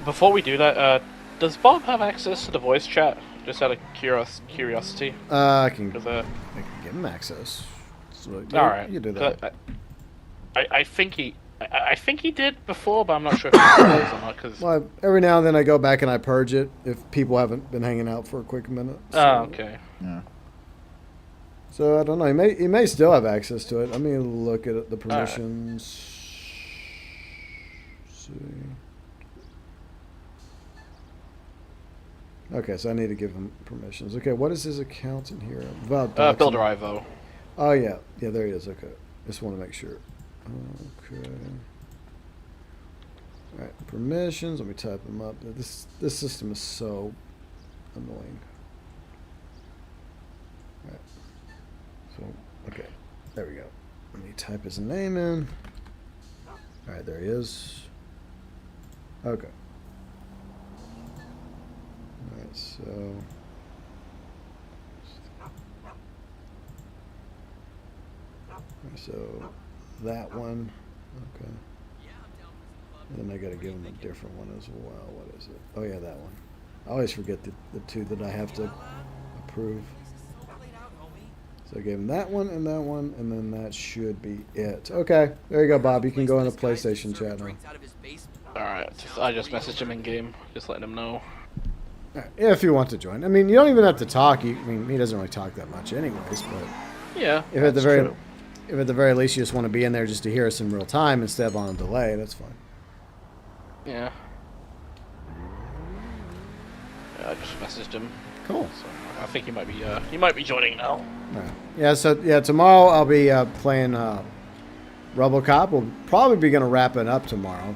before we do that, does Bob have access to the voice chat? Just out of curiosity. I can Give him access. So, Alright. You do that. I think he did before, but I'm not sure if he does or not. Cause... Well, every now and then I go back and I purge it if people haven't been hanging out for a quick minute. So. Oh, okay. Yeah. So I don't know. He may still have access to it. Let me look at the permissions. See. Okay, so I need to give him permissions. Okay, what is his account in here? Builder Ivo. Oh yeah, there he is. Okay, just want to make sure. Okay. All right, permissions. Let me type them up. This system is so annoying. All right. So okay, there we go. Let me type his name in. All right, there he is. Okay. All right, so. So that one, okay. And then I got to give him a different one as well. What is it? Oh yeah, that one. I always forget the 2 that I have to approve. So I gave him that one, and then that should be it. Okay, there you go, Bob. You can go in the PlayStation chat now. Alright, I just messaged him in game, just letting him know. Right, yeah, if you want to join. I mean, you don't even have to talk. I mean, he doesn't really talk that much anyways, but yeah, if at the very least you just want to be in there just to hear us in real time instead of on a delay, that's fine. Yeah. I just messaged him. Cool. So I think he might be joining now. All right. Yeah. So tomorrow I'll be playing RoboCop. We'll probably be going to wrap it up tomorrow,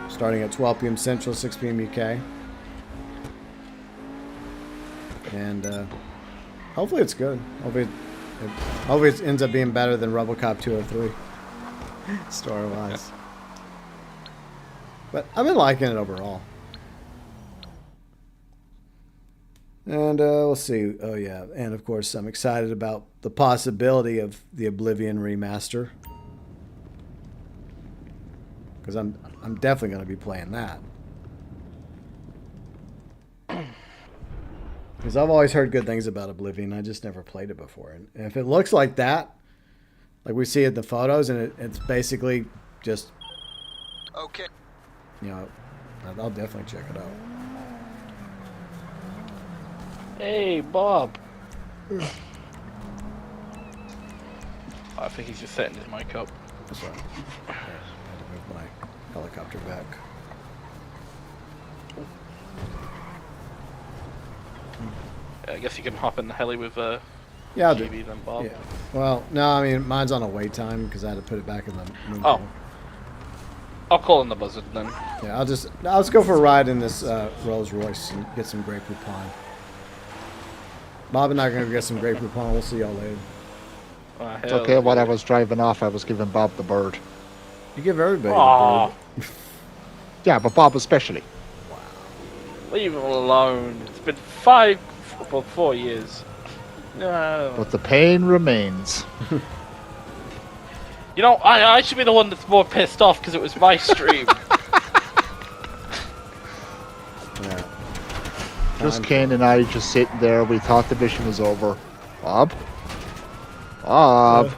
starting at 12 p.m. Central, 6 p.m. UK. And Hopefully it's good. Hopefully it ends up being better than RoboCop 203. Story-wise. But I've been liking it overall. And let's see. Oh, yeah. And, of course, I'm excited about the possibility of the Oblivion remaster. Because I'm definitely going to be playing that. Because I've always heard good things about Oblivion. I just never played it before. And if it looks like that, like we see it in the photos, and it's basically just... Okay. You know, I'll definitely check it out. Hey, Bob. I think he's just setting his mic up. That's right. I had to move my helicopter back. I guess you can hop in the heli with Yeah, I'll do. GB then Bob. Yeah. Well, no, I mean, mine's on a wait time because I had to put it back in the moon Oh. pool. I'll call in the buzzard then. Yeah, I'll just go for a ride in this Rolls Royce and get some Grey Poupon. Bob and I are going to get some Grey Poupon. We'll see y'all later. It's okay, while I was driving off, I was giving Bob the bird. You give everybody Aw. a bird. Yeah, but Bob especially. Leave him alone. It's been 4 years. No. But the pain remains. You know, I should be the one that's more pissed off because it was my stream. Yeah. Just Kane and I just sitting there. We thought the mission was over. Bob? Bob?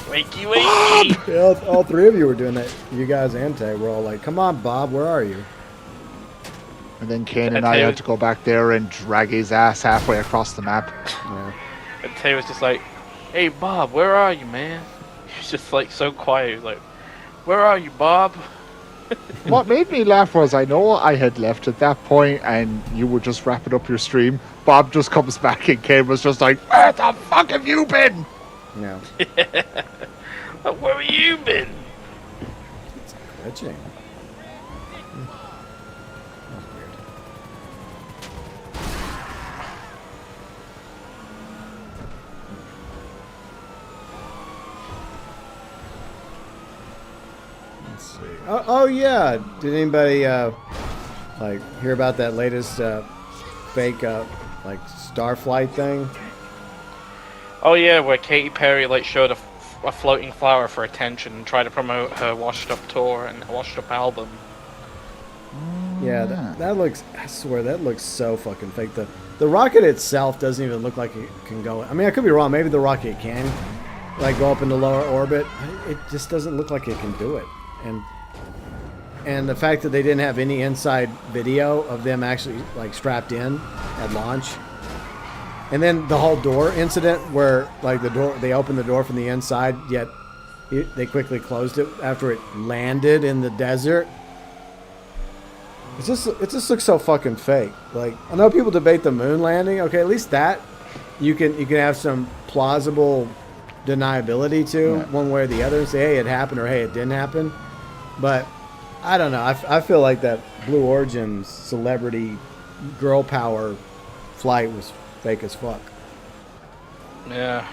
Wakey, wakey. Yeah, all three of you were doing that. You guys and Tay were all like, come on, Bob, where are you? And then Kane and I had to go back there and drag his ass halfway across the map. Yeah. And Tay was just like, hey, Bob, where are you, man? He was just like so quiet. He was like, where are you, Bob? What made me laugh was I know I had left at that point and you were just wrapping up your stream. Bob just comes back and Kane was just like, where the fuck have you been? Yeah. Like, where have you been? It's glitching. That's weird. Let's see. Oh yeah. Did anybody like hear about that latest fake like Starflight thing? Oh yeah, where Katy Perry like showed a floating flower for attention and tried to promote her washed up tour and washed up album. Yeah, that looks. I swear that looks so fucking fake. The rocket itself doesn't even look like it can go. I mean, I could be wrong. Maybe the rocket can like go up into lower orbit. It just doesn't look like it can do it. And the fact that they didn't have any inside video of them actually like strapped in at launch. And then the whole door incident where like they opened the door from the inside, yet they quickly closed it after it landed in the desert. It just looks so fucking fake. Like, I know people debate the moon landing. Okay, at least that you can have some plausible deniability to one way or the other. Say, hey, it happened, or hey, it didn't happen. But I don't know. I feel like that Blue Origin celebrity girl power flight was fake as fuck. Yeah.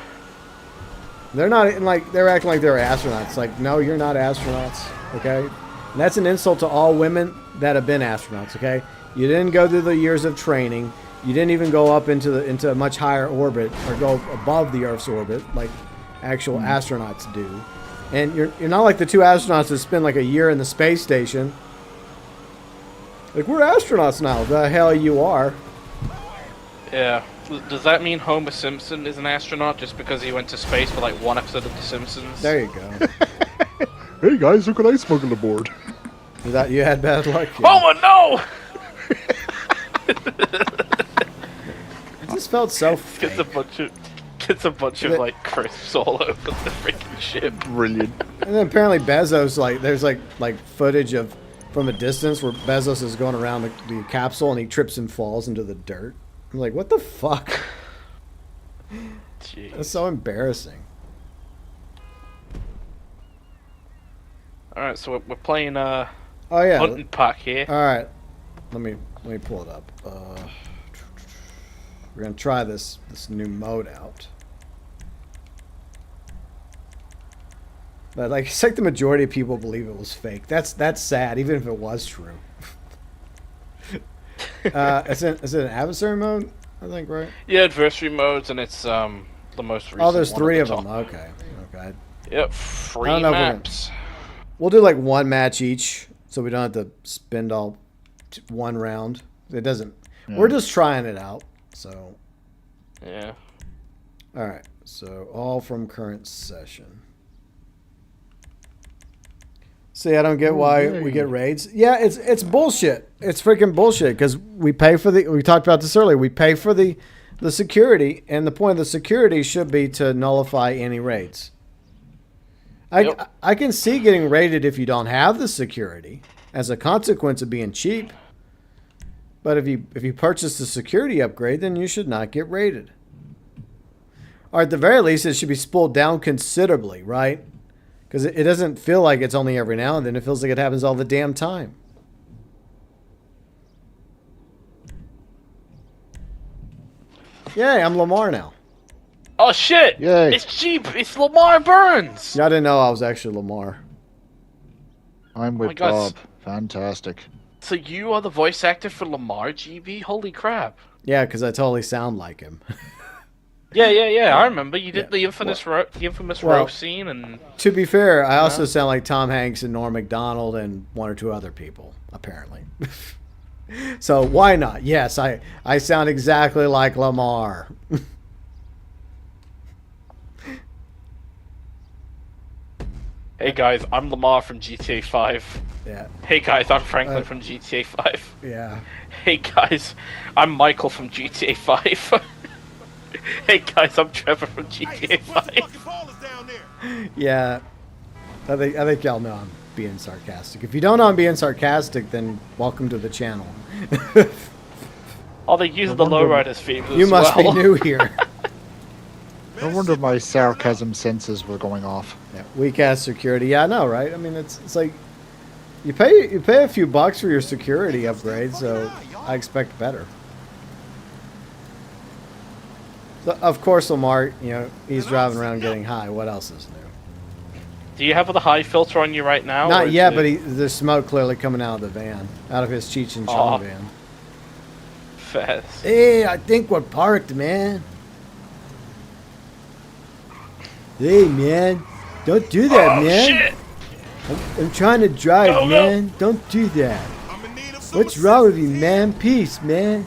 They're not like they're acting like they're astronauts. Like, no, you're not astronauts. Okay, and that's an insult to all women that have been astronauts. Okay, you didn't go through the years of training. You didn't even go up into a much higher orbit or go above the Earth's orbit like actual astronauts do. And you're not like the two astronauts that spend like a year in the space station. Like, we're astronauts now. The hell you are. Yeah. Does that mean Homer Simpson is an astronaut just because he went to space for like one episode of The Simpsons? There you go. Hey guys, who could I smuggle aboard? You had bad luck. Yeah. Homer, no! It just felt so fake. Gets a bunch of like crisps all over the freaking ship. Brilliant. And then apparently Bezos, like, there's like footage of from a distance where Bezos is going around the capsule and he trips and falls into the dirt. I'm like, what the fuck? Jeez. That's so embarrassing. All right, so we're playing Oh yeah. Hunting Pack here. All right. Let me pull it up. We're gonna try this new mode out. But like, it's like the majority of people believe it was fake. That's sad, even if it was true. Is it an adversary mode? I think, right? Yeah, adversary modes, and it's the most recent. Oh, there's one 3 at of the them. top. Okay. Okay. Yep, I free don't know if we're gonna- maps. We'll do like 1 match each, so we don't have to spend all 1 round. It doesn't. Yeah. We're just trying it out. So. Yeah. All right. So all from current session. See, I don't get why we get raids. Yeah, it's bullshit. It's freaking bullshit because we pay for the. We talked about this earlier. We pay for the security, and the point of the security should be to nullify any raids. I can see getting raided if you don't have the security as a consequence of being cheap. But if you purchase the security upgrade, then you should not get raided. Or at the very least, it should be spooled down considerably, right? Because it doesn't feel like it's only every now and then. It feels like it happens all the damn time. Yay, I'm Lamar now. Oh shit! Yay. It's cheap. It's Lamar Burns. Yeah, I didn't know I was actually Lamar. I'm with my God. Bob. Fantastic. So you are the voice actor for Lamar, GB? Holy crap! Yeah, because I totally sound like him. Yeah. I remember you did Yeah. the infamous Well- roast scene, and To be fair, I also sound like Tom Hanks and Norm Macdonald and 1 or 2 other people, apparently. So why not? Yes, I sound exactly like Lamar. hey guys, I'm Lamar from GTA 5. Yeah, Hey guys, I'm Franklin from GTA 5. yeah. Hey guys, I'm Michael from GTA 5. Hey guys, I'm Trevor from GTA 5. Yeah, I think y'all know I'm being sarcastic. If you don't know I'm being sarcastic, then welcome to the channel. Oh, they use the lowriders themes as You must well. be new here. No wonder my sarcasm senses were going off. Yeah, weak ass security. Yeah, I know, right? I mean, it's like you pay a few bucks for your security upgrade, so I expect better. So, of course, Lamar, he's driving around getting high. What else is new? Do you have the high filter on you right now? Not or yet, is but it there's smoke clearly coming out of the van, out of his Cheech and Chong Aw. van. fast? Hey, I think we're parked, man. Hey, man. Don't do that, man. Shit! I'm trying to drive, Go, go. man. Don't do that. What's wrong with you, man? Peace, man.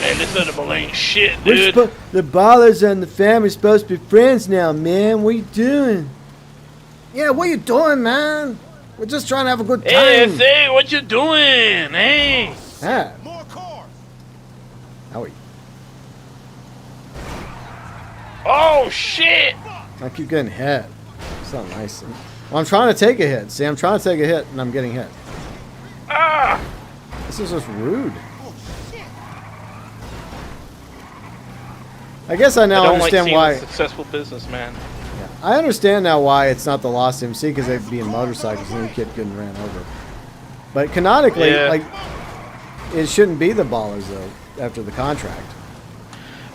Man, this animal ain't shit, We're dude. the Ballers and the family supposed to be friends now, man. What you doing? Yeah, what you doing, man? We're just trying to have a good time. Hey, say, what you doing? Hey! Ah, More cars. Howie. Oh, shit! I keep getting hit. It's not nice. Well, I'm trying to take a hit. See, I'm trying to take a hit, and I'm getting hit. Ah! This is just rude. I guess I now I don't understand like seeing why. a successful businessman. I understand now why it's not the Lost MC, because they'd be in motorcycles and you kept getting ran over. But canonically, Yeah. like, it shouldn't be the Ballers though after the contract.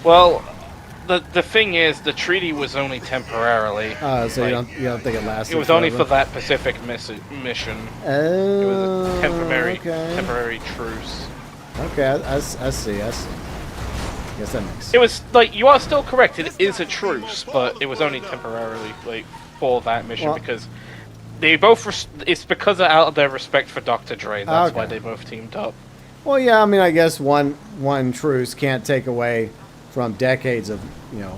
Well, the thing is, the treaty was only temporarily. So you don't think it lasted? It was only forever? for that specific mission. Oh, It was a temporary okay. temporary truce. Okay, I see. Guess that makes sense. It was like, you are still correct. It is a truce, but it was only temporarily, like, for that mission, Well- because they both. It's because out of their respect for Dr. Dre. That's Okay. why they both teamed up. Well, yeah, I mean, I guess one truce can't take away from decades of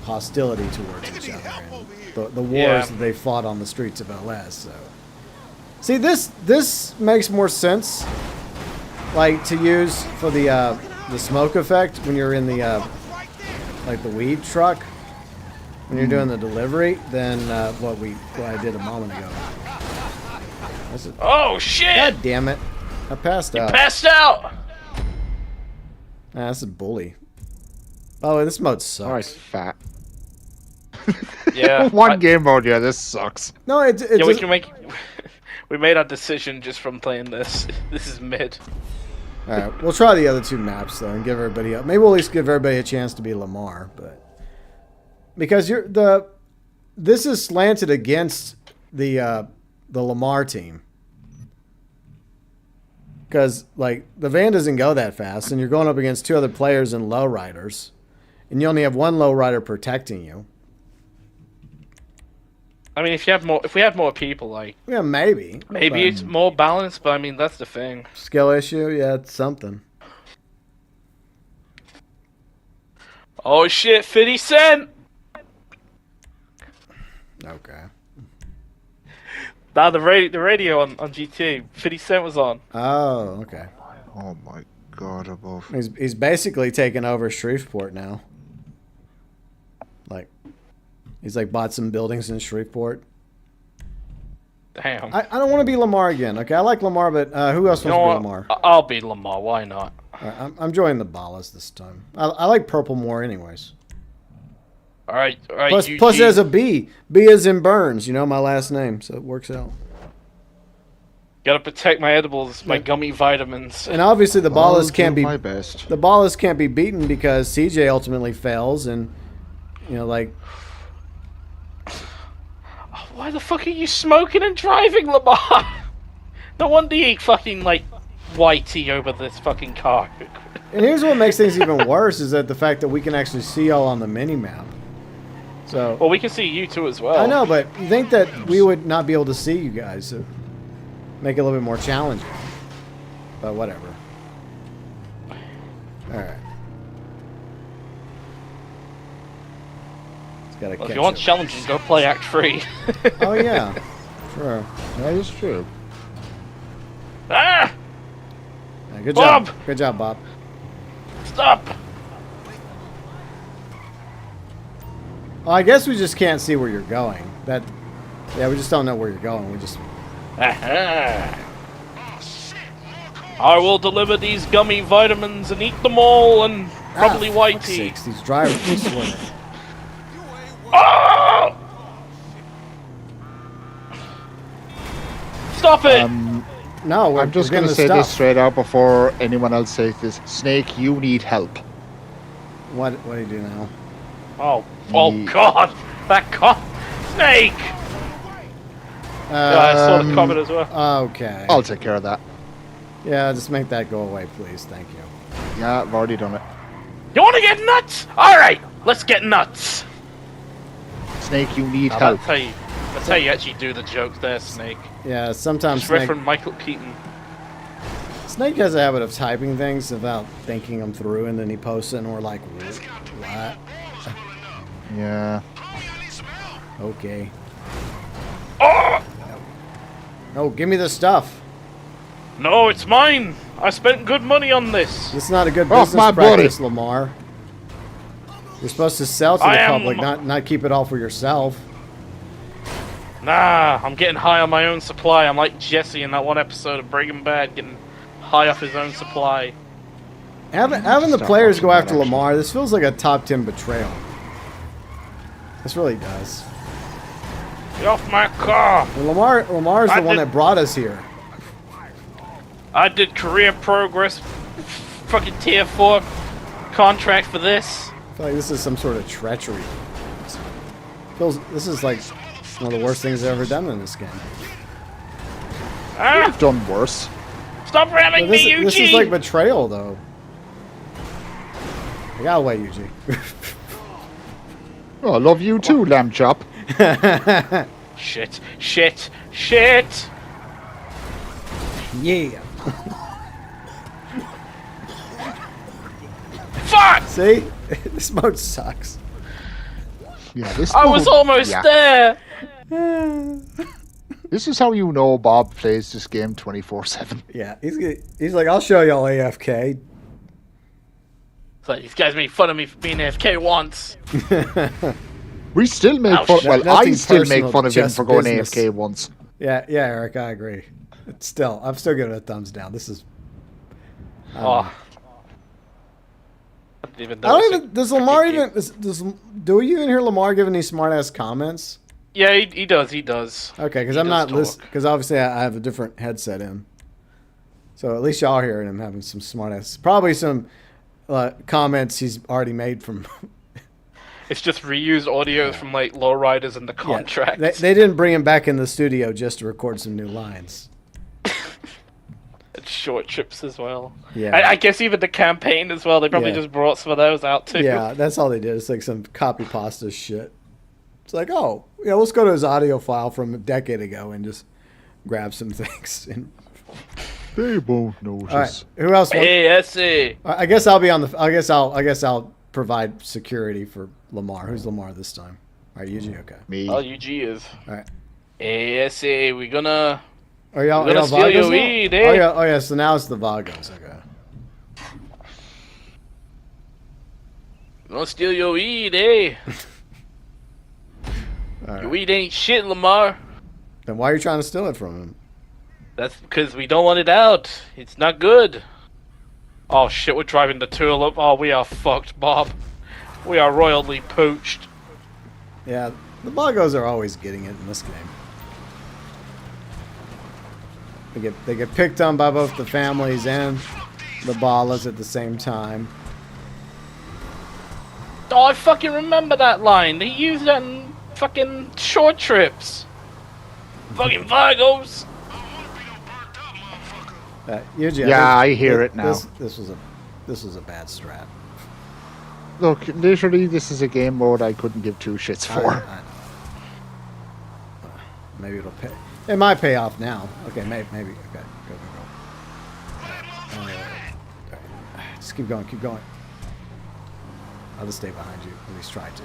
hostility towards each other and the wars Yeah. that they fought on the streets of LS. So, see, this makes more sense, like to use for the smoke effect when you're in the like the weed truck when you're doing the delivery than what I did a moment ago. Oh, shit! God damn it! I passed out. Passed out! That's a bully. Oh, this mode All right, sucks. fat. Yeah. One game mode, yeah, this sucks. No, it's Yeah, we just, can make. We made our decision just from playing this. This is mid. All right, we'll try the other 2 maps though, and give everybody. Maybe we'll at least give everybody a chance to be Lamar, but because this is slanted against the Lamar team. Because, like, the van doesn't go that fast, and you're going up against 2 other players and lowriders. And you only have 1 lowrider protecting you. I mean, if we have more people, like... Yeah, maybe. Maybe it's more balanced, but I mean, that's the thing. Skill issue? Yeah, it's something. Oh shit, 50 Cent! Okay. Nah, the radio on GTA, 50 Cent was on. Oh, okay. Oh my god, above. He's basically taken over Shreveport now. Like, he's like bought some buildings in Shreveport. Damn. I don't want to be Lamar again. Okay, I like Lamar, but who else wants to be Lamar? I'll be Lamar, why not? Right, I'm joining the Ballas this time. I like purple more anyways. Alright, Plus there's a B. B is in Burns, you know, my last name, so it works out. Gotta protect my edibles, my gummy vitamins. And obviously the Ballas can't be my best. The Ballas can't be beaten because CJ ultimately fails, and you know, like, why the fuck are you smoking and driving, Lamar? No wonder you fucking like whitey over this fucking car. And here's what makes things even worse is that the fact that we can actually see y'all on the mini map. So well, we can see you too as well. I know, but you think that we would not be able to see you guys, so make it a little bit more challenging. But whatever. All right. It's gotta catch If you want up. challenging, go play Act 3. Oh yeah, sure. That is true. Ah! Yeah, good Bob! job. Good job, Bob. Stop! Well, I guess we just can't see where you're going. Yeah, we just don't know where you're going. We just. Aha. I will deliver these gummy vitamins and eat them all, and probably white tea. These drivers are swimming. Oh! Stop it! No, I'm just going gonna say this straight out before anyone else says this. Snake, you need help. What do you do now? Oh God! That cop! Snake! Yeah, I saw the comment as well. Okay. I'll take care of that. Yeah, just make that go away, please. Thank you. Yeah, I've already done it. You want to get nuts? All right, let's get nuts. Snake, you need That's help. how you actually do the jokes there, Snake. Yeah, sometimes Just Snake, reference Michael Keaton. Snake has a habit of typing things without thinking them through, and then he posts it, and we're like, what? Yeah. Okay. Oh! No, give me the stuff. No, it's mine. I spent good money on this. This is not a good Off business my practice, body. Lamar. You're supposed to sell to the I am public, not keep it all for yourself. Nah, I'm getting high on my own supply. I'm like Jesse in that one episode of Breaking Bad, getting high off his own supply. Having the Stop players go watching after that, actually. Lamar, this feels like a top 10 betrayal. This really does. Get off my car! And Lamar's the one that brought us here. I did career progress, fucking tier 4 contract for this. I feel like this is some sort of treachery. This is like one of the worst things I've ever done in this game. Ah! I've done worse. Stop ramming me, Eugene! This is like betrayal, though. I got away, Eugene. Oh, I love you too, lamb chop. Shit, shit, shit! Yeah. Fuck! See? This mode sucks. Yeah, this. I was mode- almost yeah. there! This is how you know Bob plays this game 24/7. Yeah, he's like, I'll show y'all AFK. It's like, these guys made fun of me for being AFK once. We still make Ouch. fun. Well, I Nothing still make personal, fun of him just for going business. AFK once. Yeah, Eric, I agree. I'm still giving it a thumbs down. This is. Oh. I didn't even I don't notice even. it. Does Lamar Critique even? Do we even hear Lamar give any smart ass comments? Yeah, he does. Okay, because He I'm does not talk. listening. Because obviously I have a different headset in. So at least y'all are hearing him having some smart ass. Probably some comments he's already made from. It's just reused audio from like lowriders and the contract. Yeah, they didn't bring him back in the studio just to record some new lines. And short trips as well. Yeah. I guess even the campaign as well. They probably just brought some of those out too. Yeah, that's all they did. It's like some copy pasta shit. It's like, oh, yeah, let's go to his audio file from a decade ago and just grab some things. And... They won't notice. All right, who else? Hey, I see. I guess I'll be on the. I guess I'll provide security for Lamar. Who's Lamar this time? All right, Yuji. Okay. Me. Oh, UG is. All right. Hey, I see. We're gonna y'all steal your Vagos now? weed, eh? Oh yeah. So now it's the Vagos. Okay. We're gonna steal your weed, eh? All right. Your weed ain't shit, Lamar. Then why are you trying to steal it from him? That's because we don't want it out. It's not good. Oh shit, we're driving the tulip. Oh, we are fucked, Bob. We are royally poached. Yeah, the Vagos are always getting it in this game. They get picked on by both the families and the Ballas at the same time. Oh, I fucking remember that line. They used that in fucking short trips. Fucking Vagos. Yuji, I hear it now. This was a bad strat. Look, literally, this is a game mode I couldn't give two shits for. Maybe it'll pay. It might pay off now. Okay, maybe. Okay, go. All right. Just keep going. I'll just stay behind you. At least try to.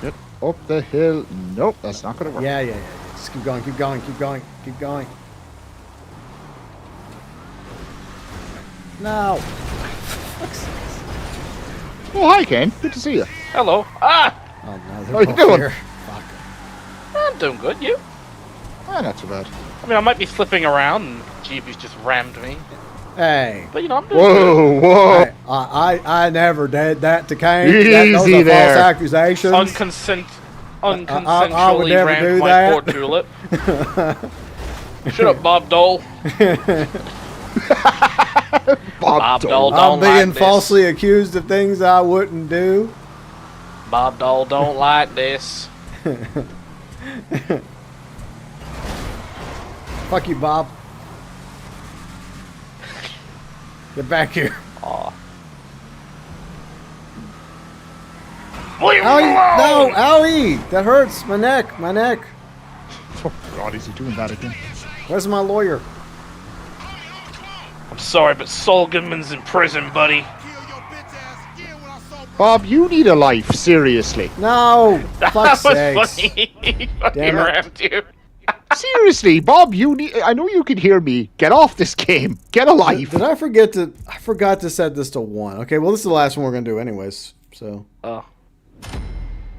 Get up the hill. Nope, that's not gonna work. Yeah. Just keep going. No. Oh, hi, Ken. Good to see you. Hello. Ah! Oh, no, How they're you both doing? here. Fuck. I'm doing good, you? Not too bad. I mean, I might be flipping around and GB's just rammed me. Hey. But, you know, I'm doing good. Whoa. Hey, I never did that to Kane. Those Easy are there. false accusations. Unconsensually would never rammed do my that. poor tulip. Shut up, Bob Dole. Bob Dole I'm don't being like falsely accused of things I wouldn't do. this. Bob Dole don't like this. Fuck you, Bob. Get back here. Aw. Owie! No, owie! That hurts. My neck. Oh, God, is he doing that again? Where's my lawyer? I'm sorry, but Saul Goodman's in prison, buddy. Bob, you need a life, seriously. No! That Fuck's was sakes. funny. He fucking Damn it. rammed you. Seriously, Bob, you need. I know you can hear me. Get off this game. Get a life. Did I forget to... I forgot to set this to 1. Okay, well, this is the last one we're going to do anyways, so... Oh,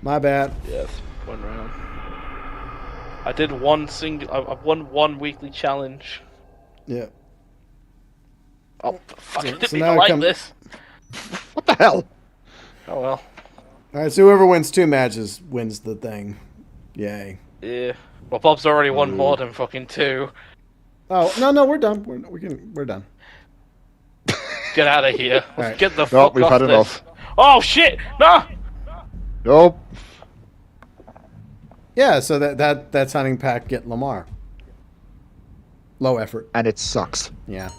My bad. yes. 1 round. I did one I've won 1 weekly challenge. Yeah. Oh, fuck, I didn't so mean now to it like come- this. What the hell? Oh, well. Alright, so whoever wins 2 matches wins the thing. Yay. Yeah. Well, Bob's already won more than fucking 2. Oh, no, we're done. We're done. Get out of here. Let's Alright. get the Nope, fuck we've off had this. enough. Oh, shit! No! Nope. Yeah, so that's hunting pack get Lamar. Low effort. And it sucks. Yeah.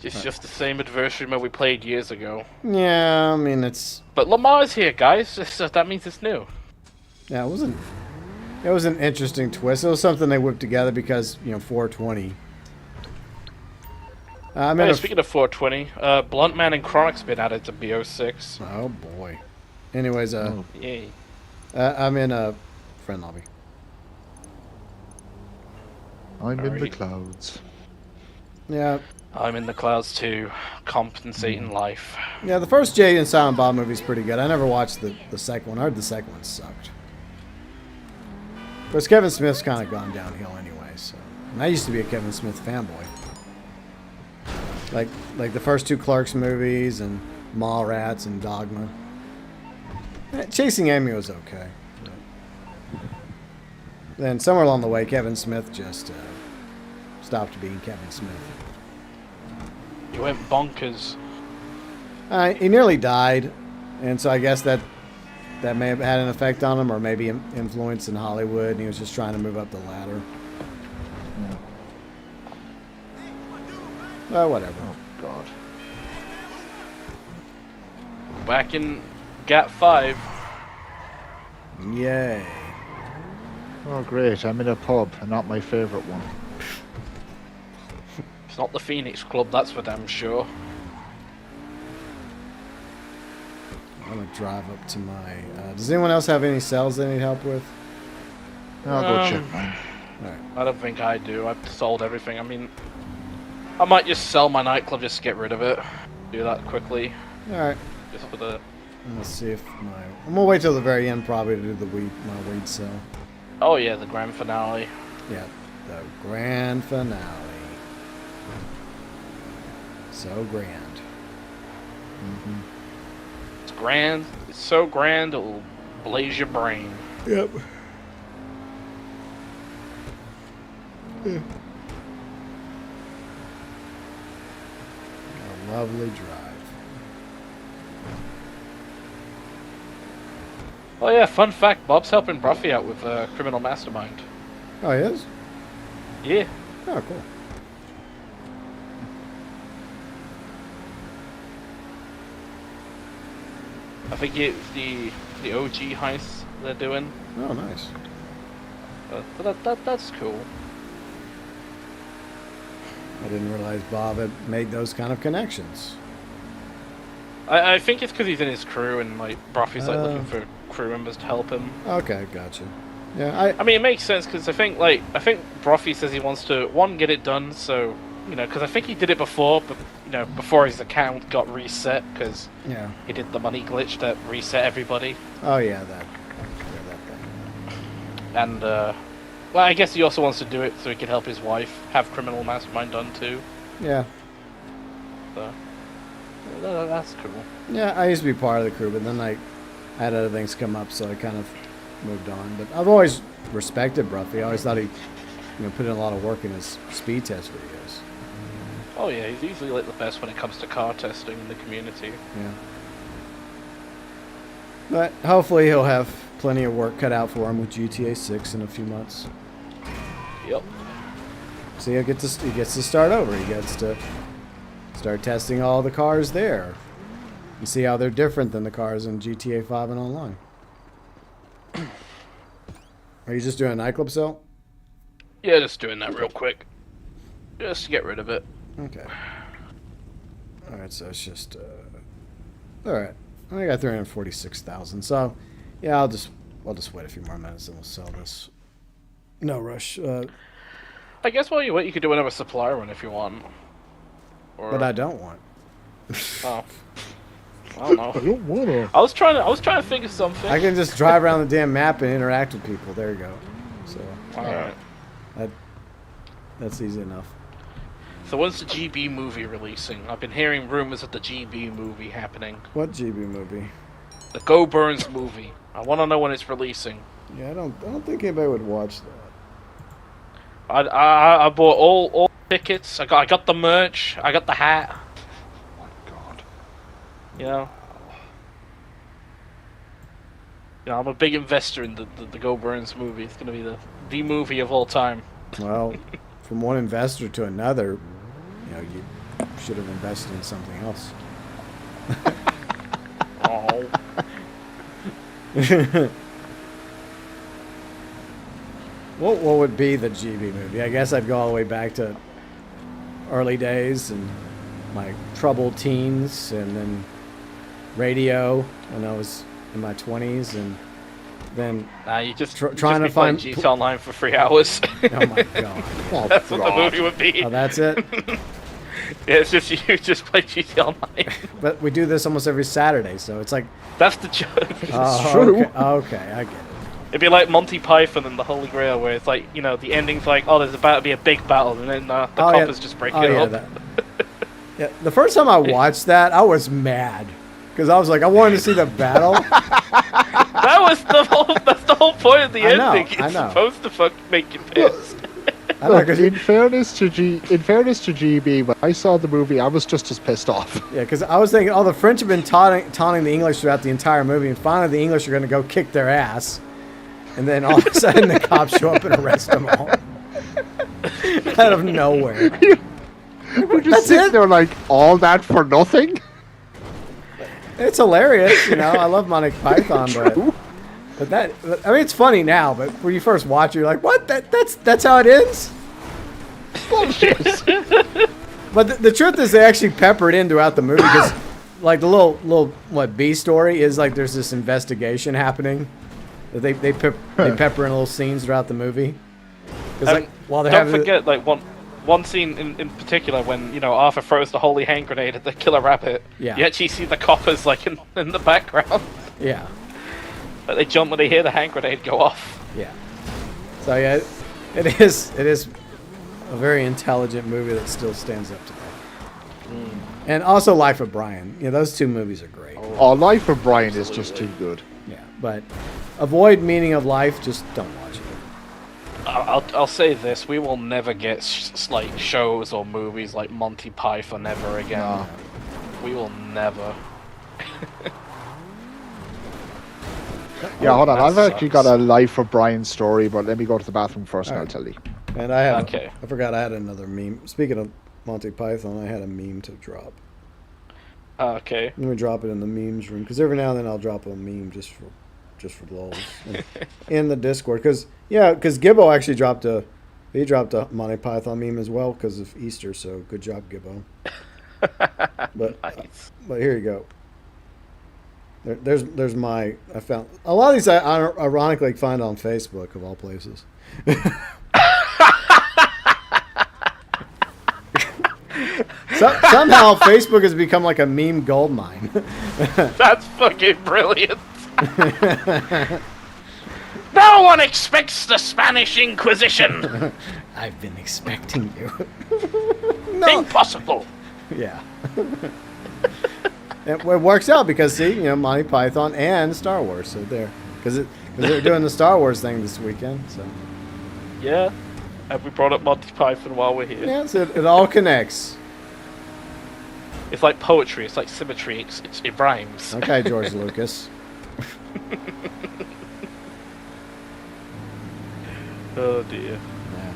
It's just the same adversary mode we played years ago. Yeah, I mean it's But Lamar's here, guys. That means it's new. yeah, it was an interesting twist. It was something they whipped together because, 420. Hey, speaking of 420, Bluntman and Chronic's been added to BO6. Oh boy. Anyways, Yay. I'm in a friend lobby. I'm in the Alright. clouds. Yeah. I'm in the clouds too, compensating life. Yeah, the first Jay and Silent Bob movie's pretty good. I never watched the second one. I heard the second one sucked. But Kevin Smith's kind of gone downhill anyway, so. And I used to be a Kevin Smith fanboy. Like the first 2 Clerks movies and Mallrats and Dogma. Chasing Amy was okay. But then somewhere along the way, Kevin Smith just stopped being Kevin Smith. He went bonkers. He nearly died, and so I guess that may have had an effect on him, or maybe influence in Hollywood, and he was just trying to move up the ladder. Yeah. Well, whatever. Oh, God. Back in Gap 5. Yay. Oh, great. I'm in a pub, and not my favourite one. It's not the Phoenix Club, that's for damn sure. I'm going to drive up to my... does anyone else have any cells they need help with? I'll go check mine. Alright. I don't think I do. I've sold everything. I mean, I might just sell my nightclub just to get rid of it. Do that quickly. Alright. Just for the... Let's see if my... I'm going to wait till the very end probably to do the my weed cell. Oh yeah, the grand finale. Yeah, the grand finale. So grand. Mm-hmm. It's grand. It's so grand it'll blaze your brain. Yep. Yeah. A lovely drive. Oh yeah, fun fact, Bob's helping Bruffy out with Criminal Mastermind. Oh, he is? Yeah. Oh, cool. I think it's the OG heist they're doing. Oh, nice. But that's cool. I didn't realize Bob had made those kind of connections. I think it's because he's in his crew and like Bruffy's like looking for crew members to help him. Okay, gotcha. Yeah, I mean, it makes sense because I think Bruffy says he wants to get it done. So because I think he did it before, but before his account got reset because yeah. he did the money glitch that reset everybody. Oh yeah, that thing. And well, I guess he also wants to do it so he can help his wife have Criminal Mastermind done too. Yeah. So that's cool. Yeah, I used to be part of the crew, but then I had other things come up, so I kind of moved on. But I've always respected Bruffy. I always thought he, put in a lot of work in his speed test videos. Oh yeah, he's usually like the best when it comes to car testing in the community. Yeah. But hopefully he'll have plenty of work cut out for him with GTA 6 in a few months. Yep. So he gets to start over. He gets to start testing all the cars there and see how they're different than the cars in GTA 5 and online. Are you just doing a nightclub sale? Yeah, just doing that real quick. Just to get rid of it. Okay. Alright, so it's just... Alright. I got 346,000, so... Yeah, I'll just wait a few more minutes and we'll sell this. No rush. I guess while you wait, you could do another supplier one if you want. Or... But I don't want. Oh. I don't know. I don't wanna. I was trying to think of something. I can just drive around the damn map and interact with people. There you go. So... Alright. That's easy enough. So when's the GB movie releasing? I've been hearing rumors of the GB movie happening. What GB movie? The GeauxBurns movie. I want to know when it's releasing. Yeah, I don't think anybody would watch that. I bought all tickets. I got the merch. I got the hat. Oh my God. I'm a big investor in the GeauxBurns movie. It's gonna be the movie of all time. Well, from one investor to another, you should have invested in something else. Oh. What would be the GB movie? I guess I'd go all the way back to early days and my troubled teens, and then radio when I was in my 20s, and then You just trying to playing find GTA Online for 3 hours. oh my god, Oh, That's what the God. movie would be. oh that's it. Yeah, it's just you just play GTA Online. But we do this almost every Saturday, so it's like That's the joke. oh, true. Okay, I get it. It'd be like Monty Python and the Holy Grail, where it's like, the ending's like, oh, there's about to be a big battle, and then the coppers just break it up. Yeah, the first time I watched that, I was mad because I was like, I wanted to see the battle. That's the whole point of the I know, ending. It's I know. supposed to make you pissed. know, 'cause in fairness to GB, when I saw the movie, I was just as pissed off. Yeah, because I was thinking, the French have been taunting the English throughout the entire movie, and finally the English are going to go kick their ass. And then all of a sudden the cops show up and arrest them all. Out of nowhere. We're just That's sitting it? there like, all that for nothing? It's hilarious, you know. I love Monty Python, but that, I mean, it's funny now, but when you first watch it, you're like, what? That's how it ends? Bullshit. But the truth is they actually pepper it in throughout the movie, because like the little B story is like there's this investigation happening. That they pepper in little scenes throughout the movie. Because like while they don't forget like one scene in particular when Arthur throws the holy hand grenade at the killer rabbit. Yeah. You actually see the coppers like in the background. Yeah. But they jump when they hear the hand grenade go off. Yeah. So yeah, it is a very intelligent movie that still stands up today. And also Life of Brian. Those two movies are great. Oh, Life of Brian is just too good. Yeah, but avoid Meaning of Life. Just don't watch it. I'll say this: we will never get like shows or movies like Monty Python ever again. No. We will never. Yeah, hold on. That I've actually sucks. got a Life of Brian story, but let me go to the bathroom first and I'll tell you. And I have. Okay. I forgot I had another meme. Speaking of Monty Python, I had a meme to drop. Okay. Let me drop it in the memes room, because every now and then I'll drop a meme just for lulz in the Discord. Because Gibbo actually dropped a Monty Python meme as well because of Easter. So good job, Gibbo. But Nice. but here you go. There's my, I found a lot of these I ironically find on Facebook of all places. Somehow Facebook has become like a meme gold mine. That's fucking brilliant. No one expects the Spanish Inquisition. I've been expecting you. Impossible. Yeah. It works out because see, Monty Python and Star Wars, so there, because they're doing the Star Wars thing this weekend. So Yeah. Have we brought up Monty Python while we're here? yeah, so it all connects. It's like poetry. It's like symmetry. It rhymes. Okay, George Lucas. Oh dear. Yeah.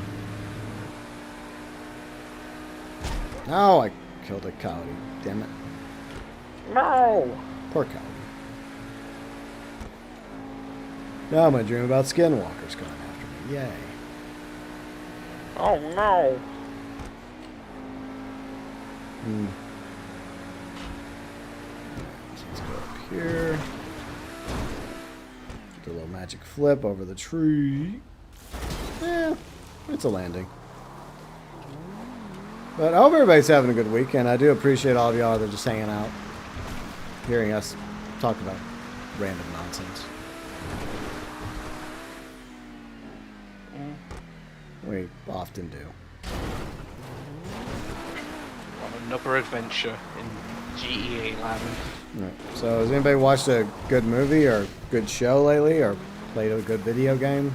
No, I killed a coyote. Damn it. No. Poor coyote. Now I'm gonna dream about skinwalkers coming after me. Yay. Oh no. So let's go up here. Do a little magic flip over the tree. Yeah, it's a landing. But I hope everybody's having a good weekend. I do appreciate all of y'all that are just hanging out, hearing us talk about random nonsense. We often do. On another adventure in GEA land. Right. So has anybody watched a good movie or good show lately, or played a good video game?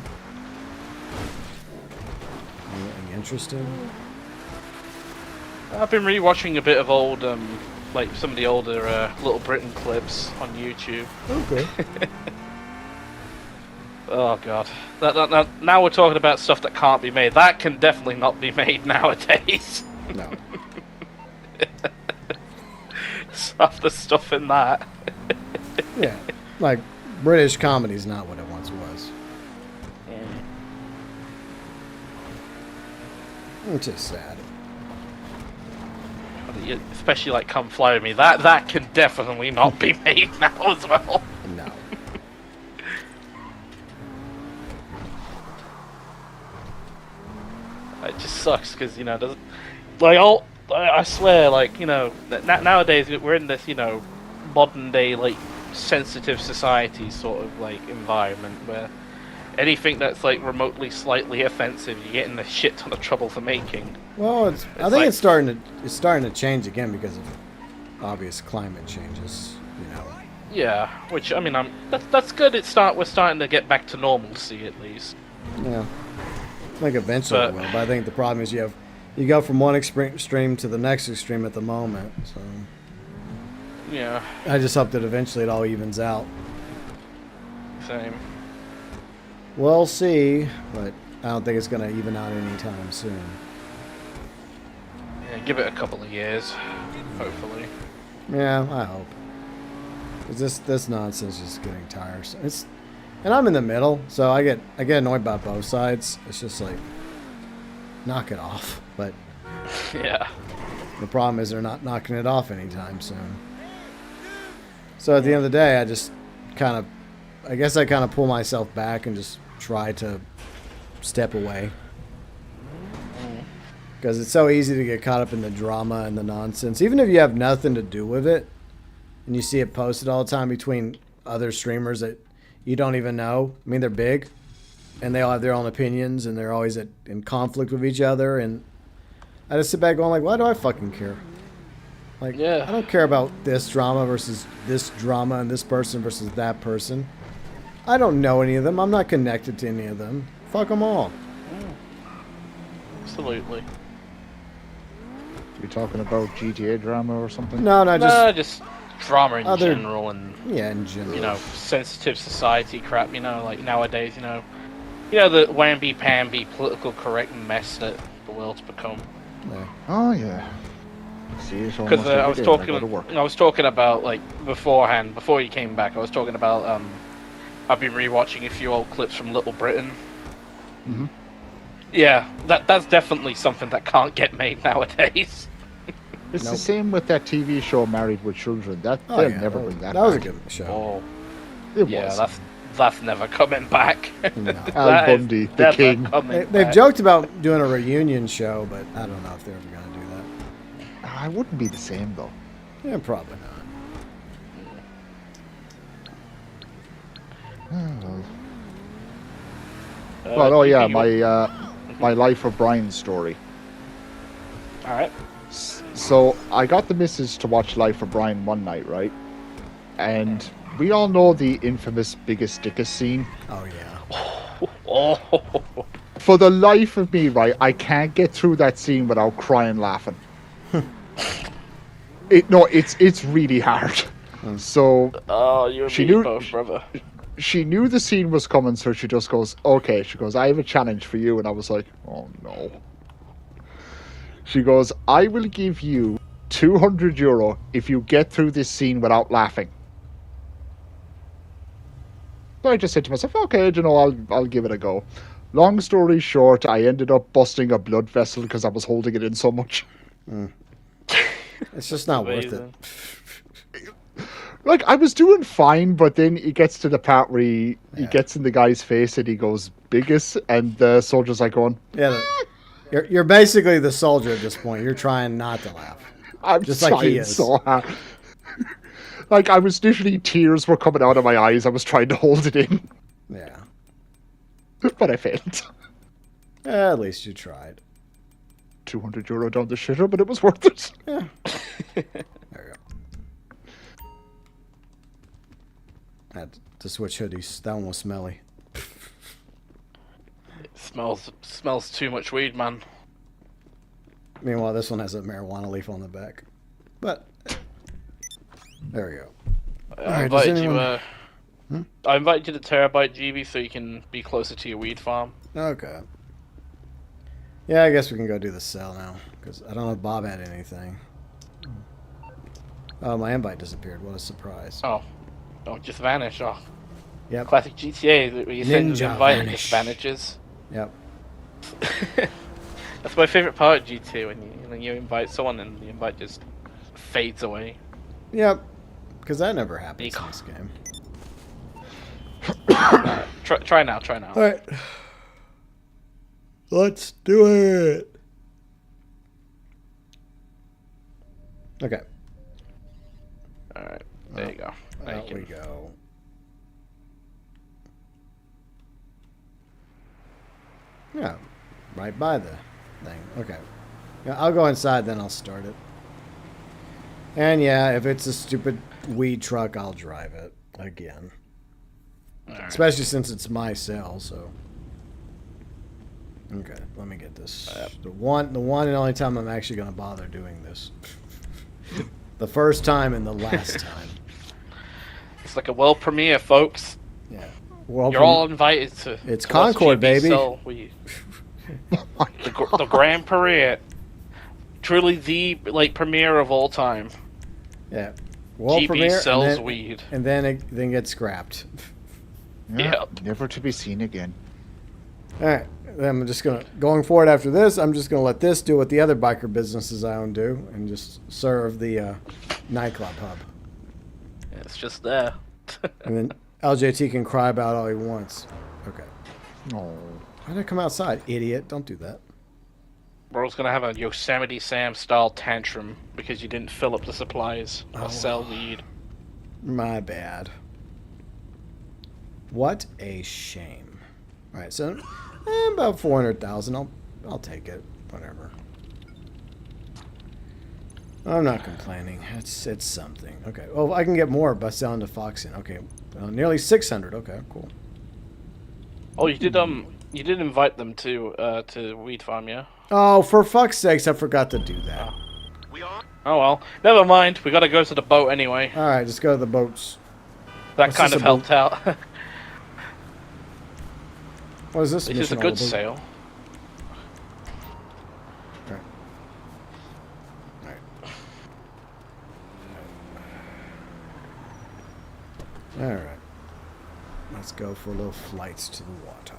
Anything interesting? I've been rewatching a bit of old, like some of the older Little Britain clips on YouTube. Okay. Oh god. Now we're talking about stuff that can't be made. That can definitely not be made nowadays. No. Half the stuff in that. Yeah. Like, British comedy's not what it once was. Which is sad. Especially like Come Fly With Me. That can definitely not be made now as well. No. It just sucks because doesn't like all. I swear, like nowadays we're in this modern day like sensitive society sort of like environment where anything that's like remotely slightly offensive, you get in a shit ton of trouble for making. Well, I think like- it's starting to change again because of obvious climate changes. Yeah, which I mean, that's good. We're starting to get back to normalcy at least. Yeah. Like eventually But- it will, but I think the problem is you go from one extreme to the next extreme at the moment. So Yeah, I just hope that eventually it all evens out. same. We'll see, but I don't think it's going to even out anytime soon. Yeah, give it a couple of years, hopefully. Yeah, I hope. 'Cause this nonsense is getting tiresome. And I'm in the middle, so I get annoyed by both sides. It's just like, knock it off. But Yeah. the problem is they're not knocking it off anytime soon. So at the end of the day, I just I guess I kind of pull myself back and just try to step away. Because it's so easy to get caught up in the drama and the nonsense. Even if you have nothing to do with it, and you see it posted all the time between other streamers that you don't even know. I mean, they're big, and they all have their own opinions, and they're always in conflict with each other. And I just sit back going like, why do I fucking care? Like, Yeah. I don't care about this drama versus this drama and this person versus that person. I don't know any of them. I'm not connected to any of them. Fuck them all. Absolutely. You talking about GTA drama or something? No, Just drama in other- general and, yeah, in general. you know, sensitive society crap, you know, like nowadays, you know, the whamby-pamby political correct mess that the world's become. Yeah. Oh yeah. See it almost Because every I was day when talking, go to work. I was talking about like beforehand, before you came back. I was talking about I've been rewatching a few old clips from Little Britain. Mhm. Yeah, that's definitely something that can't get made nowadays. It's Nope. the same with that TV show Married with Children. They'll never bring that That was a back. good show. Oh, It yeah, was. that's never coming back. No. Al That is Bundy, the never king. coming They've back. joked about doing a reunion show, but I don't know if they're ever going to do that. I wouldn't be the same though. Yeah, probably not. Oh, well, oh yeah, my Life of Brian story. All right. So I got the missus to watch Life of Brian one night, right? And we all know the infamous biggest dickest scene. Oh, yeah. Oh, For the life of me, right, I can't get through that scene without crying laughing. It's really hard. So oh, you and She me knew- both, brother. she knew the scene was coming, so she just goes, okay. She goes, I have a challenge for you. And I was like, oh no. She goes, I will give you €200 if you get through this scene without laughing. So I just said to myself, okay, I'll give it a go. Long story short, I ended up busting a blood vessel because I was holding it in so much. It's just not worth it. Amazing. Like, I was doing fine, but then he gets to the part where he gets in the guy's face and he goes, biggest, and the soldier's like going, Yeah, you're basically the soldier at this point. You're trying not to laugh. I'm Just like he trying is. so hard. Like, I was literally, tears were coming out of my eyes. I was trying to hold it in, Yeah. but I failed. At least you tried. €200 down the shitter, but it was worth it. Yeah. There you go. I had to switch hoodies. That one was smelly. Smells too much weed, man. Meanwhile, this one has a marijuana leaf on the back. But there we go. I right, does invited anyone- you. I invited you to Terabyte GB so you can be closer to your weed farm. Okay. Yeah, I guess we can go do the cell now. Because I don't know if Bob had anything. Oh, my invite disappeared. What a surprise. Oh, just vanish. Oh, Yep. classic GTA. Where you send an Ninja invite and it vanish. just vanishes. Yep. That's my favorite part of GTA when you invite someone and the invite just fades away. Yep. Because that never happens Eek. in this game. Try now. Alright. Let's do it. Okay. All right, there you go. Out we go. Yeah, right by the thing. Okay. Yeah, I'll go inside, then I'll start it. And yeah, if it's a stupid weed truck, I'll drive it again. All right. Especially since it's my cell, so. Okay, let me get this. The one and only time I'm actually going to bother doing this. The first time and the last time. It's like a world premiere, folks. Yeah. World You're all invited to. It's to watch Concord, GB baby. sell weed. The grand premiere. Truly the premiere of all time. Yeah. World GB premiere, sells weed. and then it gets scrapped. Yep. Never to be seen again. All right. I'm just going forward after this, I'm just going to let this do what the other biker businesses I own do and just serve the nightclub hub. It's just there. And then LJT can cry about all he wants. Okay. Oh. Why did I come outside? Idiot. Don't do that. Bro's gonna have a Yosemite Sam style tantrum because you didn't fill up the supplies or sell weed. My bad. What a shame. All right, so about 400,000. I'll take it. Whatever. I'm not complaining. It's something. Okay. Oh, I can get more by selling to Foxin. Okay. Nearly 600. Okay, cool. Oh, you did invite them to Weed Farm, yeah? Oh, for fuck's sakes, I forgot to do that. Oh well, never mind. We gotta go to the boat anyway. All right, just go to the boats. That What's kind this of helped out. What is this? This is a mission good all about? sale. All right. All right. All right. Let's go for little flights to the water.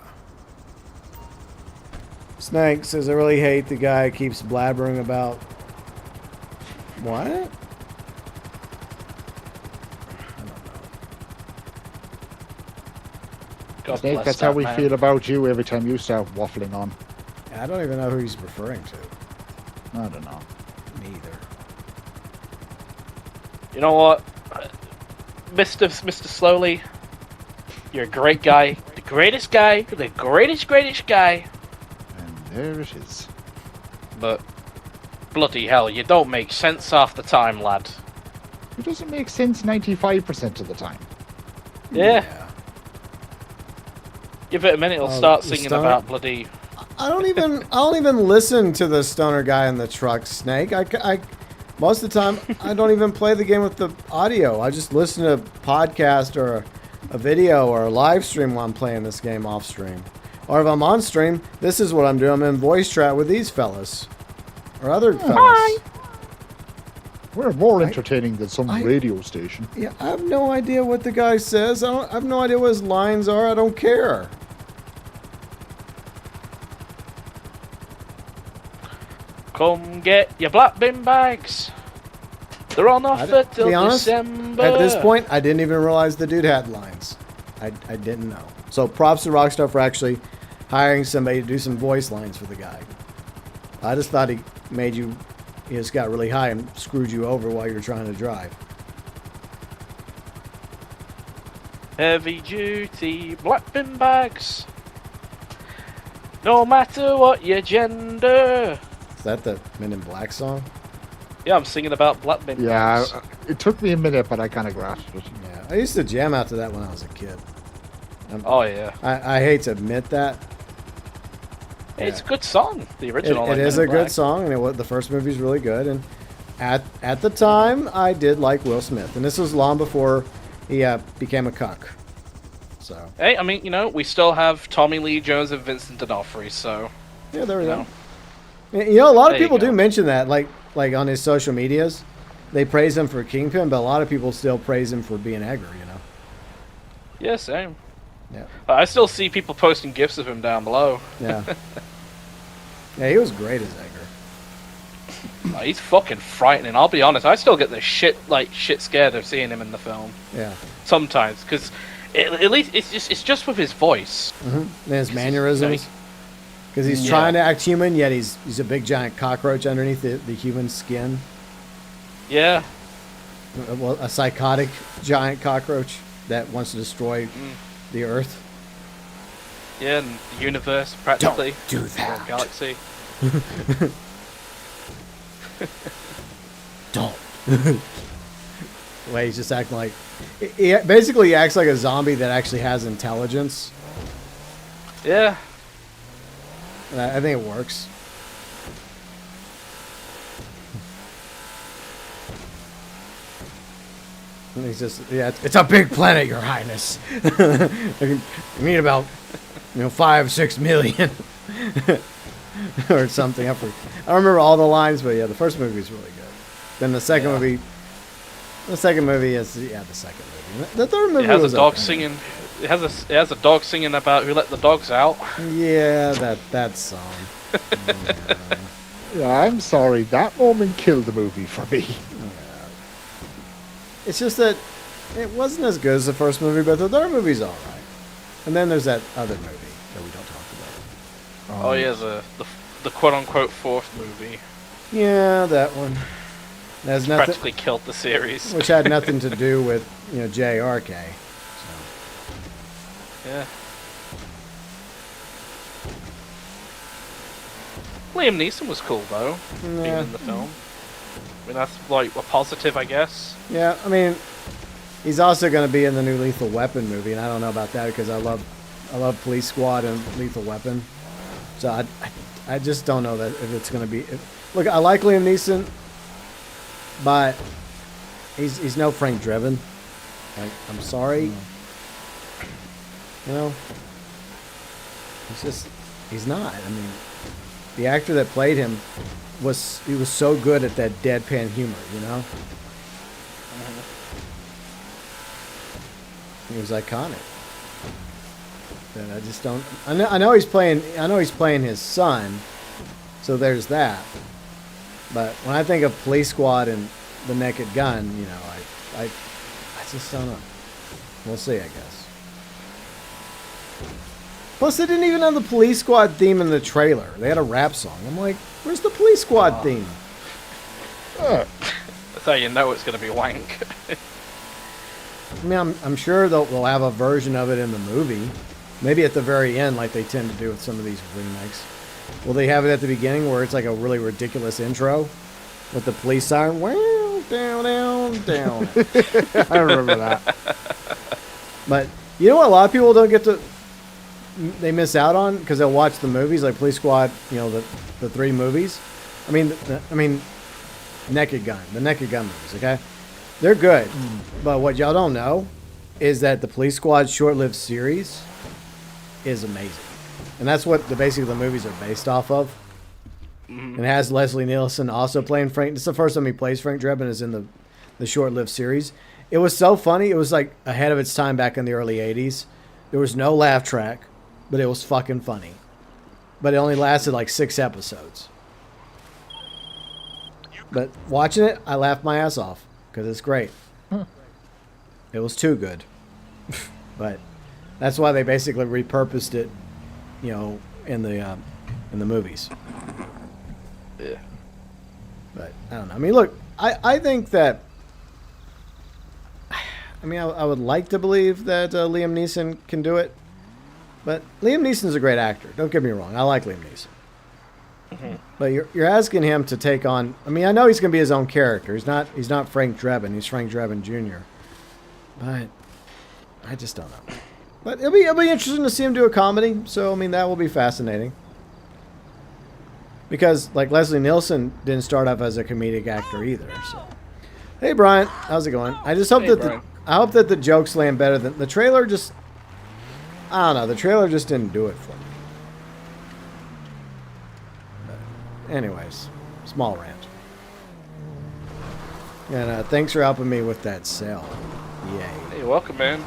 Snake says, I really hate the guy who keeps blabbering about... What? I don't know. God Snake, bless that's how that we man. feel about you every time you start waffling on. I don't even know who he's referring to. I don't know. Neither. You know what, Mr. Slowly, you're a great guy, the greatest guy, the greatest guy. And there it is. But bloody hell, you don't make sense half the time, lad. It doesn't make sense 95% of the time. Yeah. Give it a minute, it'll start singing Stoner? about bloody. I don't even listen to the stoner guy in the truck, Snake. I most of the time I don't even play the game with the audio. I just listen to a podcast or a video or a live stream while I'm playing this game off stream. Or if I'm on stream, this is what I'm doing. I'm in voice chat with these fellas or other fellas. We're more entertaining than some radio station. Yeah, I have no idea what the guy says. I have no idea what his lines are. I don't care. Come get your black bin bags. They're on offer till be honest, December. at this point, I didn't even realize the dude had lines. I didn't know. So props to Rockstar for actually hiring somebody to do some voice lines for the guy. I just thought he just got really high and screwed you over while you're trying to drive. Heavy duty black bin bags. No matter what your gender. Is that the Men in Black song? Yeah, I'm singing about black bin Yeah, bags. it took me a minute, but I kind of grasped it. Yeah, I used to jam out to that when I was a kid. Oh yeah. I hate to admit that. It's a good song. The original. It is a good song, and the first movie's really good. And at the time, I did like Will Smith, and this was long before he became a cuck. So Hey, I mean, we still have Tommy Lee Jones and Vincent D'Onofrio, so yeah, there we you go. know. A lot of There you people do go. mention that, like on his social medias, they praise him for Kingpin, but a lot of people still praise him for being Edgar. Yeah, same. Yeah. I still see people posting gifs of him down below. Yeah. Yeah, he was great as Edgar. He's fucking frightening. I'll be honest. I still get the shit scared of seeing him in the film Yeah. sometimes because at least it's just with his voice. And his mannerisms. Because he's trying to act human, yet he's a big giant cockroach underneath the human skin. Yeah. Well, a psychotic giant cockroach that wants to destroy the Earth. Yeah, and the universe practically. Don't do that. The galaxy. Don't. Well, he's just acting like... Basically, he acts like a zombie that actually has intelligence. Yeah. I think it works. And he's just, yeah, it's a big planet, Your Highness. You need about, 5-6 million. Or something. I don't remember all the lines, but yeah, the first movie is really good. Then the second movie is, the second movie. The third movie It has was a dog okay. singing. It has a dog singing about who let the dogs out. Yeah, that song. Yeah, I'm sorry. That moment killed the movie for me. It's just that it wasn't as good as the first movie, but the third movie's all right. And then there's that other movie that we don't talk about. Oh yeah, the quote unquote fourth movie. Yeah, that one. Has nothing, Practically killed the series. which had nothing to do with JRK. So. Yeah. Liam Neeson was cool though, being Yeah. in the film. I mean, that's like a positive, I guess. Yeah, I mean, he's also going to be in the new Lethal Weapon movie, and I don't know about that because I love Police Squad and Lethal Weapon. So I just don't know that if it's going to be. Look, I like Liam Neeson, but he's no Frank Drebin. Like, I'm sorry. He's not. I mean, the actor that played him was so good at that deadpan humor, He was iconic. And I just don't. I know he's playing his son, so there's that. But when I think of Police Squad and The Naked Gun, I just don't know. We'll see, I guess. Plus, they didn't even have the Police Squad theme in the trailer. They had a rap song. I'm like, where's the Police Squad theme? That's how you know it's going to be wank. I mean, I'm sure they'll have a version of it in the movie. Maybe at the very end, like they tend to do with some of these remakes. Will they have it at the beginning where it's like a really ridiculous intro with the police siren? Well, down, down, down. I remember that. But you know what a lot of people don't get to... They miss out on because they'll watch the movies like Police Squad, the 3 movies. I mean, Naked Gun, the Naked Gun movies, okay? They're good. But what y'all don't know is that the Police Squad short-lived series is amazing. And that's what basically the movies are based off of. And it has Leslie Nielsen also playing Frank. This is the first time he plays Frank Drebin is in the short-lived series. It was so funny. It was like ahead of its time back in the early 80s. There was no laugh track, but it was fucking funny. But it only lasted like 6 episodes. But watching it, I laughed my ass off because it's great. It was too good. But that's why they basically repurposed it, in the movies. Yeah. But I don't know. I mean, look, I think that. I mean, I would like to believe that Liam Neeson can do it, but Liam Neeson's a great actor. Don't get me wrong. I like Liam Neeson. But you're asking him to take on. I mean, I know he's going to be his own character. He's not Frank Drebin. He's Frank Drebin Jr. But I just don't know. But it'll be interesting to see him do a comedy. So I mean, that will be fascinating. Because like Leslie Nielsen didn't start off as a comedic actor either. So, hey Brian, how's it going? I just hope I hope that the jokes land better than the trailer. Just I don't know. The trailer just didn't do it for me. But anyways, small rant. And thanks for helping me with that sale. Yay. You're welcome, man.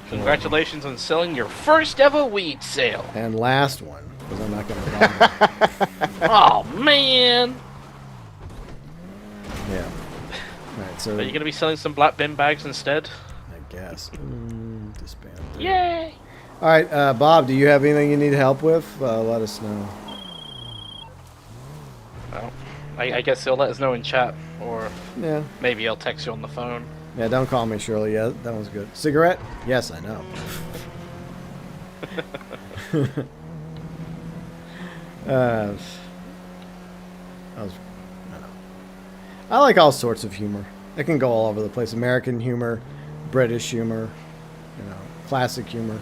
Congratulations on selling your first ever weed sale. And last one, because I'm not going to buy Oh, man. Yeah. All right, so Are you going to be selling some black bin bags instead? I guess. Disband. Yay. All right, Bob, do you have anything you need help with? Let us know. Well, I guess he'll let us know in chat, or Yeah. maybe he'll text you on the phone. Yeah, don't call me, Shirley. Yeah, that was good. Cigarette? Yes, I know. I like all sorts of humor. It can go all over the place. American humor, British humor, classic humor.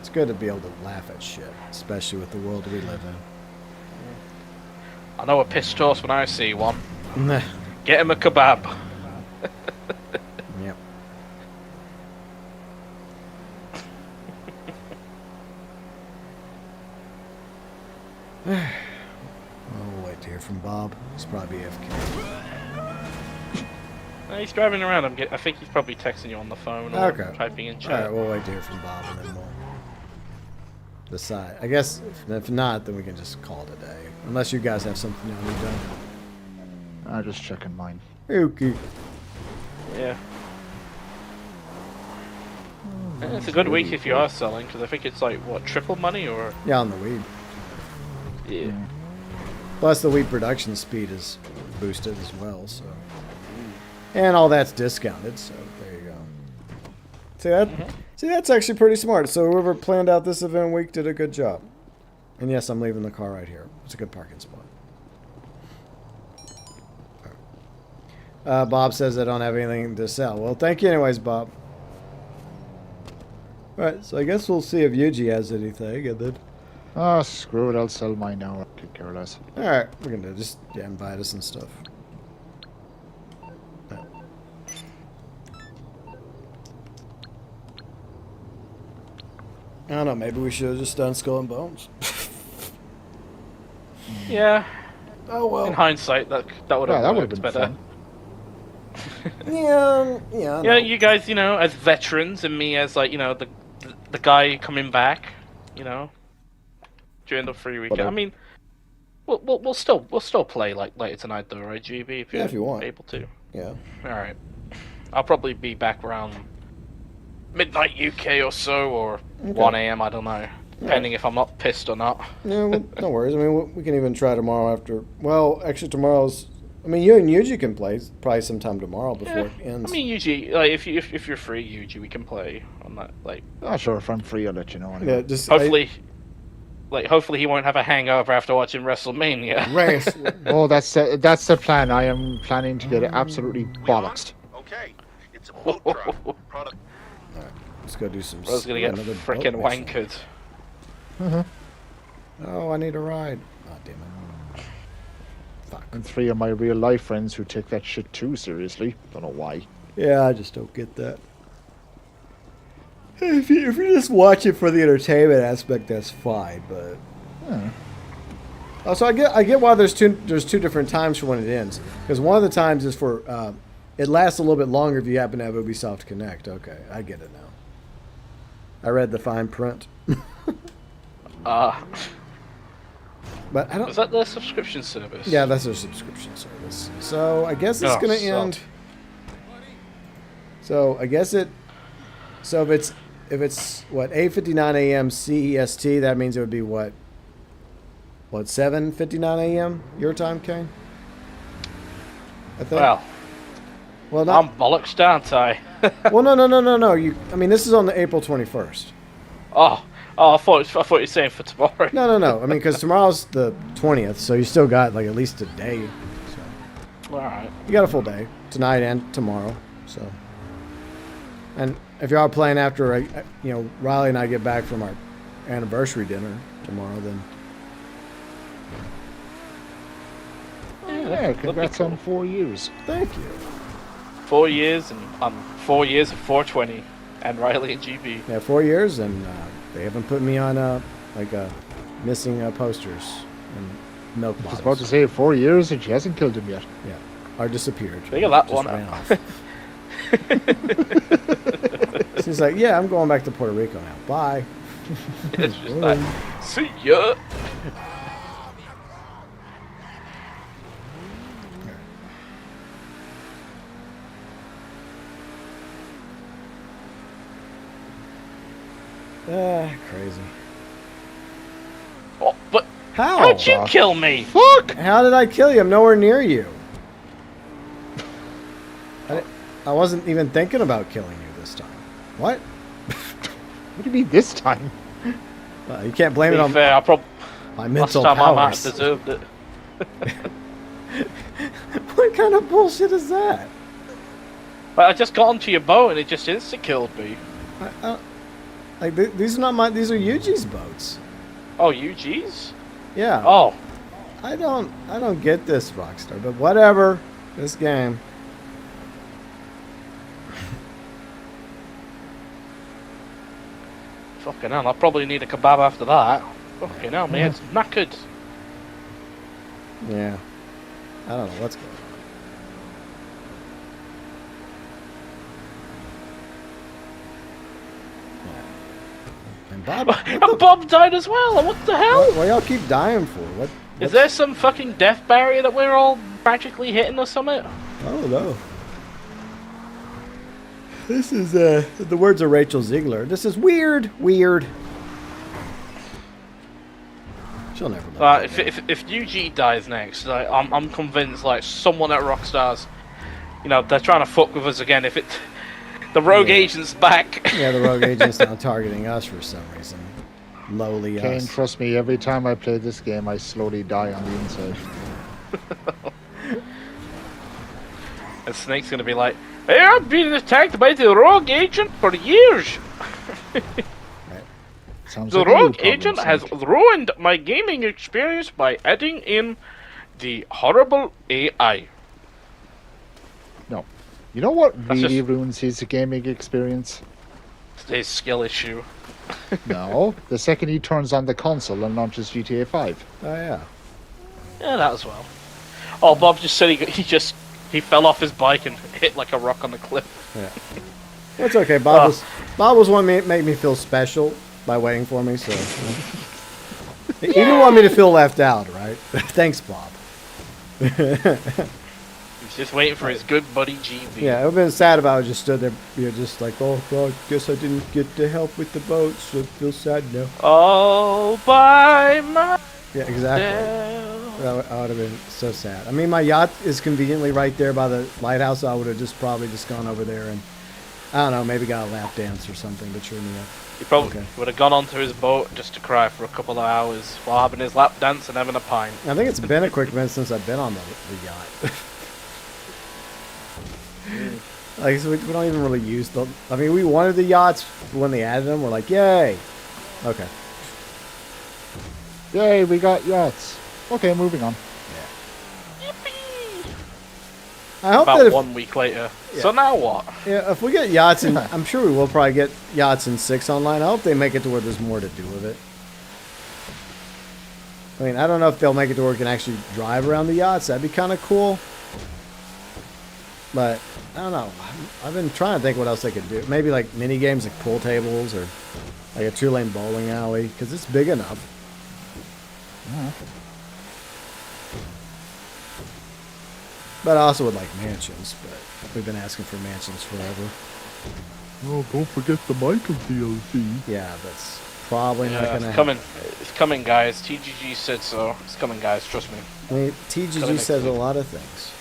It's good to be able to laugh at shit, especially with the world we live I know a piss toast when I see one. in. Get him a kebab. Yep. We'll wait to hear from Bob. He's probably AFK. He's driving around. I think he's probably texting you on the phone or typing in chat. Alright, we'll wait to hear from Bob and then we'll decide. I guess if not, then we can just call it a day. Unless you guys have something you need done. I'm just checking mine. Okay. Yeah. It's a good week if you are selling, because I think it's like, what, triple money or? Yeah, on the weed. Yeah. Plus the wheat production speed is boosted as well, so. And all that's discounted, so there you go. See that? See, that's actually pretty smart. So whoever planned out this event week did a good job. And yes, I'm leaving the car right here. It's a good parking spot. Bob says I don't have anything to sell. Well, thank you anyways, Bob. Alright, so I guess we'll see if Yuji has anything, and then... Oh, screw it, I'll sell mine now. I could care less. Alright, we're gonna just invite us and stuff. I don't know, maybe we should have just done Skull and Bones. Yeah. Oh well. In hindsight, that would have worked been better. fun. Yeah. Yeah, you guys, you know, as veterans, and me as like, you know, the guy coming back, you know, during the free weekend. I mean, we'll still play like later tonight, though, right, GB? If you want. able to. Yeah. All right. I'll probably be back around midnight UK or so, or 1 a.m. I don't know, depending if I'm not pissed or not. Yeah, well, no worries. I mean, we can even try tomorrow after. Well, actually, tomorrow's. I mean, you and Yuji can play probably sometime tomorrow before it ends. I mean, Yuji, like if you're free, Yuji, we can play on that. Like, Oh, sure, if I'm free, I'll let you know. Anyway. Yeah, just hopefully, hopefully he won't have a hangover after watching WrestleMania. Oh, that's the plan. I am planning to get it absolutely bollocksed. Okay, it's a boat drop. Product. Let's go do some. I was gonna get another frickin' boat mission. wankered. Oh, I need a ride. Oh, damn it. Fuck. And 3 of my real life friends who take that shit too seriously. Don't know why. Yeah, I just don't get that. If you just watch it for the entertainment aspect, that's fine. But also, I get why there's two different times for when it ends. Because one of the times is for it lasts a little bit longer if you happen to have Ubisoft Connect. Okay, I get it now. I read the fine print. But I don't. Is that their subscription service? Yeah, that's their subscription service. So I guess it's gonna end. So I guess it. So if it's what 8:59 a.m. CEST, that means it would be what 7:59 a.m. your time, Kane? I think. Well, not. I'm bollocks, aren't I? Well, no. I mean, this is on the April 21st. Oh, I thought you were saying for tomorrow. No. I mean, because tomorrow's the 20th, so you still got like at least a day. So. All right. You got a full day tonight and tomorrow. So. And if you are playing after, Riley and I get back from our anniversary dinner tomorrow, then. Yeah, congrats on 4 years. Thank you. 4 years, and 4 years of 420, and Riley and GB. Yeah, 4 years, and they haven't put me on missing posters and milk bottles. I was about to say 4 years and she hasn't killed him yet. Yeah, or disappeared. Think of that Just one. ran off. She's like, yeah, I'm going back to Puerto Rico now. Bye. It's just like, see ya. Crazy. Oh, but How? how'd you kill me? Fuck! How did I kill you? I'm nowhere near you. I wasn't even thinking about killing you this time. What? What do you mean this time? You can't blame it on fair, my mental last time I might powers. have deserved it. What kind of bullshit is that? But I just got onto your boat and it just insta-killed me. Like these are not mine. These are Yuji's boats. Oh, UG's? Yeah. Oh. I don't get this, Rockstar, but whatever. This game. Fucking hell, I'll probably need a kebab after that. Fucking hell, mate, it's knackered. Yeah. I don't know what's going on. And Bob, And Bob died as well, what the hell? what y'all keep dying for? What? Is there some fucking death barrier that we're all practically hitting or something? I don't know. This is the words of Rachel Ziegler. This is weird. She'll never know. If UG dies next, like, I'm convinced like someone at Rockstar's, you know, they're trying to fuck with us again. If the rogue agent's back. Yeah, the rogue agent's now targeting us for some reason. Lowly Kane, us. trust me, every time I play this game, I slowly die on the inside. And Snake's gonna be like, hey, I've been attacked by the rogue agent for years. Sounds The like a new rogue problem, agent Snake. has ruined my gaming experience by adding in the horrible AI. No. You know what That's really just- ruins his gaming experience? His skill issue. No. The second he turns on the console and launches GTA 5. Oh yeah. Yeah, that as well. Oh, Bob just said he fell off his bike and hit like a rock on the cliff. Yeah. That's okay. Bob was one to make me feel special by waiting for me. So he didn't want me to feel left out, right? Thanks, Bob. He's just waiting for his good buddy GB. Yeah, it would have been sad if I just stood there, just like, oh, well, I guess I didn't get to help with the boat, so I feel sad now. All by my Yeah, exactly. I would have been so sad. I mean, my yacht is conveniently right there by the lighthouse, so I would have probably gone over there and, I don't know, maybe got a lap dance or something to cheer me up. He probably Okay. would have gone onto his boat just to cry for a couple of hours while having his lap dance and having a pint. I think it's been a quick minute since I've been on the yacht. Like, so we don't even really use the... I mean, we wanted the yachts when they added them. We're like, yay! Okay. Yay, we got yachts. Okay, moving on. I hope About that if, 1 week later. Yeah. So now what? yeah, if we get yachts in... I'm sure we will probably get yachts in 6 online. I hope they make it to where there's more to do with it. I mean, I don't know if they'll make it to where we can actually drive around the yachts. That'd be kind of cool. But, I don't know. I've been trying to think what else they could do. Maybe, like, mini games, like pool tables, or like a 2-lane bowling alley, because it's big enough. Yeah. But I also would like mansions, but we've been asking for mansions forever. Oh, don't forget the Michael DLC. Yeah, that's probably not Yeah, going to it's happen. coming. It's coming, guys. TGG said so. It's coming, guys. Trust me. I mean, TGG Coming says next a week. lot of things.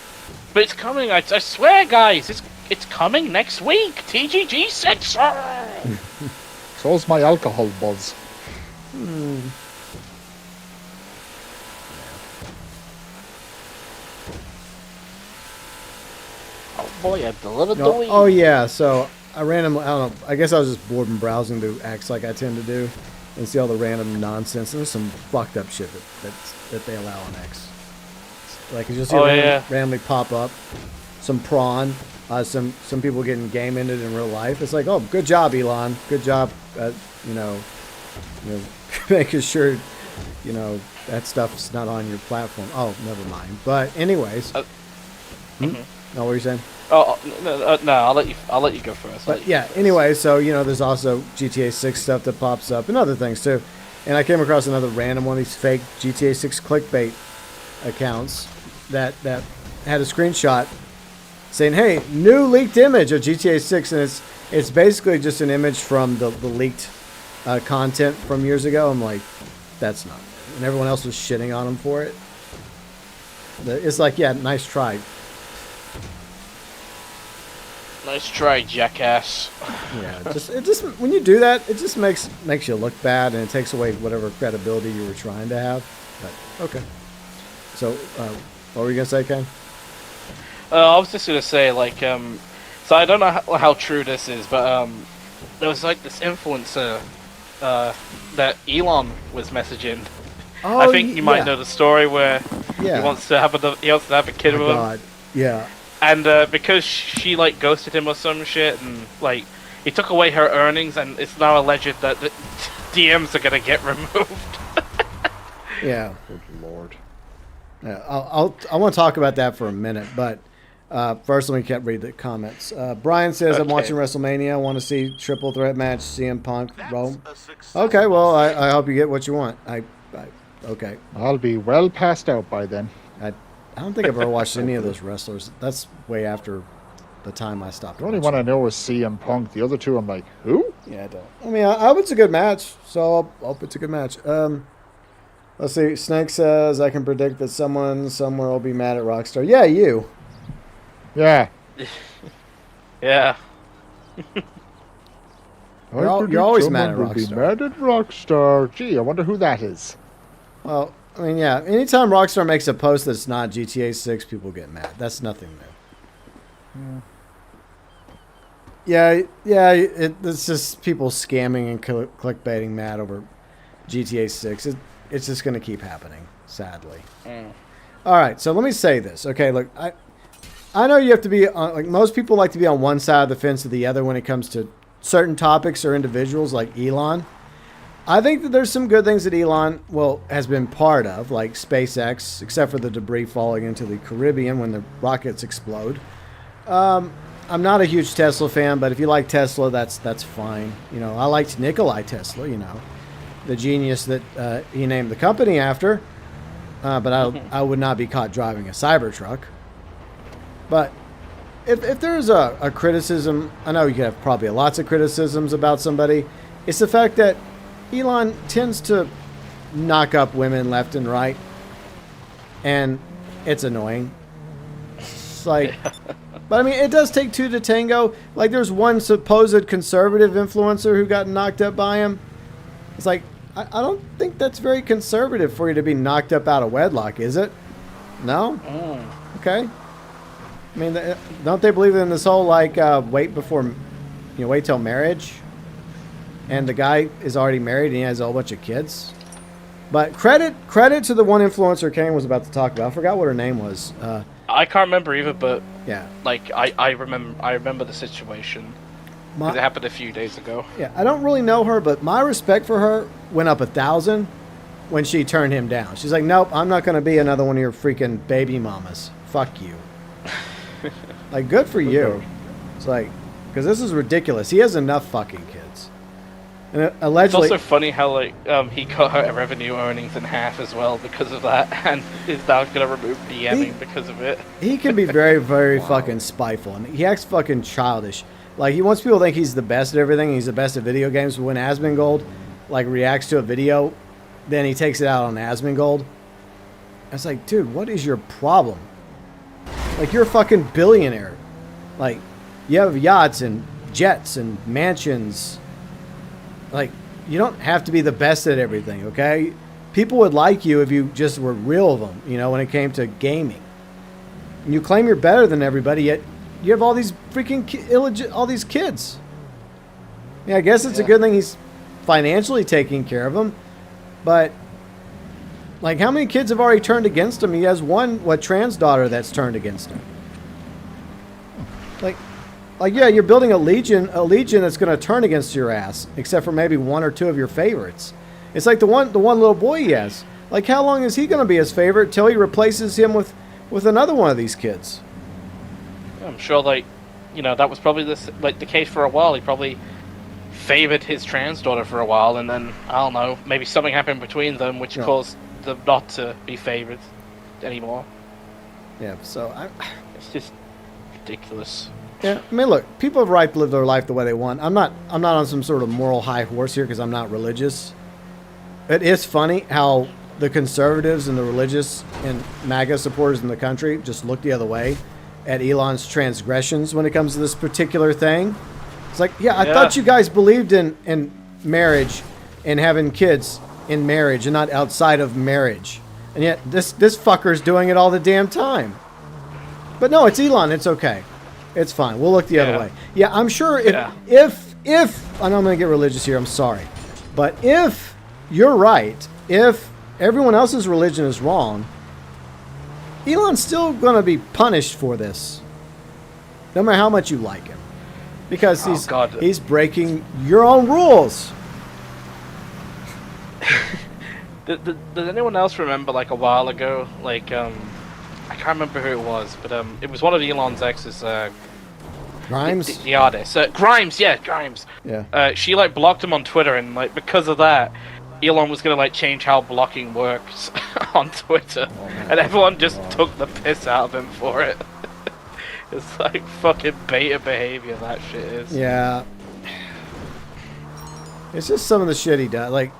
But it's coming. I swear, guys. It's coming next week. TGG said so. So's my alcohol buzz. Oh boy, I delivered the No, weed. oh, yeah, so I don't know, I guess I was just bored and browsing to X like I tend to do and see all the random nonsense. And there's some fucked up shit that they allow on X. Like, you just see randomly pop up. Some prawn. Some people getting game ended in real life. It's like, oh, good job, Elon. Good job at, making sure, that stuff's not on your platform. Oh, never mind. But anyways. No, what were you saying? Oh no, I'll let you go first. But yeah, anyway, so, there's also GTA 6 stuff that pops up and other things too. And I came across another random one of these fake GTA 6 clickbait accounts that had a screenshot saying, hey, new leaked image of GTA 6. And it's basically just an image from the leaked content from years ago. I'm like, that's not it. And everyone else was shitting on him for it. It's like, yeah, nice try. Nice try, jackass. Yeah, it just when you do that, it just makes you look bad, and it takes away whatever credibility you were trying to have. But okay. So, what were you gonna say, Ken? I was just gonna say, like, so I don't know how true this is, but there was like this influencer that Elon was messaging. Oh, I think you might know the story where Yeah. he wants to have a kid Oh, with him. God. Yeah. And because she like ghosted him or some shit, and like he took away her earnings, and it's now alleged that the DMs are gonna get removed. Yeah. Good lord. Yeah, I want to talk about that for a minute, but first let me read the comments. Brian says, I'm Okay. watching WrestleMania. I want to see triple threat match, CM Punk, Rome. That's a success. Okay, well, I hope you get what you want. Okay. I'll be well passed out by then. I don't think I've ever watched any of those wrestlers. That's way after the time I stopped. The only watching. one I know is CM Punk. The other two, I'm like, who? Yeah, I don't. I mean, I hope it's a good match, so I hope it's a good match. Let's see. Snake says, I can predict that someone somewhere will be mad at Rockstar. Yeah, you. Yeah. Yeah. You're always mad at Someone will be Rockstar. mad at Rockstar. Gee, I wonder who that is. Well, I mean, yeah. Anytime Rockstar makes a post that's not GTA 6, people get mad. That's nothing new. Yeah. It's just people scamming and clickbaiting mad over GTA 6. It's just going to keep happening, sadly. All right, so let me say this. Okay, look, I know you have to be on, like most people like to be on one side of the fence or the other when it comes to certain topics or individuals like Elon. I think that there's some good things that Elon has been part of, like SpaceX, except for the debris falling into the Caribbean when the rockets explode. I'm not a huge Tesla fan, but if you like Tesla, that's fine. You know, I liked Nikolai Tesla, you know, the genius that he named the company after. But I would not be caught driving a Cybertruck. But if there's a criticism, I know you have probably lots of criticisms about somebody. It's the fact that Elon tends to knock up women left and right. And it's annoying. It's like, but I mean, it does take two to tango. Like there's one supposed conservative influencer who got knocked up by him. It's like, I don't think that's very conservative for you to be knocked up out of wedlock, is it? No? Okay. I mean, don't they believe in this whole, like, wait till marriage? And the guy is already married and he has a whole bunch of kids. But credit to the one influencer Kane was about to talk about. I forgot what her name was. I can't remember either, but Yeah. like I remember the situation. 'Cause it happened a few days ago. Yeah, I don't really know her, but my respect for her went up 1,000 when she turned him down. She's like, nope, I'm not going to be another one of your freaking baby mamas. Fuck you. Like, good for you. It's like, because this is ridiculous. He has enough fucking kids. And It's allegedly, also funny how like he cut her revenue earnings in half as well because of that, and is now gonna remove DMing because of it. he can be very, very fucking spiteful, and he acts fucking childish. Like, he wants people to think he's the best at everything. He's the best at video games. But when Asmongold, like, reacts to a video, then he takes it out on Asmongold. It's like, dude, what is your problem? Like, you're a fucking billionaire. Like, you have yachts and jets and mansions. Like, you don't have to be the best at everything, okay? People would like you if you just were real of them, you know, when it came to gaming. And you claim you're better than everybody, yet you have all these freaking all these kids. Yeah, I guess it's a good thing he's financially taking care of them. But, like, how many kids have already turned against him? He has one, trans daughter that's turned against him. Like, yeah, you're building a legion that's going to turn against your ass, except for maybe one or two of your favorites. It's like the one little boy he has. Like, how long is he going to be his favorite till he replaces him with another one of these kids? I'm sure, like, you know, that was probably the case for a while. He probably favored his trans daughter for a while, and then I don't know, maybe something happened between them which caused them not to be favored anymore. Yeah, so It's just ridiculous. Yeah, I mean, look, people have a right to live their life the way they want. I'm not on some sort of moral high horse here because I'm not religious. It is funny how the conservatives and the religious and MAGA supporters in the country just look the other way at Elon's transgressions when it comes to this particular thing. It's like, I thought you guys believed in marriage and having kids in marriage and not outside of marriage. And yet this fucker's doing it all the damn time. But no, it's Elon. It's okay. It's fine. We'll look the other way. Yeah, I'm sure if if, I know I'm going to get religious here, I'm sorry, but if you're right, if everyone else's religion is wrong, Elon's still going to be punished for this, no matter how much you like him, because he's breaking your own rules. Does anyone else remember, like, a while ago, like, I can't remember who it was, but it was one of Elon's exes, Grimes? The artist. Grimes, yeah, Grimes. Yeah. She, like, blocked him on Twitter, and, like, because of that, Elon was gonna, like, change how blocking works on Twitter, and everyone just took the piss out of him for it. It's like fucking beta behavior, that shit is. Yeah. It's just some of the shit he does. Like,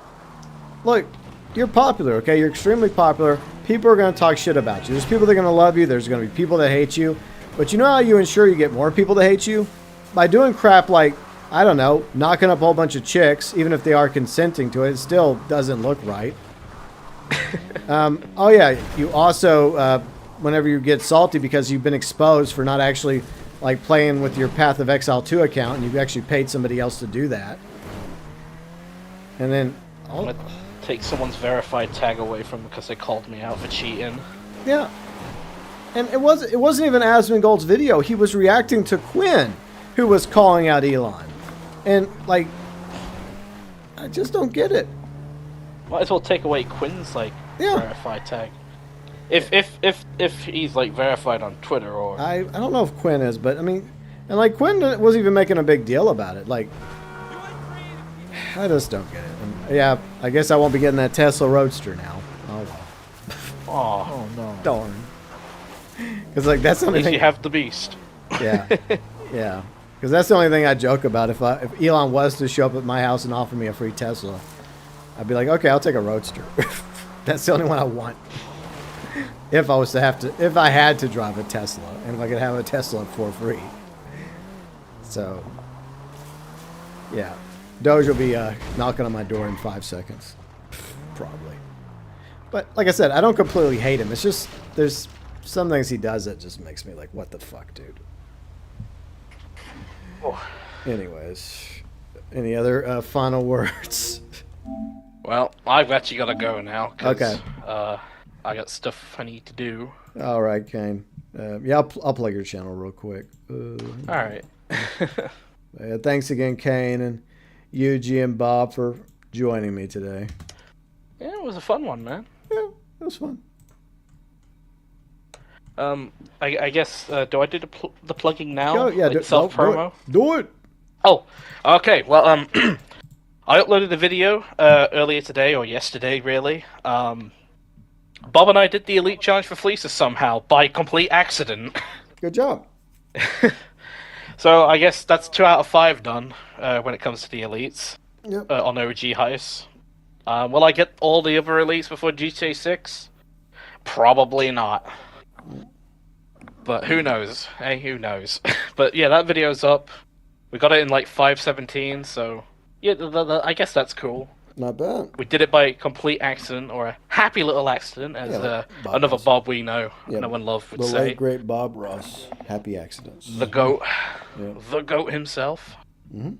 look, you're popular, okay? You're extremely popular. People are going to talk shit about you. There's people that are going to love you. There's going to be people that hate you. But you know how you ensure you get more people that hate you? By doing crap like, I don't know, knocking up a whole bunch of chicks, even if they are consenting to it, it still doesn't look right. Oh, yeah, you also, whenever you get salty because you've been exposed for not actually, like, playing with your Path of Exile 2 account, and you've actually paid somebody else to do that. And then... I'm gonna take someone's verified tag away from them because they called me out for cheating. Yeah. And it wasn't even Asmongold's video. He was reacting to Quinn, who was calling out Elon. And, like, I just don't get it. Might as well take away Quinn's, like, verified tag. If he's, like, verified on Twitter or... I don't know if Quinn is, but, I mean... And, like, Quinn wasn't even making a big deal about it. Like... I just don't get it. And, yeah, I guess I won't be getting that Tesla Roadster now. Oh, well. Oh no. Darn. Because, like, that's the only At least thing... you have the beast. Yeah. Yeah. Because that's the only thing I joke about. If Elon was to show up at my house and offer me a free Tesla, I'd be like, okay, I'll take a Roadster. That's the only one I want. If I had to drive a Tesla, and if I could have a Tesla for free. So, yeah. Doge will be knocking on my door in 5 seconds. Probably. But, like I said, I don't completely hate him. It's just, there's some things he does that just makes me like, what the fuck, dude? Oh. Anyways, any other final words? Well, I've actually got to go now. Okay. I got stuff I need to do. All right, Kane. Yeah, I'll plug your channel real quick. All right. Thanks again, Kane and Yuji and Bob for joining me today. Yeah, it was a fun one, man. Yeah, it was fun. I guess, do I do the plugging now? Oh, yeah, like self-promo? Do it. Oh, okay. Well, I uploaded a video earlier today, or yesterday, really. Bob and I did the Elite Challenge for Fleeces somehow, by complete accident. Good job. So, I guess that's 2 out of 5 done, when it comes to the Elites. Yep. On OG Heist. Will I get all the other Elites before GTA 6? Probably not. But who knows? Hey, who knows? But yeah, that video's up. We got it in like 5:17, so yeah, I guess that's cool. Not bad. We did it by complete accident, or a happy little accident, as Bob another Ross. Bob we know, Yeah, no one love would the say. late great Bob Ross. Happy accidents. The GOAT. Yeah. The GOAT himself. Mm-hmm.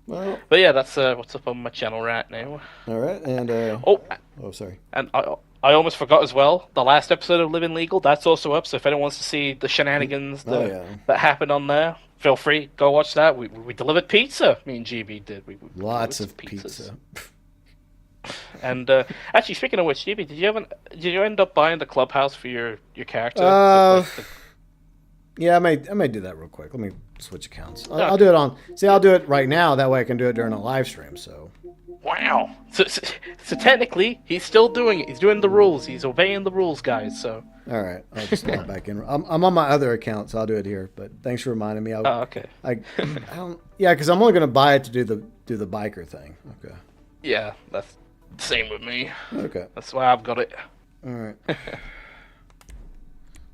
Well, But yeah, that's what's up on my channel right now. all right, and Oh, sorry. and I almost forgot as well, the last episode of Living Legal, that's also up, so if anyone wants to see the shenanigans that happened on there, feel free, go watch that. We delivered pizza, me and GB did. We Lots delivered of pizza. And actually, speaking of which, GB, did you end up buying the clubhouse for your character? Yeah, I may do that real quick. Let me switch accounts. I'll do it on... See, I'll do it right now. That way I can do it during a live stream, so... Wow. So technically, he's still doing it. He's doing the rules. He's obeying the rules, guys, so... All right. I'll just log back in. I'm on my other account, so I'll do it here. But thanks for reminding me. Oh, okay. I don't... Yeah, because I'm only going to buy it to do the biker thing. Okay. Yeah, that's the same with me. Okay. That's why I've got it. All right.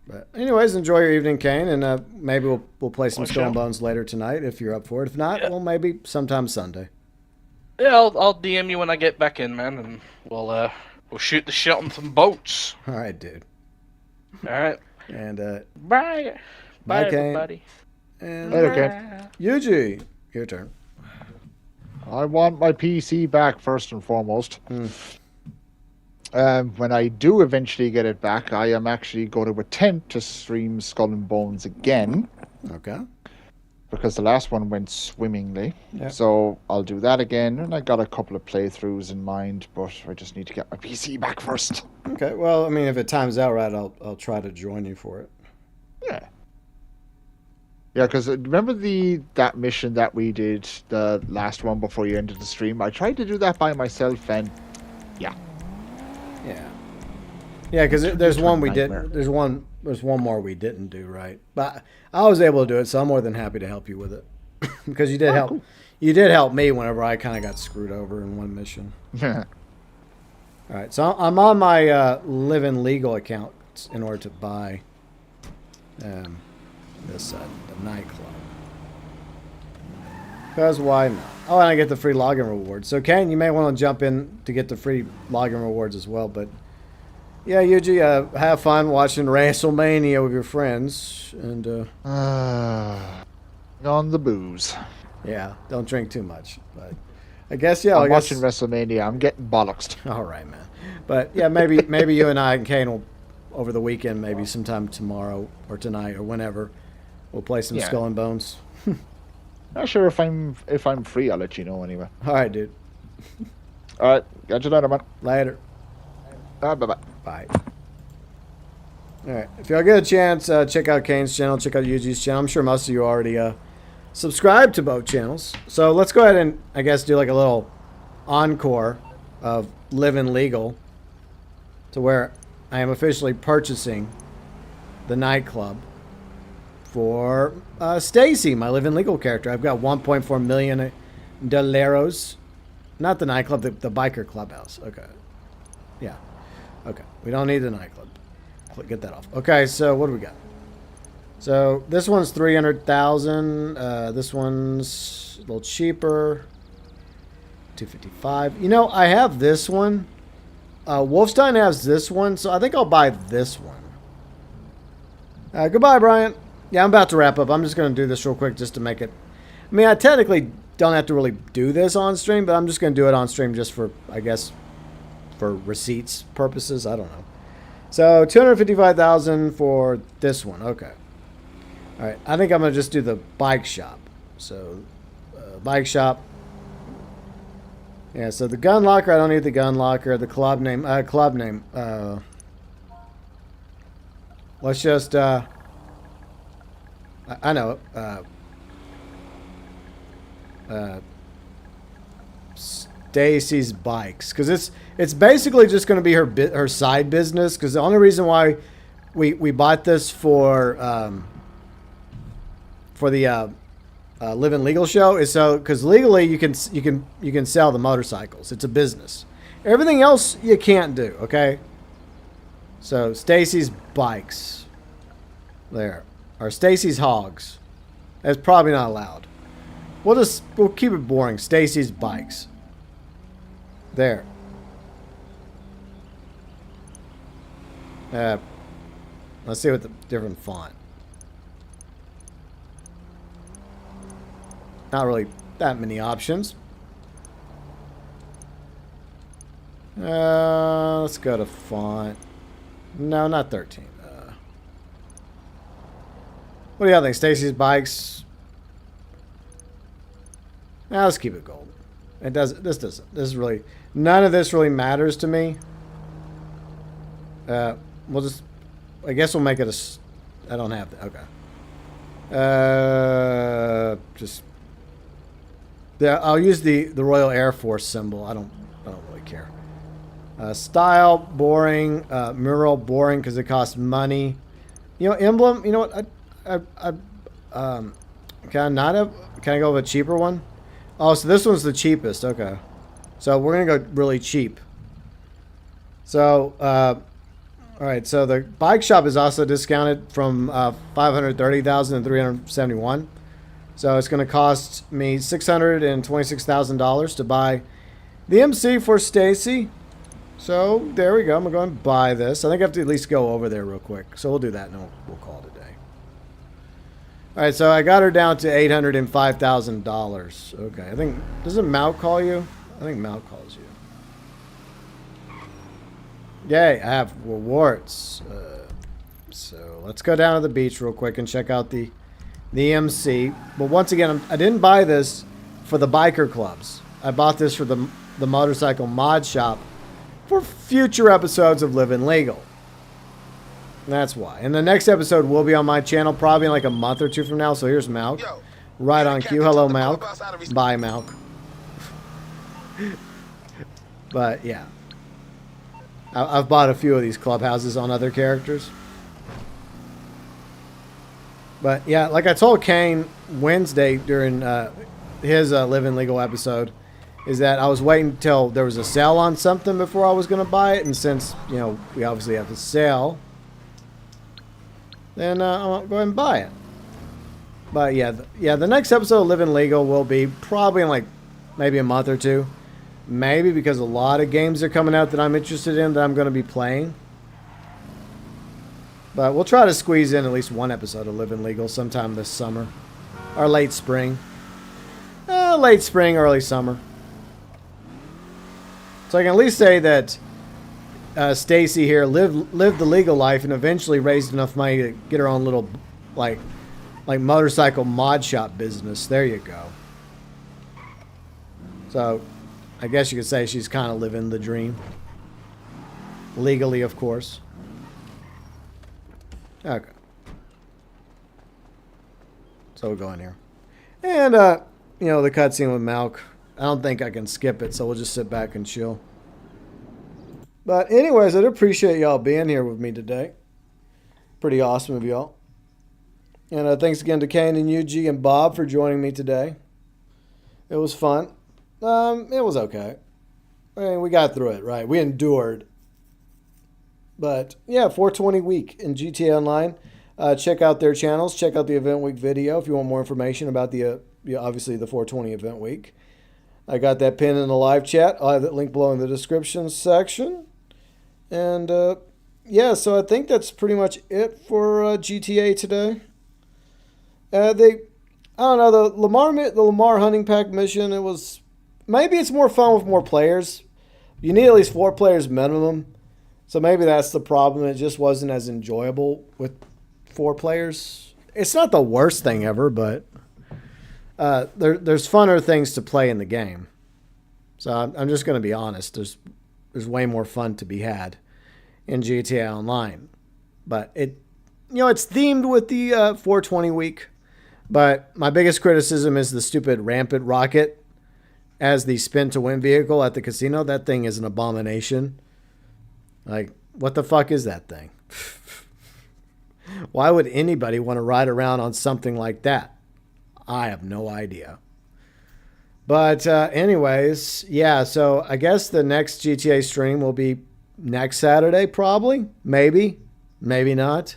But anyways, enjoy your evening, Kane, and maybe we'll play some Skull and Bones later tonight if you're up for it. If not, well, maybe sometime Sunday. Yeah, I'll DM you when I get back in, man, and we'll shoot the shit on some boats. All right, dude. All right. And bye, Kane. everybody. And Later, Kane. Yuji, Your turn. I want my PC back first and foremost. When I do eventually get it back, I am actually going to attempt to stream Skull and Bones again. Okay. Because the last one went swimmingly. Yeah. So I'll do that again. And I got a couple of playthroughs in mind, but I just need to get my PC back first. Okay. Well, I mean, if it times out right, I'll try to join you for it. Yeah. Yeah, because remember that mission that we did, the last one before you ended the stream? I tried to do that by myself, and yeah. Yeah. Yeah, because there's one we nightmare. did. There's one more we didn't do right, but I was able to do it, so I'm more than happy to help you with it. Because you did help. Cool. You did help me whenever I kind of got screwed over in one mission. Yeah. All right, so I'm on my Living Legal account in order to buy this the nightclub. Because why not? Oh, and I get the free login rewards. So, Ken, you may want to jump in to get the free login rewards as well. But, yeah, Yuji, have fun watching WrestleMania with your friends. And, on the booze. yeah, don't drink too much. But I guess, yeah. I'm I guess, watching WrestleMania. I'm getting bollocksed. all right, man. But, yeah, maybe you and I and Kane will, over the weekend, maybe sometime tomorrow or tonight or whenever, we'll play some Skull and Bones. Not sure if I'm free. I'll let you know anyway. All right, dude. All right, catch you later, man. Later. Bye bye. Bye. All right. If y'all get a chance, check out Kane's channel. Check out Yuji's channel. I'm sure most of you already subscribe to both channels. So let's go ahead and, I guess, do like a little encore of Living Legal to where I am officially purchasing the nightclub for Stacy, my Living Legal character. I've got 1.4 million dollars. Not the nightclub, the biker clubhouse. Okay. Yeah. Okay. We don't need the nightclub. Get that off. Okay, so what do we got? So this one's 300,000. This one's a little cheaper. 255. You know, I have this one. Wolfstein has this one, so I think I'll buy this one. Goodbye, Brian. Yeah, I'm about to wrap up. I'm just going to do this real quick just to make it... I mean, I technically don't have to really do this on stream, but I'm just going to do it on stream just for, I guess, for receipts purposes. I don't know. So, 255,000 for this one. Okay. All right. I think I'm going to just do the bike shop. So, bike shop. Yeah, so the gun locker, I don't need the gun locker. The club name. Let's just... I know. Stacy's bikes, because it's basically just going to be her side business. Because the only reason why we bought this for the Living Legal show is so because legally you can sell the motorcycles. It's a business. Everything else you can't do. Okay. So Stacy's bikes. There. Or Stacy's hogs. That's probably not allowed. We'll keep it boring. Stacy's bikes. There. Let's see what the different font. Not really that many options. Let's go to font. No, not 13. What do y'all think? Stacy's bikes. Now let's keep it gold. It doesn't. This doesn't. This is really. None of this really matters to me. We'll just. I guess we'll make it a. I don't have that. Okay. Just. Yeah, I'll use the Royal Air Force symbol. I don't really care. Style boring. Mural boring because it costs money. You know, emblem. You know what? Can I go with a cheaper one? Oh, so this one's the cheapest. Okay. So we're going to go really cheap. So, all right. So the bike shop is also discounted from $530,000 to $371,000. So it's going to cost me $626,000 to buy the MC for Stacy. So there we go. I'm going to go and buy this. I think I have to at least go over there real quick. So we'll do that and we'll call it a day. All right, so I got her down to $805,000. Okay, I think, doesn't Mal call you? I think Mal calls you. Yay, I have rewards. So let's go down to the beach real quick and check out the MC. But once again, I didn't buy this for the biker clubs. I bought this for the motorcycle mod shop for future episodes of Living Legal. That's why. And the next episode will be on my channel probably in like a month or two from now. So here's Malk. Right on cue. Hello, Malk. Bye, Malk. But yeah. I've bought a few of these clubhouses on other characters. But yeah, like I told Kane Wednesday during his Living Legal episode, is that I was waiting until there was a sale on something before I was going to buy it. And since, you know, we obviously have the sale, then I'll go ahead and buy it. But yeah, the next episode of Living Legal will be probably in like maybe a month or two. Maybe because a lot of games are coming out that I'm interested in that I'm going to be playing. But we'll try to squeeze in at least one episode of Living Legal sometime this summer. Or late spring. Late spring, early summer. So I can at least say that Stacy here lived the legal life and eventually raised enough money to get her own little like motorcycle mod shop business. There you go. So I guess you could say she's kind of living the dream. Legally, of course. Okay. So we'll go in here. And, you know, the cutscene with Malk. I don't think I can skip it, so we'll just sit back and chill. But anyways, I'd appreciate y'all being here with me today. Pretty awesome of y'all. And thanks again to Kane and Yuji and Bob for joining me today. It was fun. It was okay. I mean, we got through it, right? We endured. But yeah, 420 week in GTA Online. Check out their channels. Check out the Event Week video if you want more information about the obviously the 420 Event Week. I got that pinned in the live chat. I'll have that link below in the description section. And yeah, so I think that's pretty much it for GTA today. I don't know, the Lamar hunting pack mission, it was, maybe it's more fun with more players. You need at least 4 players minimum. So maybe that's the problem. It just wasn't as enjoyable with 4 players. It's not the worst thing ever, but there's funner things to play in the game. So I'm just going to be honest. There's way more fun to be had in GTA Online. But it's themed with the 420 week. But my biggest criticism is the stupid rampant rocket as the spin to win vehicle at the casino. That thing is an abomination. Like, what the fuck is that thing? Why would anybody want to ride around on something like that? I have no idea. But anyways, yeah, so I guess the next GTA stream will be next Saturday, probably. Maybe not.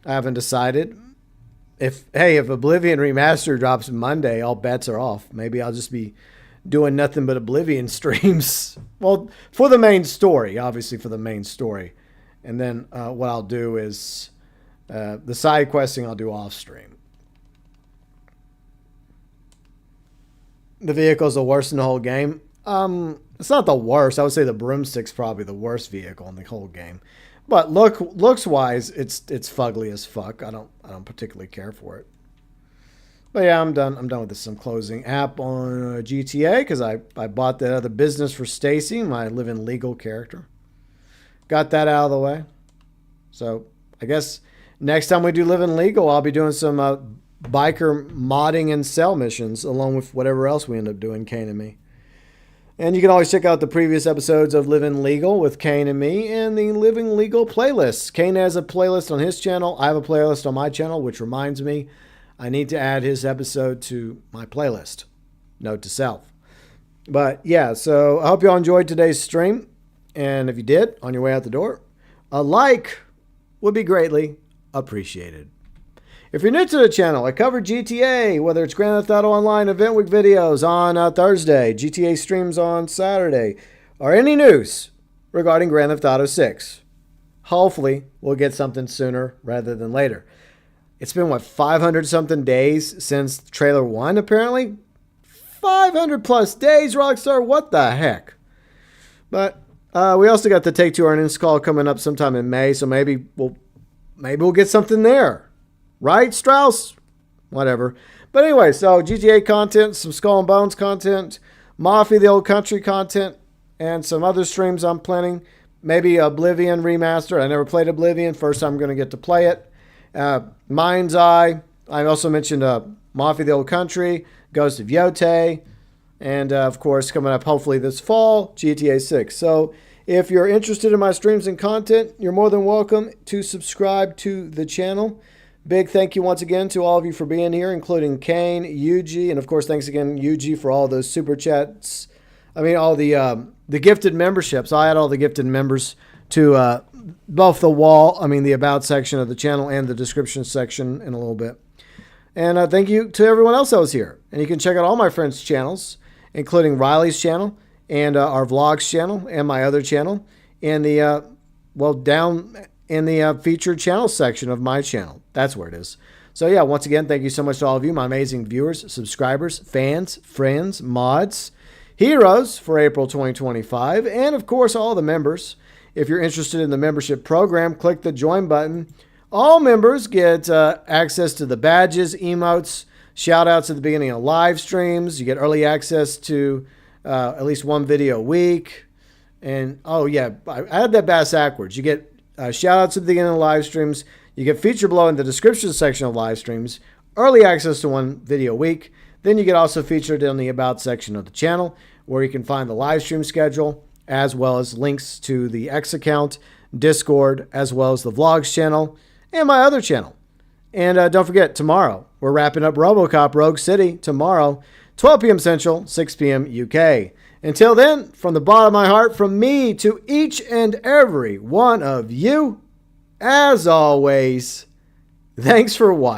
I haven't decided. If Oblivion Remastered drops Monday, all bets are off. Maybe I'll just be doing nothing but Oblivion streams. Well, for the main story, obviously for the main story. And then what I'll do is the side questing I'll do off stream. The vehicle's the worst in the whole game. It's not the worst. I would say the broomstick's probably the worst vehicle in the whole game. But looks wise, it's fugly as fuck. I don't particularly care for it. But yeah, I'm done. I'm done with this. Some closing app on GTA because I bought that other business for Stacy, my Living Legal character. Got that out of the way. So I guess next time we do Living Legal, I'll be doing some biker modding and sell missions along with whatever else we end up doing, Kane and me. And you can always check out the previous episodes of Living Legal with Kane and me and the Living Legal playlists. Kane has a playlist on his channel. I have a playlist on my channel, which reminds me I need to add his episode to my playlist. Note to self. But yeah, so I hope you all enjoyed today's stream. And if you did, on your way out the door, a like would be greatly appreciated. If you're new to the channel, I cover GTA, whether it's Grand Theft Auto Online Event Week videos on Thursday, GTA streams on Saturday, or any news regarding Grand Theft Auto 6. Hopefully, we'll get something sooner rather than later. It's been, what, 500 something days since trailer 1, apparently? 500 plus days, Rockstar? What the heck? But we also got the Take-Two earnings call coming up sometime in May, so maybe we'll get something there. Right, Strauss? Whatever. But anyway, so GTA content, some Skull and Bones content, Mafia the Old Country content, and some other streams I'm planning. Maybe Oblivion remaster. I never played Oblivion. First time I'm going to get to play it. Mind's Eye. I also mentioned Mafia the Old Country, Ghost of Yote, and of course, coming up hopefully this fall, GTA 6. So if you're interested in my streams and content, you're more than welcome to subscribe to the channel. Big thank you once again to all of you for being here, including Kane, Yuji, and of course, thanks again, Yuji, for all those super chats. I mean, all the gifted memberships. I add all the gifted members to both the about section of the channel and the description section in a little bit. And thank you to everyone else that was here. And you can check out all my friends' channels, including Riley's channel and our vlogs channel and my other channel in the, down in the featured channel section of my channel. That's where it is. So yeah, once again, thank you so much to all of you, my amazing viewers, subscribers, fans, friends, mods, heroes for April 2025, and of course, all the members. If you're interested in the membership program, click the join button. All members get access to the badges, emotes, shout outs at the beginning of live streams. You get early access to at least one video a week. And oh yeah, I had that backwards. You get shout outs at the beginning of live streams. You get featured below in the description section of live streams, early access to one video a week. Then you get also featured in the about section of the channel, where you can find the live stream schedule, as well as links to the X account, Discord, as well as the vlogs channel, and my other channel. And don't forget, tomorrow, we're wrapping up RoboCop Rogue City tomorrow, 12 p.m. Central, 6 p.m. UK. Until then, from the bottom of my heart, from me to each and every one of you, as always, thanks for watching.